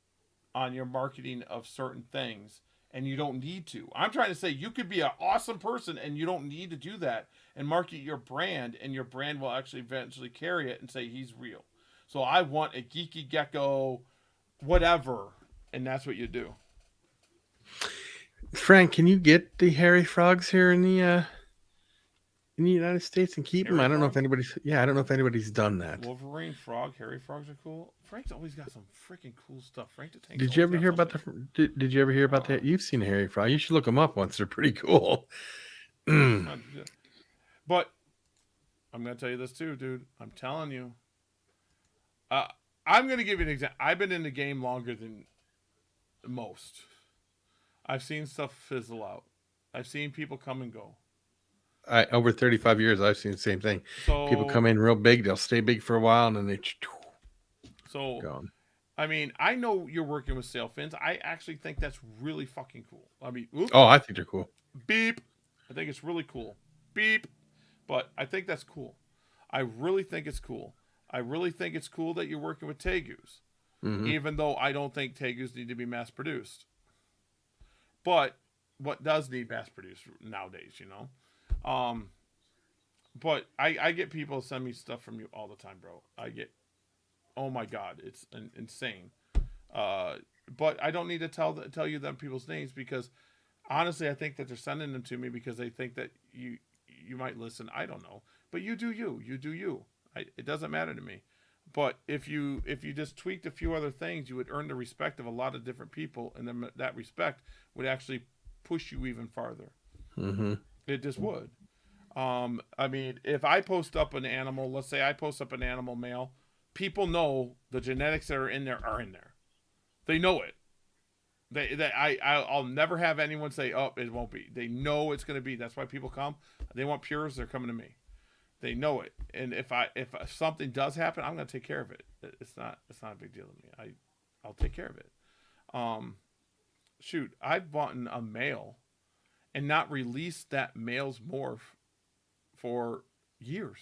on your marketing of certain things, and you don't need to. I'm trying to say you could be an awesome person, and you don't need to do that and market your brand, and your brand will actually eventually carry it and say he's real. So I want a geeky gecko, whatever, and that's what you do. Frank, can you get the hairy frogs here in the United States and keep them? Hairy I don't know frog? I don't know if anybody's done that. Wolverine, frog, hairy frogs are cool. Frank's always got some freaking cool stuff. Frank the Tank's Did you always ever got hear about something. Did you ever hear about that? You've seen a hairy frog. You should look them up once. They're pretty cool. But I'm gonna tell you this too, dude. I'm telling you. I'm gonna give you an example. I've been in the game longer than most. I've seen stuff fizzle out. I've seen people come and go. Over 35 years, I've seen the same thing. So People come in real big, they'll stay big for a while, and then they gone. I mean, I know you're working with sail fins. I actually think that's really fucking cool. I mean, oops, Oh, I think they're cool. beep. I think it's really cool. Beep. But I think that's cool. I really think it's cool. I really think it's cool that you're working with tegus, even though I don't think tegus need to be mass produced. But what does need mass produced nowadays, you know? But I get people send me stuff from you all the time, bro. I get, oh my God, it's insane. But I don't need to tell you them people's names because honestly, I think that they're sending them to me because they think that you might listen. I don't know, but you do you. It doesn't matter to me. But if you just tweaked a few other things, you would earn the respect of a lot of different people, and then that respect would actually push you even farther. Mm-hmm. It just would. I mean, if I post up an animal, let's say I post up an animal male, people know the genetics that are in there are in there. They know it. I'll never have anyone say, oh, it won't be. They know it's going to be. That's why people come. They want pures. They're coming to me. They know it, and if something does happen, I'm gonna take care of it. It's not a big deal to me. I'll take care of it. Shoot, I've bought a male and not released that male's morph for years.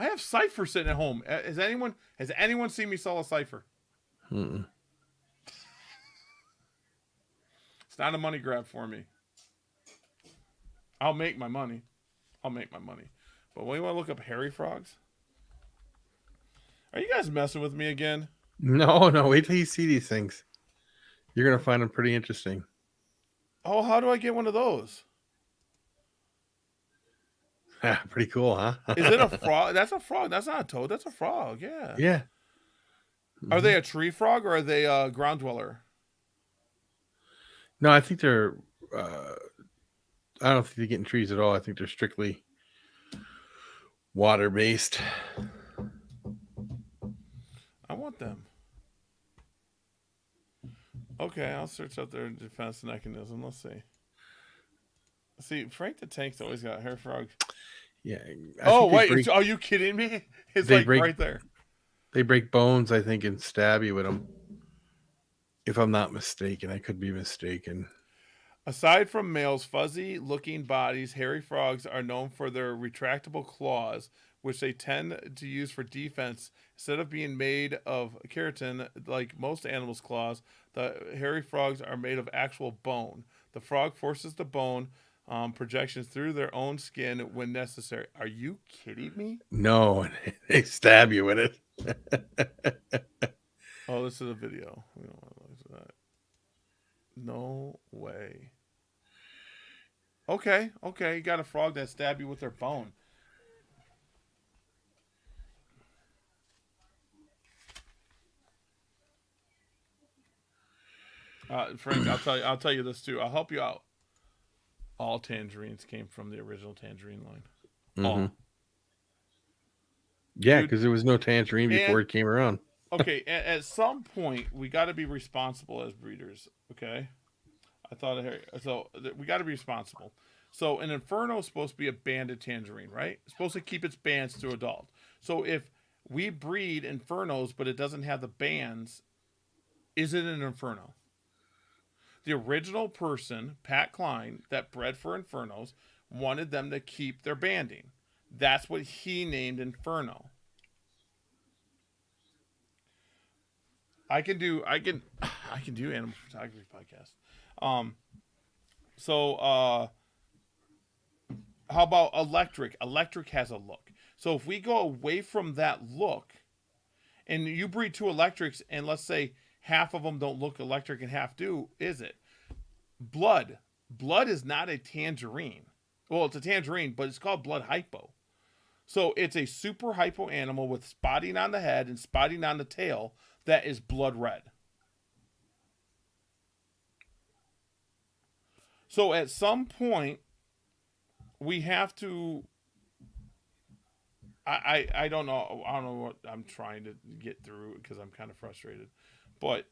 I have Cypher sitting at home. Has anyone seen me sell a Cypher? Mm-mm. It's not a money grab for me. I'll make my money. But when you want to look up hairy frogs, are you guys messing with me again? No. Wait till you see these things. You're gonna find them pretty interesting. Oh, how do I get one of those? Pretty cool, huh? Is it a frog? That's a frog. That's not a toad. That's a frog. Yeah. Yeah. Are they a tree frog or are they a ground dweller? No, I think they're. I don't think they get in trees at all. I think they're strictly water based. I want them. Okay, I'll search up their defense mechanism. Let's see. See, Frank the Tank's always got hair frogs. Yeah. Oh, wait. Are you kidding me? It's like right there. They break bones, I think, and stab you with them. If I'm not mistaken. I could be mistaken. Aside from males' fuzzy-looking bodies, hairy frogs are known for their retractable claws, which they tend to use for defense. Instead of being made of keratin, like most animals' claws, the hairy frogs are made of actual bone. The frog forces the bone projections through their own skin when necessary. Are you kidding me? No, they stab you with it. Oh, this is a video. We don't want to look at that. No way. Okay. You got a frog that stabbed you with their bone. Frank, I'll tell you this too. I'll help you out. All tangerines came from the original tangerine line. Mm-hmm. All. Yeah, because there was no tangerine before it came around. Okay, at some point we got to be responsible as breeders. Okay, we got to be responsible. So an Inferno is supposed to be a banded tangerine, right? It's supposed to keep its bands to adult. So if we breed Infernos but it doesn't have the bands, is it an Inferno? The original person, Pat Klein, that bred for Infernos, wanted them to keep their banding. That's what he named Inferno. I can do animal photography podcast. How about electric? Electric has a look. So if we go away from that look, and you breed two electrics, and let's say half of them don't look electric and half do, is it? Blood is not a tangerine. Well, it's a tangerine, but it's called blood hypo. So it's a super hypo animal with spotting on the head and spotting on the tail that is blood red. So at some point, we have to. I don't know. I don't know what I'm trying to get through because I'm kind of frustrated. But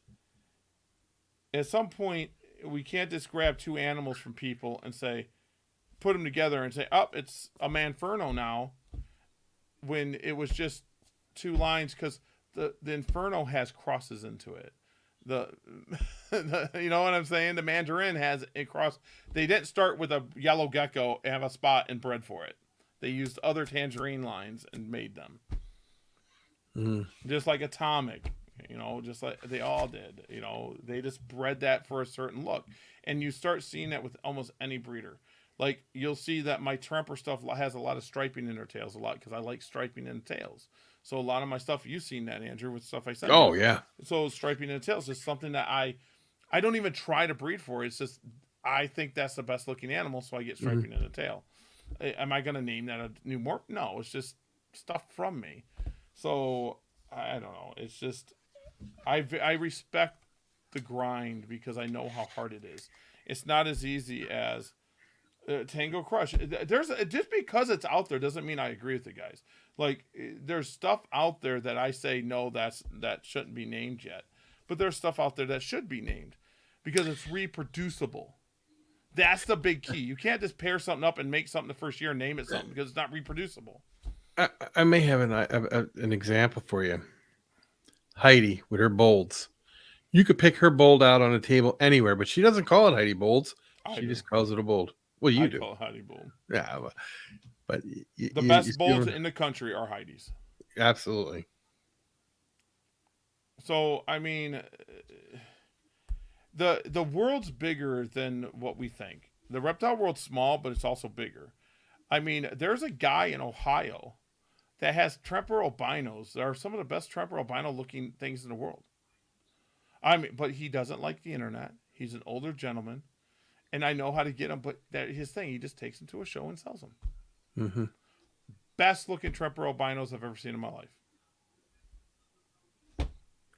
at some point, we can't just grab two animals from people and say, put them together and say, oh, it's a Manferno now, when it was just two lines, because the Inferno has crosses into it. You know what I'm saying? The Mandarin has a cross. They didn't start with a yellow gecko and have a spot and bred for it. They used other tangerine lines and made them. Just like Atomic, just like they all did. They just bred that for a certain look. And you start seeing that with almost any breeder. Like, you'll see that my Tremper stuff has a lot of striping in their tails a lot because I like striping in the tails. So a lot of my stuff, you've seen that, Andrew, with stuff I sent you. Oh, yeah. So striping in the tails is something that I don't even try to breed for. It's just I think that's the best looking animal, so I get striping in the tail. Am I going to name that a new morph? No, it's just stuff from me. So I don't know. It's just I respect the grind because I know how hard it is. It's not as easy as Tango Crush. There's just because it's out there doesn't mean I agree with the guys. Like, there's stuff out there that I say no, that shouldn't be named yet. But there's stuff out there that should be named because it's reproducible. That's the big key. You can't just pair something up and make something the first year and name it something because it's not reproducible. I may have an example for you. Heidi with her bolds. You could pick her bold out on a table anywhere, but she doesn't call it Heidi Bolds. She just calls it a bold. Well, you do. Call it Heidi Bold. Yeah, but the best bolds in the country are Heidi's. Absolutely. So I mean, the world's bigger than what we think. The reptile world's small, but it's also bigger. I mean, there's a guy in Ohio that has Tremper albinos. They are some of the best Tremper albino looking things in the world. I mean, but he doesn't like the internet. He's an older gentleman, and I know how to get him. But that his thing. He just takes them to a show and sells them. Mm-hmm. Best looking Tremper albinos I've ever seen in my life.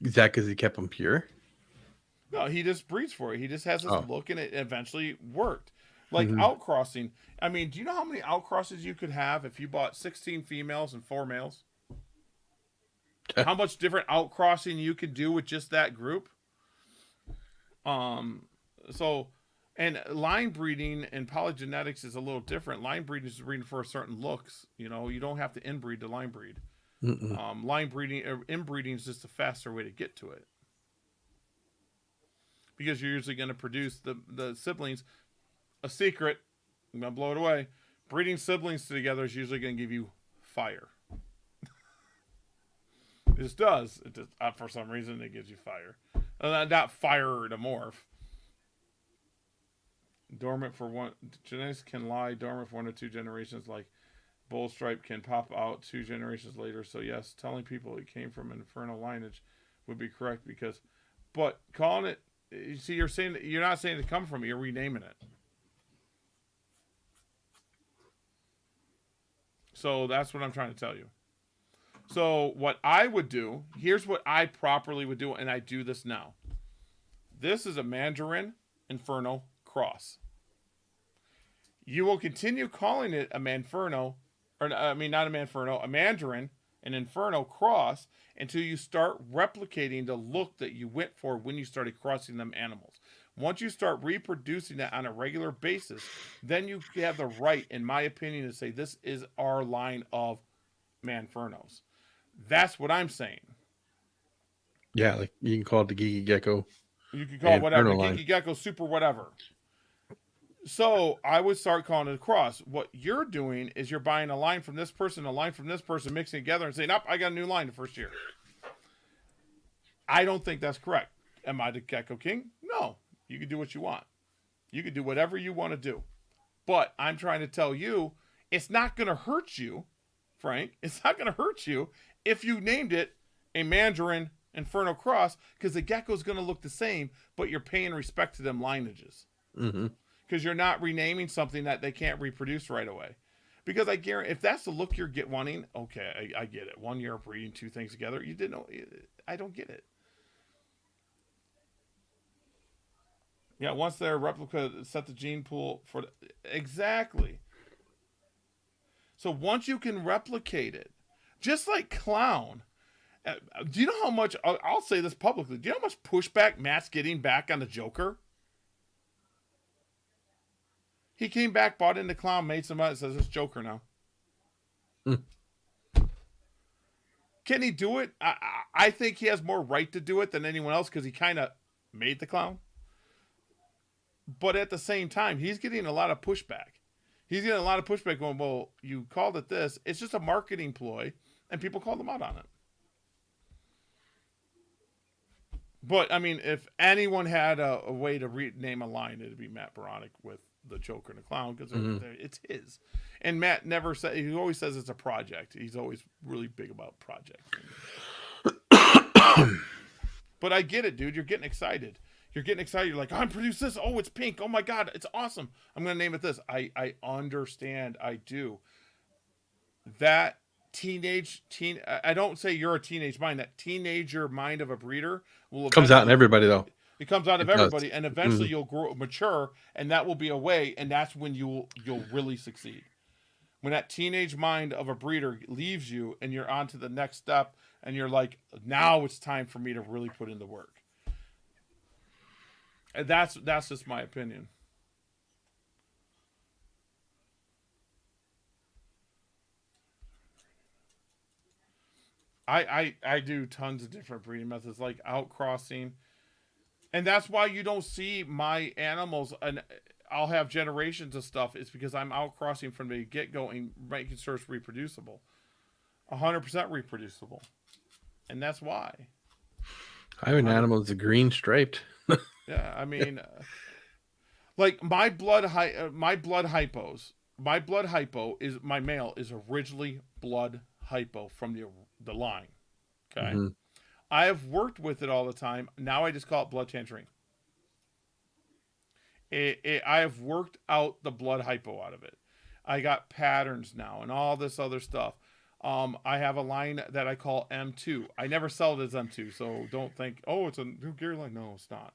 Is that because he kept them pure? No, he just breeds for it. He just has this look, and it eventually worked. Like outcrossing. I mean, do you know how many outcrosses you could have if you bought 16 females and 4 males? How much different outcrossing you could do with just that group? So, and line breeding and polygenetics is a little different. Line breeding is breeding for certain looks. You know, you don't have to inbreed to line breed. Line breeding or inbreeding is just a faster way to get to it. Because you're usually going to produce the siblings. A secret, I'm going to blow it away. Breeding siblings together is usually going to give you fire. It just does. It just, for some reason, it gives you fire. Not fire to morph. Dormant for one. Genetics can lie dormant for 1 or 2 generations, like bull stripe can pop out 2 generations later. So, yes, telling people it came from infernal lineage would be correct because, but calling it, you see, you're not saying it come from, you're renaming it. So that's what I'm trying to tell you. So what I would do, here's what I properly would do, and I do this now. This is a Mandarin Inferno cross. You will continue calling it a Manferno, or I mean not a Manferno, a Mandarin, an Inferno cross, until you start replicating the look that you went for when you started crossing them animals. Once you start reproducing that on a regular basis, then you have the right, in my opinion, to say this is our line of Manfernos. That's what I'm saying. Yeah, like you can call it the Geeky Gecko. You can call it whatever, Geeky Gecko, Super whatever. So I would start calling it a cross. What you're doing is you're buying a line from this person, a line from this person, mixing together and saying, "Up, I got a new line the first year." I don't think that's correct. Am I the Gecko King? No. You can do what you want. You can do whatever you want to do. But I'm trying to tell you, it's not going to hurt you, Frank. It's not going to hurt you if you named it a Mandarin Inferno Cross, because the gecko's going to look the same, but you're paying respect to them lineages. Because you're not renaming something that they can't reproduce right away. Because I guarantee, if that's the look you're wanting, okay, I get it. 1 year of breeding 2 things together, you didn't know. I don't get it. Yeah, once their replica set the gene pool for exactly. So once you can replicate it, just like clown, do you know how much? I'll say this publicly. Do you know how much pushback Matt's getting back on the Joker? He came back, bought into clown, made some money, says it's Joker now. Can he do it? I think he has more right to do it than anyone else because he kind of made the clown. But at the same time, he's getting a lot of pushback. He's getting a lot of pushback going, well, you called it this. It's just a marketing ploy, and people call them out on it. But, I mean, if anyone had a way to rename a line, it would be Matt Baronic with the Joker and the Clown, because it's his. And Matt never said, he always says it's a project. He's always really big about projects. But I get it, dude. You're getting excited. You're getting excited. You're like, I'm producing this. Oh, it's pink. Oh my God, it's awesome. I'm going to name it this. I understand. I do. That I don't say you're a teenage mind. That teenager mind of a breeder comes out in everybody though. It comes out of everybody, and eventually you'll mature, and that will be a way, and that's when you'll really succeed. When that teenage mind of a breeder leaves you, and you're on to the next step, and you're like, now it's time for me to really put in the work. And that's just my opinion. I do tons of different breeding methods, like outcrossing, and that's why you don't see my animals. And I'll have generations of stuff. It's because I'm outcrossing from the get go and making sure it's reproducible, 100% reproducible, and that's why. I have an animal that's a green striped. Yeah, I mean, like my blood hypos. My blood hypo is my male is originally blood hypo from the line. Okay, I have worked with it all the time. Now I just call it blood tangerine. I have worked out the blood hypo out of it. I got patterns now and all this other stuff. I have a line that I call M2. I never sell it as M2, so don't think, oh, it's a new gear line. No, it's not.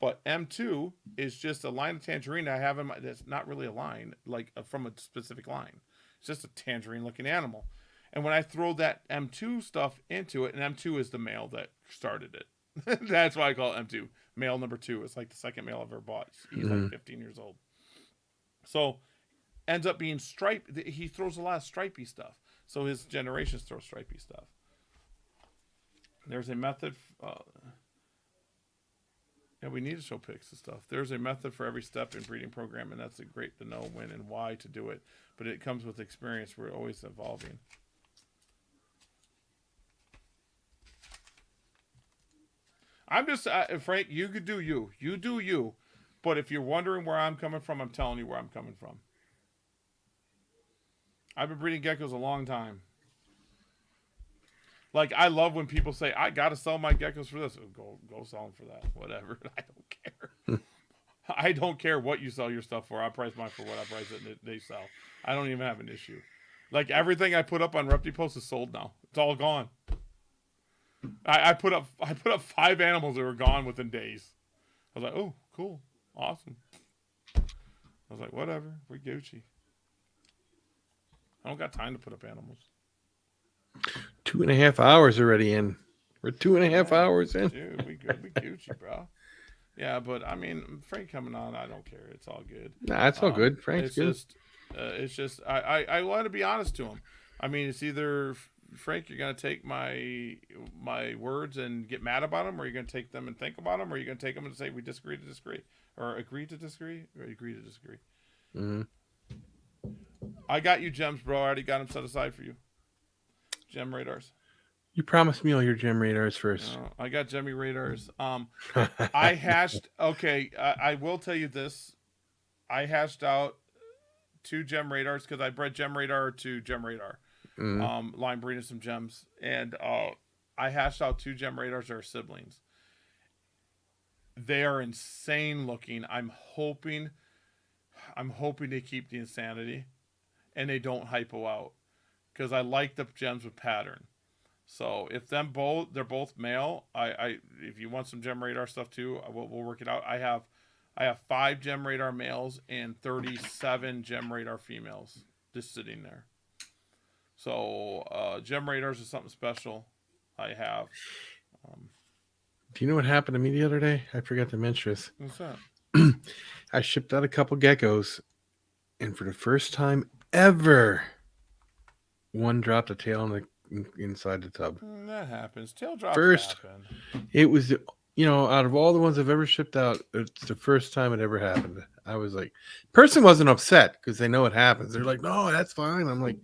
But M2 is just a line of tangerine I have in my. That's not really a line, like from a specific line. It's just a tangerine-looking animal. And when I throw that M2 stuff into it, and M2 is the male that started it. That's why I call it M2. Male number 2. It's like the second male I've ever bought. He's like 15 years old. So ends up being striped. He throws a lot of stripy stuff. So his generations throw stripy stuff. There's a method. Yeah, we need to show pics and stuff. There's a method for every step in breeding program, and that's great to know when and why to do it. But it comes with experience. We're always evolving. I'm just, Frank, you could do you. You do you. But if you're wondering where I'm coming from, I'm telling you where I'm coming from. I've been breeding geckos a long time. Like, I love when people say, I got to sell my geckos for this. Go sell them for that. Whatever. I don't care. I don't care what you sell your stuff for. I price mine for what I price it and they sell. I don't even have an issue. Like, everything I put up on ReptiPost is sold now. It's all gone. I put up 5 animals that were gone within days. I was like, oh, cool. Awesome. I was like, whatever. We're Gucci. I don't got time to put up animals. 2.5 hours already in. We're 2.5 hours in. Dude, we good. We Gucci, bro. Yeah, but I mean, Frank coming on, I don't care. It's all good. Nah, it's all good. Frank's good. It's just, I want to be honest to him. I mean, it's either, Frank, you're going to take my words and get mad about them, or you're going to take them and think about them, or you're going to take them and say, we disagree to disagree, or agree to disagree, or agree to disagree. Mm-hmm. I got you gems, bro. I already got them set aside for you. Gem radars. You promised me all your gem radars first. I got Gemmy radars. I hashed. Okay, I will tell you this. I hashed out 2 gem radars because I bred gem radar to gem radar. Line breeding some gems, and I hashed out 2 gem radars that are siblings. They are insane looking. I'm hoping they keep the insanity, and they don't hypo out, because I like the gems with pattern. So if they're both male, if you want some gem radar stuff too, we'll work it out. I have 5 gem radar males and 37 gem radar females just sitting there. So gem radars is something special. I have. Do you know what happened to me the other day? I forgot to mention this. What's that? I shipped out a couple geckos, and for the first time ever, one dropped a tail inside the tub. That happens. Tail drops happen. It was, out of all the ones I've ever shipped out, it's the first time it ever happened. I was like, person wasn't upset because they know it happens. They're like, no, that's fine. I'm like,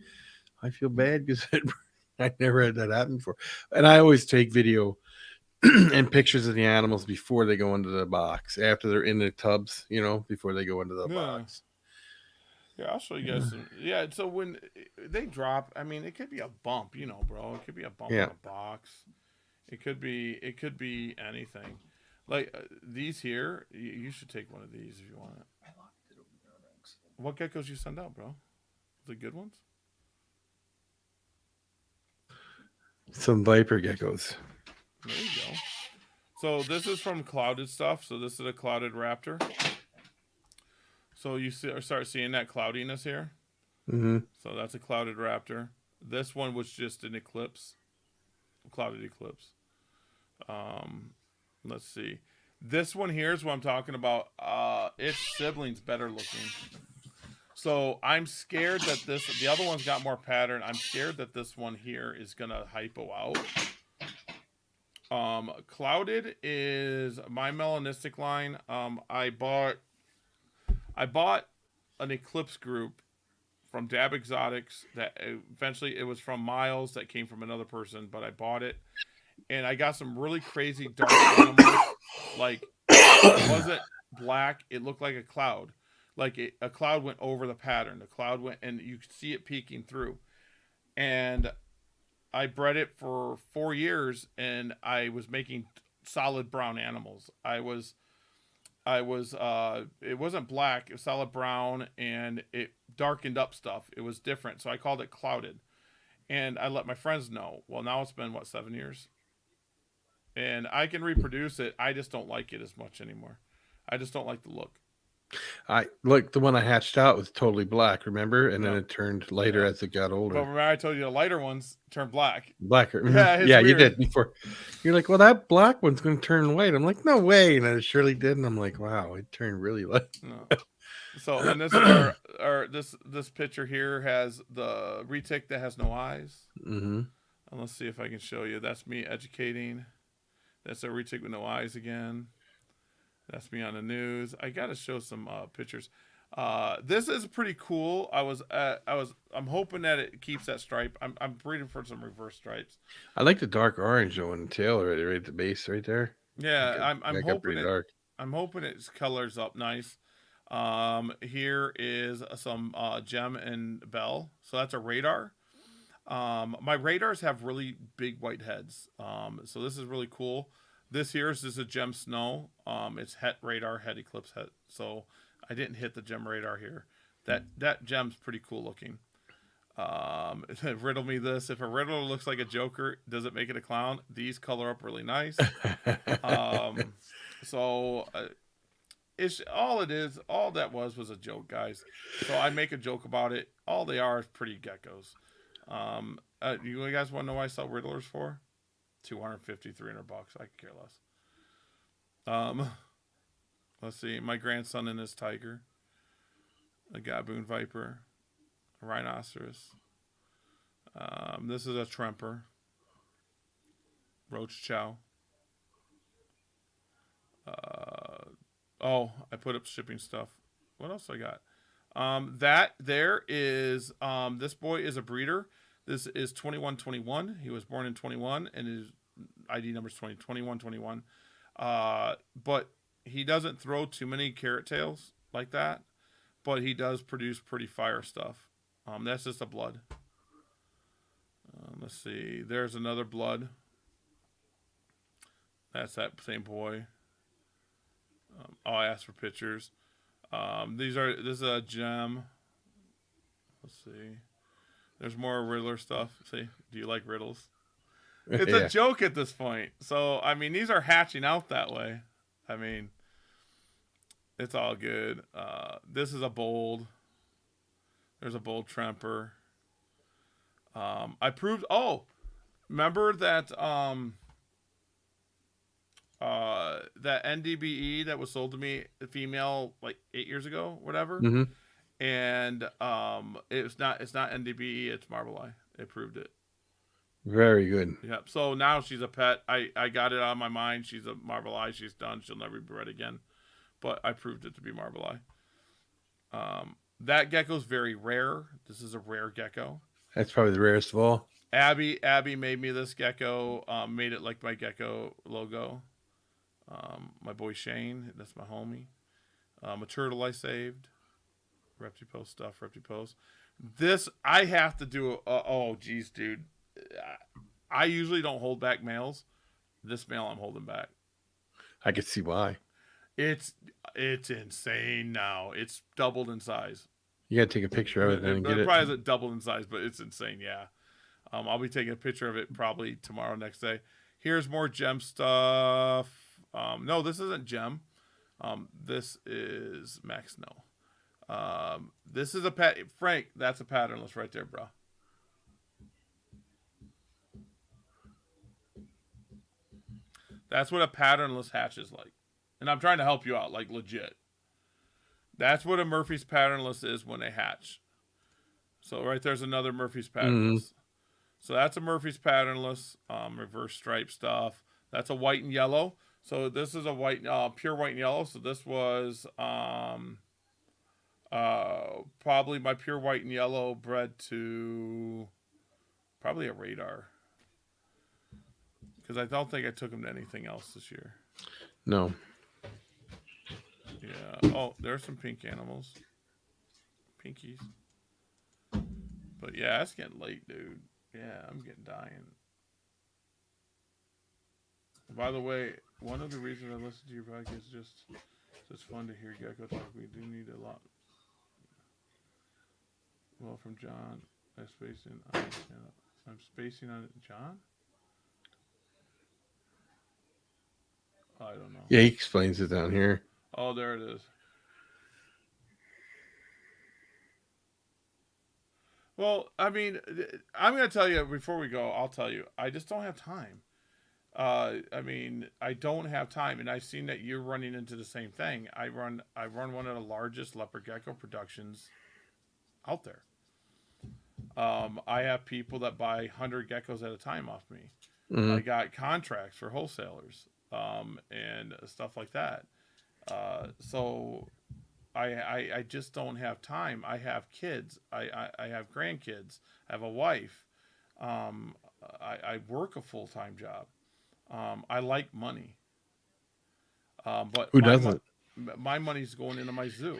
I feel bad because I never had that happen before. And I always take video and pictures of the animals before they go into the box, after they're in the tubs, before they go into the box. Yeah, I'll show you guys some. Yeah, so when they drop, I mean, it could be a bump, bro. It could be a bump in a box. It could be anything. Like these here, you should take one of these if you want it. I locked it over there. What geckos you send out, bro? The good ones? Some viper geckos. There you go. So this is from clouded stuff. So this is a clouded raptor. So you start seeing that cloudiness here. Mm-hmm. So that's a clouded raptor. This one was just an eclipse, clouded eclipse. Let's see. This one here is what I'm talking about. Its sibling's better looking. So I'm scared that the other one's got more pattern. I'm scared that this one here is gonna hypo out. Clouded is my melanistic line. I bought an Eclipse group from Dab Exotics that eventually it was from Miles that came from another person, but I bought it and I got some really crazy dark animals. Like it wasn't black; it looked like a cloud. Like a cloud went over the pattern. The cloud went, and you could see it peeking through. And I bred it for 4 years, and I was making solid brown animals. It wasn't black, it was solid brown, and it darkened up stuff. It was different, so I called it clouded. And I let my friends know. Well, now it's been, 7 years? And I can reproduce it, I just don't like it as much anymore. I just don't like the look. I look, the one I hatched out was totally black, remember? And then Yeah. it turned lighter Yeah. as it got But older. remember I told you the lighter ones turn black. Blacker. Yeah, it's Yeah, you weird. did before. You're like, well, that black one's going to turn white. I'm like, no way. And then it surely did. And I'm like, wow, it turned really light. No. So, and this is our this picture here has the retic that has no eyes. Mm-hmm. And let's see if I can show you. That's me educating. That's a retic with no eyes again. That's me on the news. I gotta show some pictures. This is pretty cool. I'm hoping that it keeps that stripe. I'm breeding for some reverse stripes. I like the dark orange though in the tail right at the base right there. Yeah, I'm got pretty hoping dark. I'm hoping it colors up nice. Here is some gem and bell. So that's a radar. My radars have really big white heads. So this is really cool. This here is just a gem snow. It's het radar, het eclipse het. So I didn't hit the gem radar here. That gem's pretty cool looking. Riddle me this. If a riddler looks like a Joker, does it make it a clown? These color up really nice. It's all it is. All that was a joke, guys. So I make a joke about it. All they are is pretty geckos. You guys want to know what I sell riddlers for? $250, $300. I could care less. Let's see. My grandson and his tiger, a gaboon viper, a rhinoceros. This is a tremper, roach chow. I put up shipping stuff. What else I got? That there is this boy is a breeder. This is 2121. He was born in 21 and his ID number is 2121. But he doesn't throw too many carrot tails like that, but he does produce pretty fire stuff. That's just a blood. Let's see. There's another blood. That's that same boy. I asked for pictures. This is a gem. Let's see. There's more Riddler stuff. See, do you like riddles? It's a joke at this point. So, I mean, these are hatching out that way. I mean, it's all good. This is a bold. There's a bold tremper. I proved. Oh, remember that that NDBE that was sold to me, the female, like 8 years ago, whatever. Mm-hmm. And it's not NDBE, it's Marble Eye. It proved it. Very good. Yep. So now she's a pet. I got it on my mind. She's a Marble Eye. She's done. She'll never be bred again. But I proved it to be Marble Eye. That gecko's very rare. This is a rare gecko. That's probably the rarest of all. Abby made me this gecko. Made it like my gecko logo. My boy Shane, that's my homie. A turtle I saved. Reptipost stuff, Reptipost. This I have to do. Oh, geez, dude. I usually don't hold back males. This male I'm holding back. I could see why. It's insane now. It's doubled in size. You gotta take a picture of it and get It it. probably isn't doubled in size, but it's insane. Yeah. I'll be taking a picture of it probably tomorrow, next day. Here's more gem stuff. No, this isn't gem. This is Max No. This is a pet. Frank, that's a patternless right there, bro. That's what a patternless hatch is like. And I'm trying to help you out, like legit. That's what a Murphy's patternless is when they hatch. So right there's another Murphy's patternless. So that's a Murphy's patternless, reverse stripe stuff. That's a white and yellow. So this is a white, pure white and yellow. So this was probably my pure white and yellow bred to probably a radar. Because I don't think I took him to anything else this year. No. Yeah. Oh, there's some pink animals. Pinkies. But yeah, it's getting late, dude. Yeah, I'm getting dying. By the way, one of the reasons I listen to your podcast is just it's fun to hear Gecko talk. We do need a lot. Well, from John, I'm spacing on John. I don't know. Yeah, he explains it down here. Oh, there it is. Well, I mean, I'm going to tell you before we go, I'll tell you, I just don't have time. I mean, I don't have time, and I've seen that you're running into the same thing. I run one of the largest leopard gecko productions out there. I have people that buy 100 geckos at a time off me. I got contracts for wholesalers, and stuff like that. So I just don't have time. I have kids. I have grandkids. I have a wife. I work a full-time job. I like money. But who doesn't? My money's going into my zoo.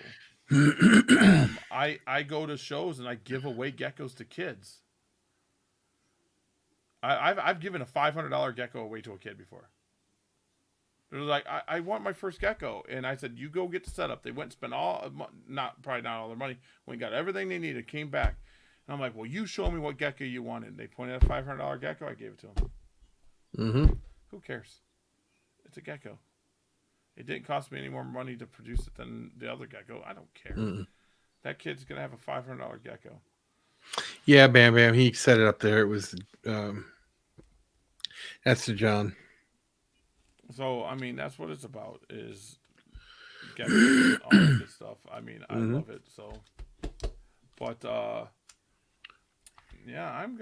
I go to shows and I give away geckos to kids. I've given a $500 gecko away to a kid before. They're like, I want my first gecko, and I said, you go get the setup. They went and spent probably not all their money. Went and got everything they needed, came back, and I'm like, well, you show me what gecko you wanted. And they pointed at a $500 gecko. I gave it to them. Mm-hmm. Who cares? It's a gecko. It didn't cost me any more money to produce it than the other gecko. I don't care. That kid's gonna have a $500 gecko. Yeah, Bam Bam. He set it up there. It was that's the John. So I mean, that's what it's about. Is geckos, all that good stuff. I mean, I love it. So, but yeah, I'm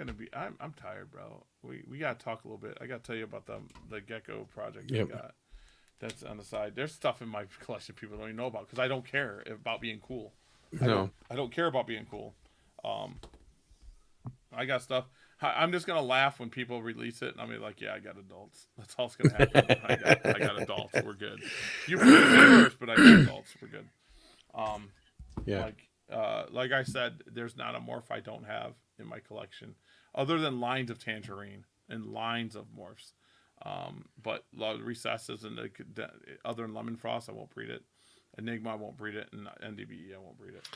tired, bro. We gotta talk a little bit. I gotta tell you about the gecko project we got. That's on the side. There's stuff in my collection people don't even know about because I don't care about being cool. No, I don't care about being cool. I got stuff. I'm just gonna laugh when people release it, and I'm like, yeah, I got adults. That's all that's gonna happen. I got adults. We're good. You put it first, but I got adults. We're good. yeah. Like I said, there's not a morph I don't have in my collection, other than lines of tangerine and lines of morphs. But recesses and other than lemon frost, I won't breed it. Enigma, I won't breed it, and NDBE, I won't breed it.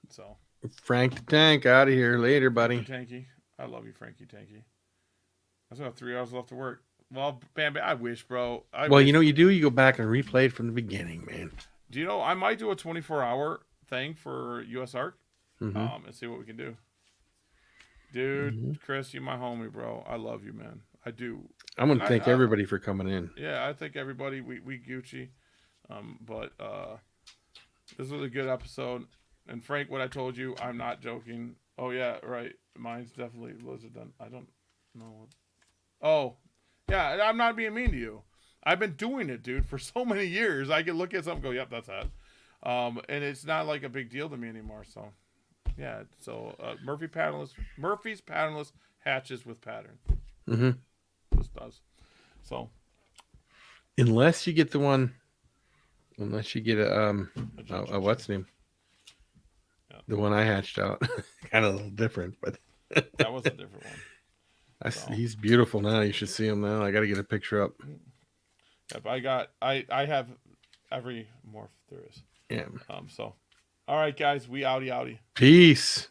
So Frank the Tank out of here later, buddy. Tanky, I love you, Frankie Tanky. I still have 3 hours left to work. Well, Bam, I wish, bro. You know what you do? You go back and replay it from the beginning, man. Do you know I might do a 24-hour thing for US Arc, and see what we can do. Dude, Chris, you my homie, bro. I love you, man. I do. I'm gonna thank everybody for coming in. Yeah, I think everybody. We Gucci, but this was a good episode. And Frank, what I told you, I'm not joking. Oh yeah, right. Mine's definitely Lizardon. I don't know. Oh, yeah. I'm not being mean to you. I've been doing it, dude, for so many years. I can look at something, and go, yep, that's that. And it's not like a big deal to me anymore. So, yeah. So Murphy's patternless hatches with pattern. This does. So, unless you get the one, unless you get a what's name? Yeah. The one I hatched out, kind of a little different, but that was a different one. He's beautiful now. You should see him now. I got to get a picture up. Yep, I have every morph there is. Yeah. So, all right, guys, we outie. Peace.